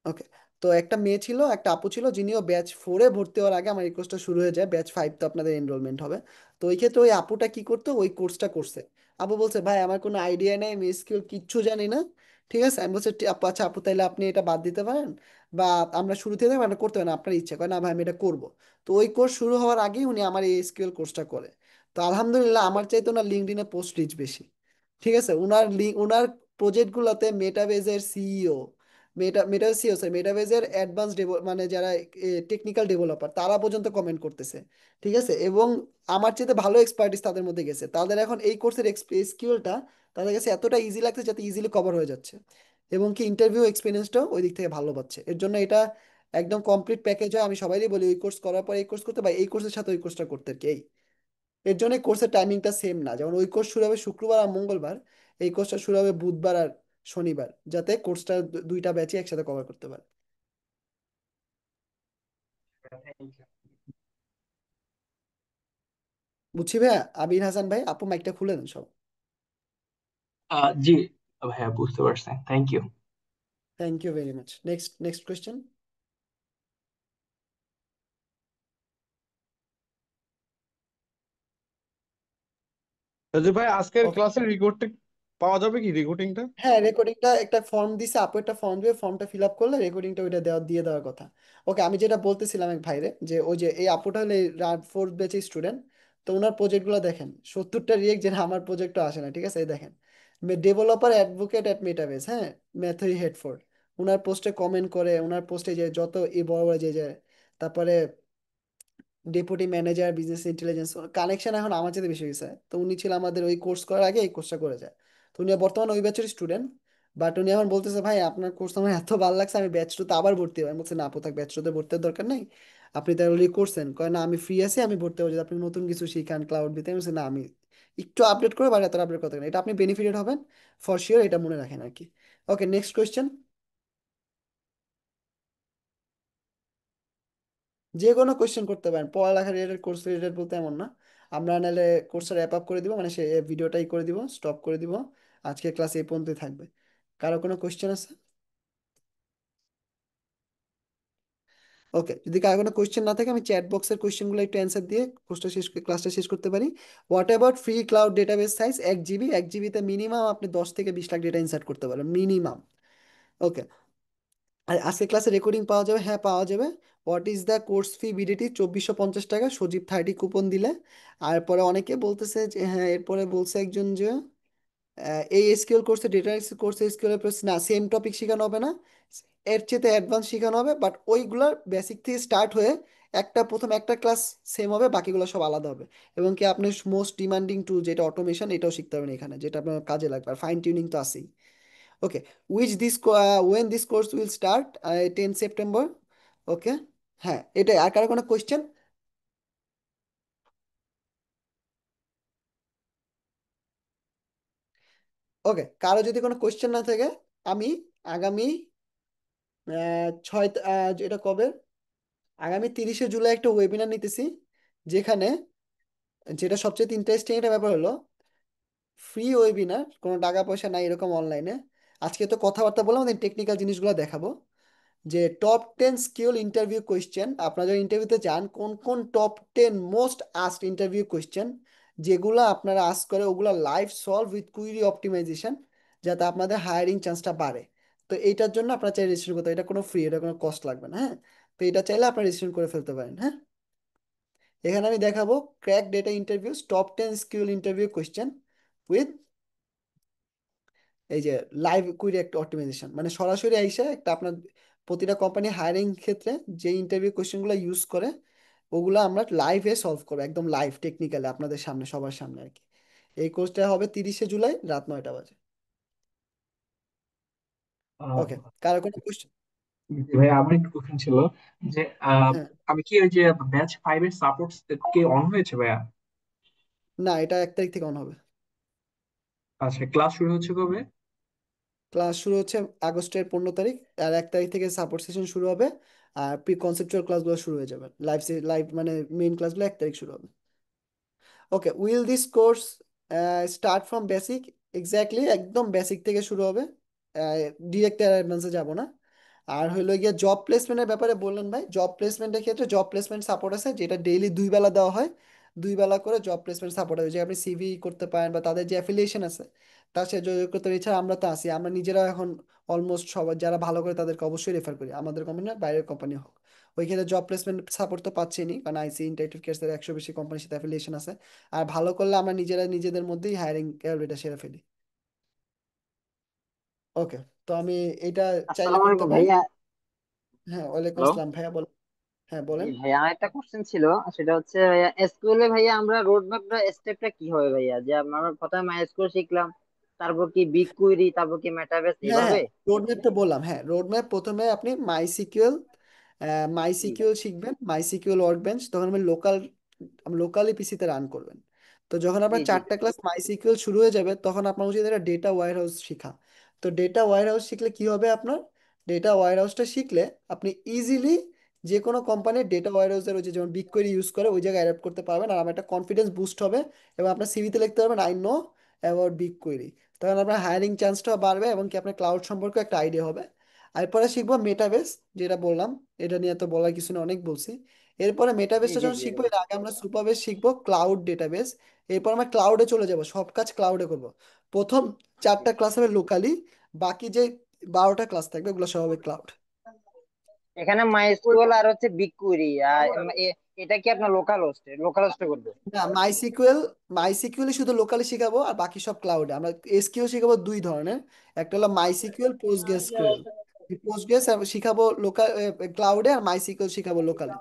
ওকে তো একটা মেয়ে ছিল একটা আপু ছিল যিনিও ব্যাচ 4-এ ভর্তি হওয়ার আগে আমার এই কোর্সটা শুরু হয়ে যায় ব্যাচ 5 তো আপনাদের এনরোলমেন্ট হবে। তো ওই ক্ষেত্রে ওই আপুটা কি করতো ওই কোর্সটা করছে। আপু বলছে ভাই আমার কোনো আইডিয়া নেই আমি স্কিল কিচ্ছু জানি না। ঠিক আছে আমি বলছি আপু আচ্ছা আপু তাইলে আপনি এটা বাদ দিতে পারেন বা আমরা শুরু থেকে মানে করতে পারেন আপনার ইচ্ছা করে না ভাই আমি এটা করবো। তো ওই কোর্স শুরু হওয়ার আগেই উনি আমার এই এসকিউএল কোর্সটা করে। তো আলহামদুলিল্লাহ আমার চাইতে ওনার লিঙ্কডইনে পোস্ট রিচ বেশি। ঠিক আছে উনার প্রজেক্ট গুলোতে মেটাবেজের সিইও মেটাবেজ সিও স্যার মেটাবেজের অ্যাডভান্স মানে যারা টেকনিক্যাল ডেভেলপার তারা পর্যন্ত কমেন্ট করতেছে। ঠিক আছে এবং আমার চেয়ে ভালো এক্সপার্টিস তাদের মধ্যে গেছে তাদের এখন এই কোর্সের এসকিউএলটা তাদের কাছে এতটা ইজি লাগছে যাতে ইজিলি কভার হয়ে যাচ্ছে এবং কি ইন্টারভিউ এক্সপিরিয়েন্সটাও ওই দিক থেকে ভালো পাচ্ছে এর জন্য এটা একদম কমপ্লিট প্যাকেজ হয় আমি সবাইই বলি ওই কোর্স করার পর এই কোর্স করতে বা এই কোর্সের সাথে ওই কোর্সটা করতে আর কি এর জন্য কোর্সের টাইমিংটা সেম না যেমন ওই কোর্স শুরু হবে শুক্রবার আর মঙ্গলবার এই কোর্সটা শুরু হবে বুধবার আর শনিবার যাতে কোর্সটা দুইটা ব্যাচই একসাথে কভার করতে পারে। বুঝছি ভাইয়া আবির হাসান ভাই আপু মাইকটা খুলে দেন সব। জি ভাইয়া বুঝতে পারছেন, thank you. Thank you very much next question. তো যে ভাই আজকের ওকে ক্লাসের রেকর্ডটা পাওয়া যাবে কি রেকর্ডিংটা? হ্যাঁ, রেকর্ডিংটা একটা ফর্ম দিছে, আপু একটা ফর্ম দিবে, ফর্মটা ফিল আপ করলে রেকর্ডিংটা ওইটা দিয়ে দেওয়ার কথা। ওকে, আমি যেটা বলতেছিলাম এক ভাইরে, যে ওই যে এই আপুটা হলে ফোর্থ ব্যাচের স্টুডেন্ট। তো ওনার প্রজেক্টগুলো দেখেন, 70টা রিয়েক্ট, যেটা আমার প্রজেক্টও আসে না, ঠিক আছে? এই দেখেন, ডেভেলপার অ্যাডভোকেট অ্যাট মেটাবেস, হ্যাঁ, ম্যাথরি হেডফোর্ড। ওনার পোস্টে কমেন্ট করে, ওনার পোস্টে যে যত এই বড় বড় যে যে তারপরে deputy manager business intelligence, connection এখন আমার সাথে বেশি হয়েছে। তো উনি ছিল আমাদের ওই কোর্স করার আগে এই কোর্সটা করে যায়। তো উনি বর্তমানে ওই ব্যাচের স্টুডেন্ট। বাট উনি এখন বলতেছে, ভাই আপনার কোর্স আমার এত ভালো লাগছে, আমি ব্যাচ টুতে আবার ভর্তি হই। আমি বলছি, না আপু থাক, ব্যাচ টুতে ভর্তির দরকার নেই, আপনি তো অলরেডি করছেন। কয় না, আমি ফ্রি আছি, আমি ভর্তি হবো যদি আপনি নতুন কিছু শিখান ক্লাউড দিতে। আমি বলছি, না আমি একটু আপডেট করে বাড়ি এত আপডেট করতে পারি, এটা আপনি বেনিফিটেড হবেন ফর শিওর, এটা মনে রাখেন আর কি। ওকে, নেক্সট কোয়েশ্চেন। যে কোনো কোয়েশ্চেন করতে পারেন, পড়ালেখা রিলেটেড, কোর্স রিলেটেড বলতে এমন না। আমরা নাহলে কোর্সটা র্যাপ আপ করে দিব, মানে সে ভিডিওটাই করে দিব, স্টপ করে দিব। আজকে ক্লাস এই পর্যন্তই থাকবে। কারো কোনো কোয়েশ্চেন আছে? ওকে, যদি কারো কোনো কোয়েশ্চেন না থাকে, আমি চ্যাট বক্সের কোয়েশ্চেনগুলো একটু অ্যান্সার দিয়ে ক্লাসটা শেষ করতে পারি। What about free cloud database size 1 GB? 1 GB তে মিনিমাম আপনি 10 থেকে 20 লাখ ডেটা ইনসার্ট করতে পারেন মিনিমাম। ওকে, আর আজকে ক্লাসে রেকর্ডিং পাওয়া যাবে? হ্যাঁ, পাওয়া যাবে। What is the course fee BDT? 2450 টাকা, সজীব 30 কুপন দিলে। আর পরে অনেকে বলতেছে যে, হ্যাঁ এরপরে বলছে একজন যে এই এসকিউএল কোর্সে, ডেটা কোর্সে এসকিউএল না, সেম টপিক শেখানো হবে না, এর চেয়ে অ্যাডভান্স শেখানো হবে, বাট ওইগুলার বেসিক থেকে স্টার্ট হয়ে প্রথম একটা ক্লাস সেম হবে, বাকিগুলো সব আলাদা হবে। এবং কি আপনি মোস্ট ডিমান্ডিং টুল যেটা অটোমেশন, এটাও শিখতে হবে এখানে, যেটা আপনার কাজে লাগবে। আর ফাইন টিউনিং তো আছেই। Okay, when this course will start? 10 September. Okay, হ্যাঁ এটাই। আর কারো কোনো কোয়েশ্চেন? ওকে, কারো যদি কোনো কোয়েশ্চেন না থাকে, আমি আগামী এটা কবে, আগামী 30শে জুলাই একটা ওয়েবিনার নিতেছি, যেখানে যেটা সবচেয়ে ইন্টারেস্টিং একটা ব্যাপার হলো ফ্রি ওয়েবিনার, কোনো টাকা পয়সা নাই এরকম, অনলাইনে। আজকে তো কথাবার্তা বললাম, আমাদের টেকনিক্যাল জিনিসগুলো দেখাবো। যে টপ 10 স্কিল ইন্টারভিউ কোয়েশ্চেন, আপনারা যারা ইন্টারভিউতে যান, কোন কোন top 10 most asked interview question, যেগুলো আপনারা আস্ক করে ওগুলো live solve with query optimisation, যাতে আপনাদের হায়ারিং চান্সটা বাড়ে। তো এইটার জন্য আপনারা চাই রেজিস্ট্রেশন করতে, এটা কোনো ফ্রি, এটা কোনো কস্ট লাগবে না, হ্যাঁ। তো এটা চাইলে আপনারা রেজিস্ট্রেশন করে ফেলতে পারেন, হ্যাঁ। এখানে আমি দেখাবো crack data interviews top 10 skill interview question with এই যে লাইভ কুইরি একটা অপটিমাইজেশন, মানে সরাসরি আইসা একটা আপনার প্রতিটা কোম্পানি হায়ারিং ক্ষেত্রে যে ইন্টারভিউ কোয়েশ্চেনগুলো ইউজ করে, ওগুলো আমরা লাইভে সলভ করবো, একদম লাইভ টেকনিক্যালি আপনাদের সামনে, সবার সামনে আর কি। এই কোর্সটা হবে 30শে জুলাই রাত 9টা বাজে। আহ, ওকে, কারো কোনো কোয়েশ্চেন? ভাই আমার একটা কোশ্চেন ছিল যে হ্যাঁ, আমি কি ওই যে ব্যাচ 5 এর সাপোর্ট কি অন হয়েছে ভাইয়া? না, এটা 1 তারিখ থেকে অন হবে। আচ্ছা, ক্লাস শুরু হচ্ছে কবে? ক্লাস শুরু হচ্ছে আগস্টের 15 তারিখ, আর 1 তারিখ থেকে সাপোর্ট সেশন শুরু হবে। আর প্রি কনসেপচুয়াল ক্লাসগুলো শুরু হয়ে যাবে, লাইভ লাইভ মানে মেইন ক্লাসগুলো 1 তারিখ শুরু হবে। Okay, will this course start from basic? Exactly, একদম বেসিক থেকে শুরু হবে, ডিরেক্ট অ্যাডভান্সে যাব না। আর হইলো গিয়ে জব প্লেসমেন্টের ব্যাপারে বললেন ভাই, জব প্লেসমেন্টের ক্ষেত্রে জব প্লেসমেন্ট সাপোর্ট আছে, যেটা ডেইলি 2 বেলা দেওয়া হয়। 2 বেলা করে জব প্লেসমেন্ট সাপোর্ট আছে, যে আপনি সিভি করতে পারেন, বা তাদের যে অ্যাফিলিয়েশন আছে তার সাথে যোগাযোগ করতে পারেন। এছাড়া আমরা তো আছি, আমরা নিজেরা এখন অলমোস্ট সবাই যারা ভালো করে তাদেরকে অবশ্যই রেফার করি, আমাদের কোম্পানি না বাইরের কোম্পানি হোক। ওই ক্ষেত্রে জব প্লেসমেন্ট সাপোর্ট তো পাচ্ছেনি, কারণ আইসি ইন্টারেক্টিভ কেয়ার্সের 100 বেশি কোম্পানির সাথে অ্যাফিলিয়েশন আছে। আর ভালো করলে আমরা নিজেরা নিজেদের মধ্যেই হায়ারিং রেটটা সেরে ফেলি। ওকে, তো আমি এটা চাইলে আসসালামু করতে আলাইকুম পারি। ভাইয়া। হ্যাঁ, ওয়ালাইকুম হ্যালো। আসসালাম ভাইয়া, বল। হ্যাঁ, জি বলেন। ভাইয়া, আমার একটা কোশ্চেন ছিল। সেটা হচ্ছে ভাইয়া, এসকিউএল এ ভাইয়া আমরা রোড ম্যাপটা স্টেপটা কি হবে ভাইয়া? যে আমরা প্রথমে মাইস্কুয়েল শিখলাম, তারপর কি বিগ কুইরি, তারপর কি মেটাবেস, হ্যাঁ, এইভাবে? হ্যাঁ, রোডম্যাপ তো বললাম। হ্যাঁ, রোডম্যাপ প্রথমে আপনি জি মাইসিকিউএল শিখবেন, মাইসিকিউএল ওয়ার্কবেঞ্চ, তখন আপনি লোকালি পিসিতে রান করবেন। তো যখন জি আপনার জি 4টা ক্লাস মাইসিকিউএল শুরু হয়ে যাবে, তখন আপনার উচিত একটা ডেটা ওয়্যার হাউস শেখা। তো ডেটা ওয়্যার হাউস শিখলে কি হবে আপনার, ডেটা ওয়্যার হাউসটা শিখলে আপনি ইজিলি যে কোনো কোম্পানির ডেটা ওয়্যার হাউসের ওই যে যেমন বিগকোয়েরি ইউজ করে ওই জায়গায় অ্যাডাপ্ট করতে পারবেন, আর আমার একটা কনফিডেন্স বুস্ট হবে। এবং আপনার সিভিতে লিখতে পারবেন, আই নো অ্যাবাউট বিগকোয়েরি। তখন আপনার হায়ারিং চান্সটাও বাড়বে, এবং কি আপনার ক্লাউড সম্পর্কে একটা আইডিয়া হবে। এরপরে শিখবো মেটাবেস, যেটা বললাম, এটা নিয়ে তো বলার কিছু না, অনেক বলছি। এরপরে জি মেটাবেসটা জি যখন জি শিখবো ভাই। এর আগে আমরা সুপারবেস শিখবো ক্লাউড ডেটাবেস। এরপর আমরা ক্লাউডে চলে যাব, সব কাজ ক্লাউডে করব। প্রথম 4টা ক্লাস হবে লোকালি, বাকি যে 12টা ক্লাস থাকবে ওগুলো সব হবে ক্লাউড। এখানে মাই এসকিউএল আর হচ্ছে বিগ কুয়েরি, এটা কি আপনার লোকাল হোস্টে করবে? না, মাই সিকিউএল শুধু লোকালি শিখাবো, আর বাকি সব ক্লাউডে। আমরা এসকিউএল শিখাবো দুই ধরনের, একটা হলো মাই সিকিউএল, পোস্টগ্রেসকিউএল। পোস্টগ্রেস শিখাবো লোকাল ক্লাউডে, আর মাই সিকিউএল শিখাবো লোকালি।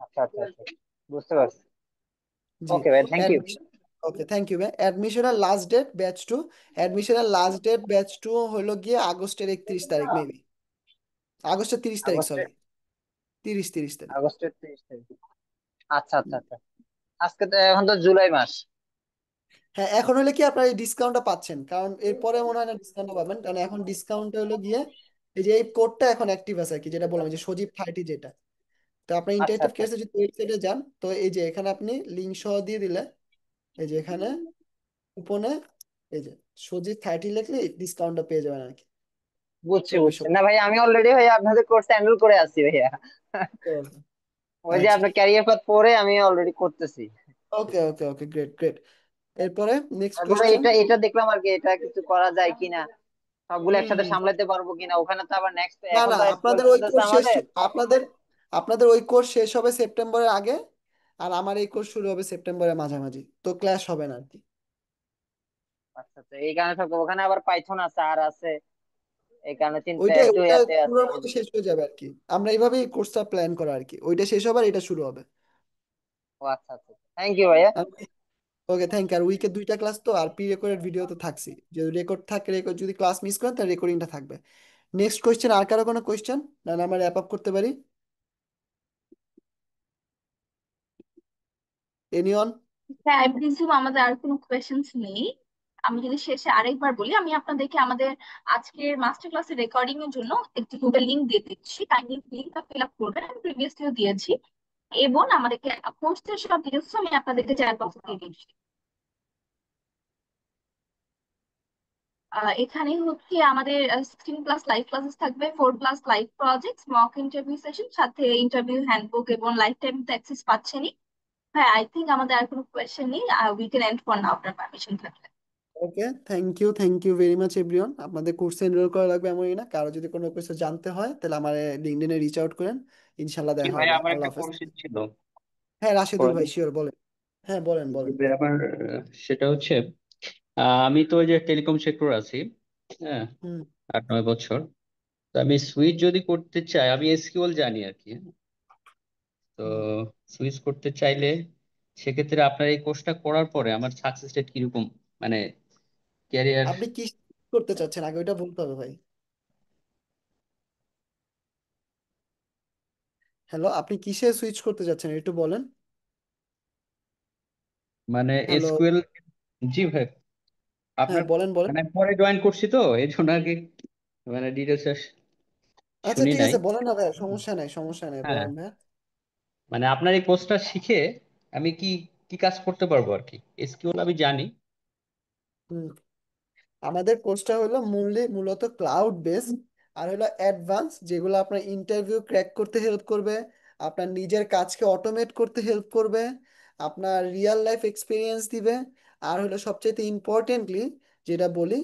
আচ্ছা আচ্ছা আচ্ছা, বুঝতে পারছি। জি। ওকে ভাই, thank you. Admission, okay thank you ভাই। অ্যাডমিশনের লাস্ট ডেট ব্যাচ 2, অ্যাডমিশনের লাস্ট ডেট ব্যাচ 2 হলো গিয়ে আগস্টের 31 তারিখ, মেবি আগস্টের 30 তারিখ, আগস্টের সরি 30 তারিখ। আগস্টের 30 তারিখ। আচ্ছা আচ্ছা আচ্ছা। আজকে তো এখন তো জুলাই মাস। হ্যাঁ, এখন হলে কি আপনারা এই ডিসকাউন্টটা পাচ্ছেন, কারণ এরপরে মনে হয় না ডিসকাউন্টটা পাবেন, কারণ এখন ডিসকাউন্টটা হলো গিয়ে এই যে এই কোডটা এখন অ্যাক্টিভ আছে আর কি, যেটা বললাম, যে সজীব 30 যেটা। তো আপনার আচ্ছা ইন্টারেক্টিভ আচ্ছা। কেসে যদি ওয়েবসাইটে যান, তো এই যে এখানে আপনি লিঙ্ক সহ দিয়ে দিলে, এই যে এখানে উপরে এই যে সজীব 30 লিখলে ডিসকাউন্টটা পেয়ে যাবেন আর কি, বুঝছি 2400। বুঝছি। না ভাই, আমি অলরেডি ভাই আপনাদের কোর্স এনরোল করে আছি ভাইয়া। ওই যে আচ্ছা, আপনার ক্যারিয়ার পাথ পরে আমি অলরেডি করতেছি। ওকে ওকে ওকে, গ্রেট গ্রেট। এরপরে নেক্সট তারপরে কোয়েশ্চেন। এটা দেখলাম আর কি, এটা কিছু করা যায় কিনা, সবগুলো হুম একসাথে হুম। সামলাতে পারবো কিনা। ওখানে তো আবার নেক্সট, না এখন না, তো এসকিউএল আপনাদের ওই চলতেছে কোর্স শেষ, আমাদের। আপনাদের আপনাদের ওই কোর্স শেষ হবে সেপ্টেম্বরের আগে, আর আমার এই কোর্স শুরু হবে সেপ্টেম্বরের মাঝামাঝি, তো ক্লাস হবে না আর কি। আচ্ছা আচ্ছা, এই কারণে সব ওখানে আবার পাইথন আছে আর আছে, এই কারণে চিন্তা ওইটা একটু ওইটা ইয়াতে আছে। পুরোর মধ্যে শেষ হয়ে যাবে আর কি, আমরা এইভাবেই কোর্সটা প্ল্যান করা আর কি, ওইটা শেষ হবে আর এটা শুরু হবে। ও আচ্ছা আচ্ছা, থ্যাংক ইউ ভাইয়া। ওকে থ্যাংক ইউ। আর উইকে 2টা ক্লাস তো, আর প্রি রেকর্ডেড ভিডিও তো থাকছি, যদি রেকর্ড থাকে, রেকর্ড যদি ক্লাস মিস করেন তাহলে রেকর্ডিংটা থাকবে। নেক্সট কোয়েশ্চেন, আর কারো কোনো কোয়েশ্চেন, না আমরা র্যাপ আপ করতে পারি? এনিওন? হ্যাঁ, আই প্রিজিউম আমাদের আর কোনো কোয়েশ্চেন্স নেই। আমি যদি শেষে আরেকবার বলি, আমি আপনাদেরকে আমাদের আজকের মাস্টার ক্লাসের রেকর্ডিং এর জন্য একটি গুগল লিংক দিয়ে দিচ্ছি, কাইন্ডলি লিংকটা ফিল আপ করবেন। আমি প্রিভিয়াসলিও দিয়েছি, এবং আমাদেরকে কোর্সের সব ডিটেলস আমি আপনাদেরকে চ্যাট বক্সে দিয়ে দিচ্ছি। এখানে হচ্ছে আমাদের 16 ক্লাস লাইভ ক্লাসেস থাকবে, 4 class live projects, mock interview session, সাথে ইন্টারভিউ হ্যান্ডবুক এবং লাইফ টাইম তো অ্যাক্সেস পাচ্ছেনই। হ্যাঁ, আই থিঙ্ক আমাদের আর কোনো কোয়েশ্চেন নেই। We can end for now, আপনার পারমিশন থাকলে। Okay, thank you very much everyone. আপনাদের কোর্সে এনরোল করা লাগবে এমনই না, কারো যদি কোনো কিছু জানতে হয় তাহলে আমার লিঙ্কডইনে রিচ আউট করেন, ইনশাল্লাহ জি দেখা ভাই, হবে। আমার আল্লাহ একটা হাফেজ। কোশ্চেন ছিল। হ্যাঁ রাশেদুল ভাই, পড়ালেখা- শিওর বলেন। হ্যাঁ বলেন জি বলেন। ভাই, আমার সেটা হচ্ছে, আমি তো ওই যে টেলিকম সেক্টর আছি, হ্যাঁ, হুম। 8-9 বছর। তো আমি সুইচ যদি করতে চাই, আমি এসকিউএল জানি আর কি, হ্যাঁ। তো হুম। সুইচ করতে চাইলে সেক্ষেত্রে আপনার এই কোর্সটা করার পরে আমার সাকসেস রেট কিরকম, মানে ক্যারিয়ার। আপনি কি করতে চাচ্ছেন আগে ওইটা বলতে হবে ভাই। হ্যালো, আপনি কিসে সুইচ করতে চাচ্ছেন একটু বলেন। মানে হ্যালো। এসকিউএল। জি ভাই, হ্যাঁ আপনার বলেন বলেন। মানে আমি পরে জয়েন করছি তো এই জন্য আর কি, মানে ডিটেলস আচ্ছা শুনি ঠিক নাই। আছে, বলেন না ভাই, সমস্যা নাই সমস্যা নাই, হ্যাঁ, বলেন ভাই। মানে আপনার এই কোর্সটা শিখে আমি কি কি কাজ করতে পারবো আর কি। এসকিউএল আমি জানি। হুম। আমাদের কোর্সটা হলো মূলত ক্লাউড বেসড, আর হলো অ্যাডভান্স, যেগুলো আপনার ইন্টারভিউ ক্র্যাক করতে হেল্প করবে, আপনার নিজের কাজকে অটোমেট করতে হেল্প করবে, আপনার রিয়েল লাইফ এক্সপিরিয়েন্স দিবে, আর হলো সবচেয়ে ইম্পর্টেন্টলি যেটা বলি,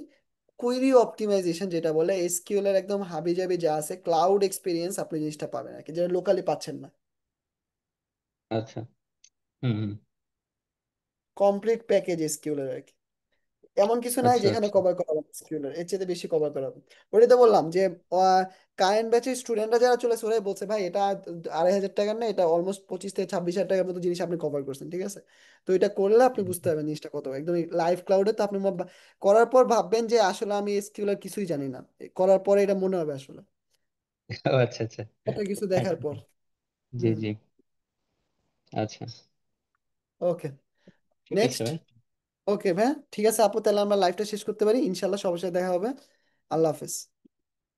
কুইরি অপটিমাইজেশন, যেটা বলে এসকিউএল এর একদম হাবিজাবি যা আছে ক্লাউড এক্সপিরিয়েন্স, আপনি জিনিসটা পাবেন আর কি, যেটা লোকালি পাচ্ছেন না। আচ্ছা। হুম হুম। কমপ্লিট প্যাকেজ এসকিউএল এর আর কি, এমন কিছু নাই আচ্ছা যেখানে আচ্ছা। কভার করা হবে স্কিউলের, এর চেয়ে বেশি কভার করা হবে। ওটাই তো বললাম যে কারেন্ট ব্যাচের স্টুডেন্টরা যারা চলেছে ওরাই বলছে ভাই এটা 2,500 টাকার না, এটা অলমোস্ট 25 থেকে 26,000 টাকার মতো জিনিস আপনি কভার করছেন, ঠিক আছে। তো এটা করলে আপনি বুঝতে পারবেন জিনিসটা কত একদম লাইভ ক্লাউডে। তো আপনি করার পর ভাববেন যে আসলে আমি স্কিউলের কিছুই জানি না, করার পরে এটা মনে হবে আসলে, ও আচ্ছা আচ্ছা। এত কিছু দেখার পর। জি হুম। জি। আচ্ছা, ওকে। ঠিক আছে নেক্সট। ভাই। ওকে ভাই, ঠিক আছে আপু, তাহলে আমরা লাইভটা শেষ করতে পারি, ইনশাল্লাহ সবার সাথে দেখা হবে। আল্লাহ হাফেজ।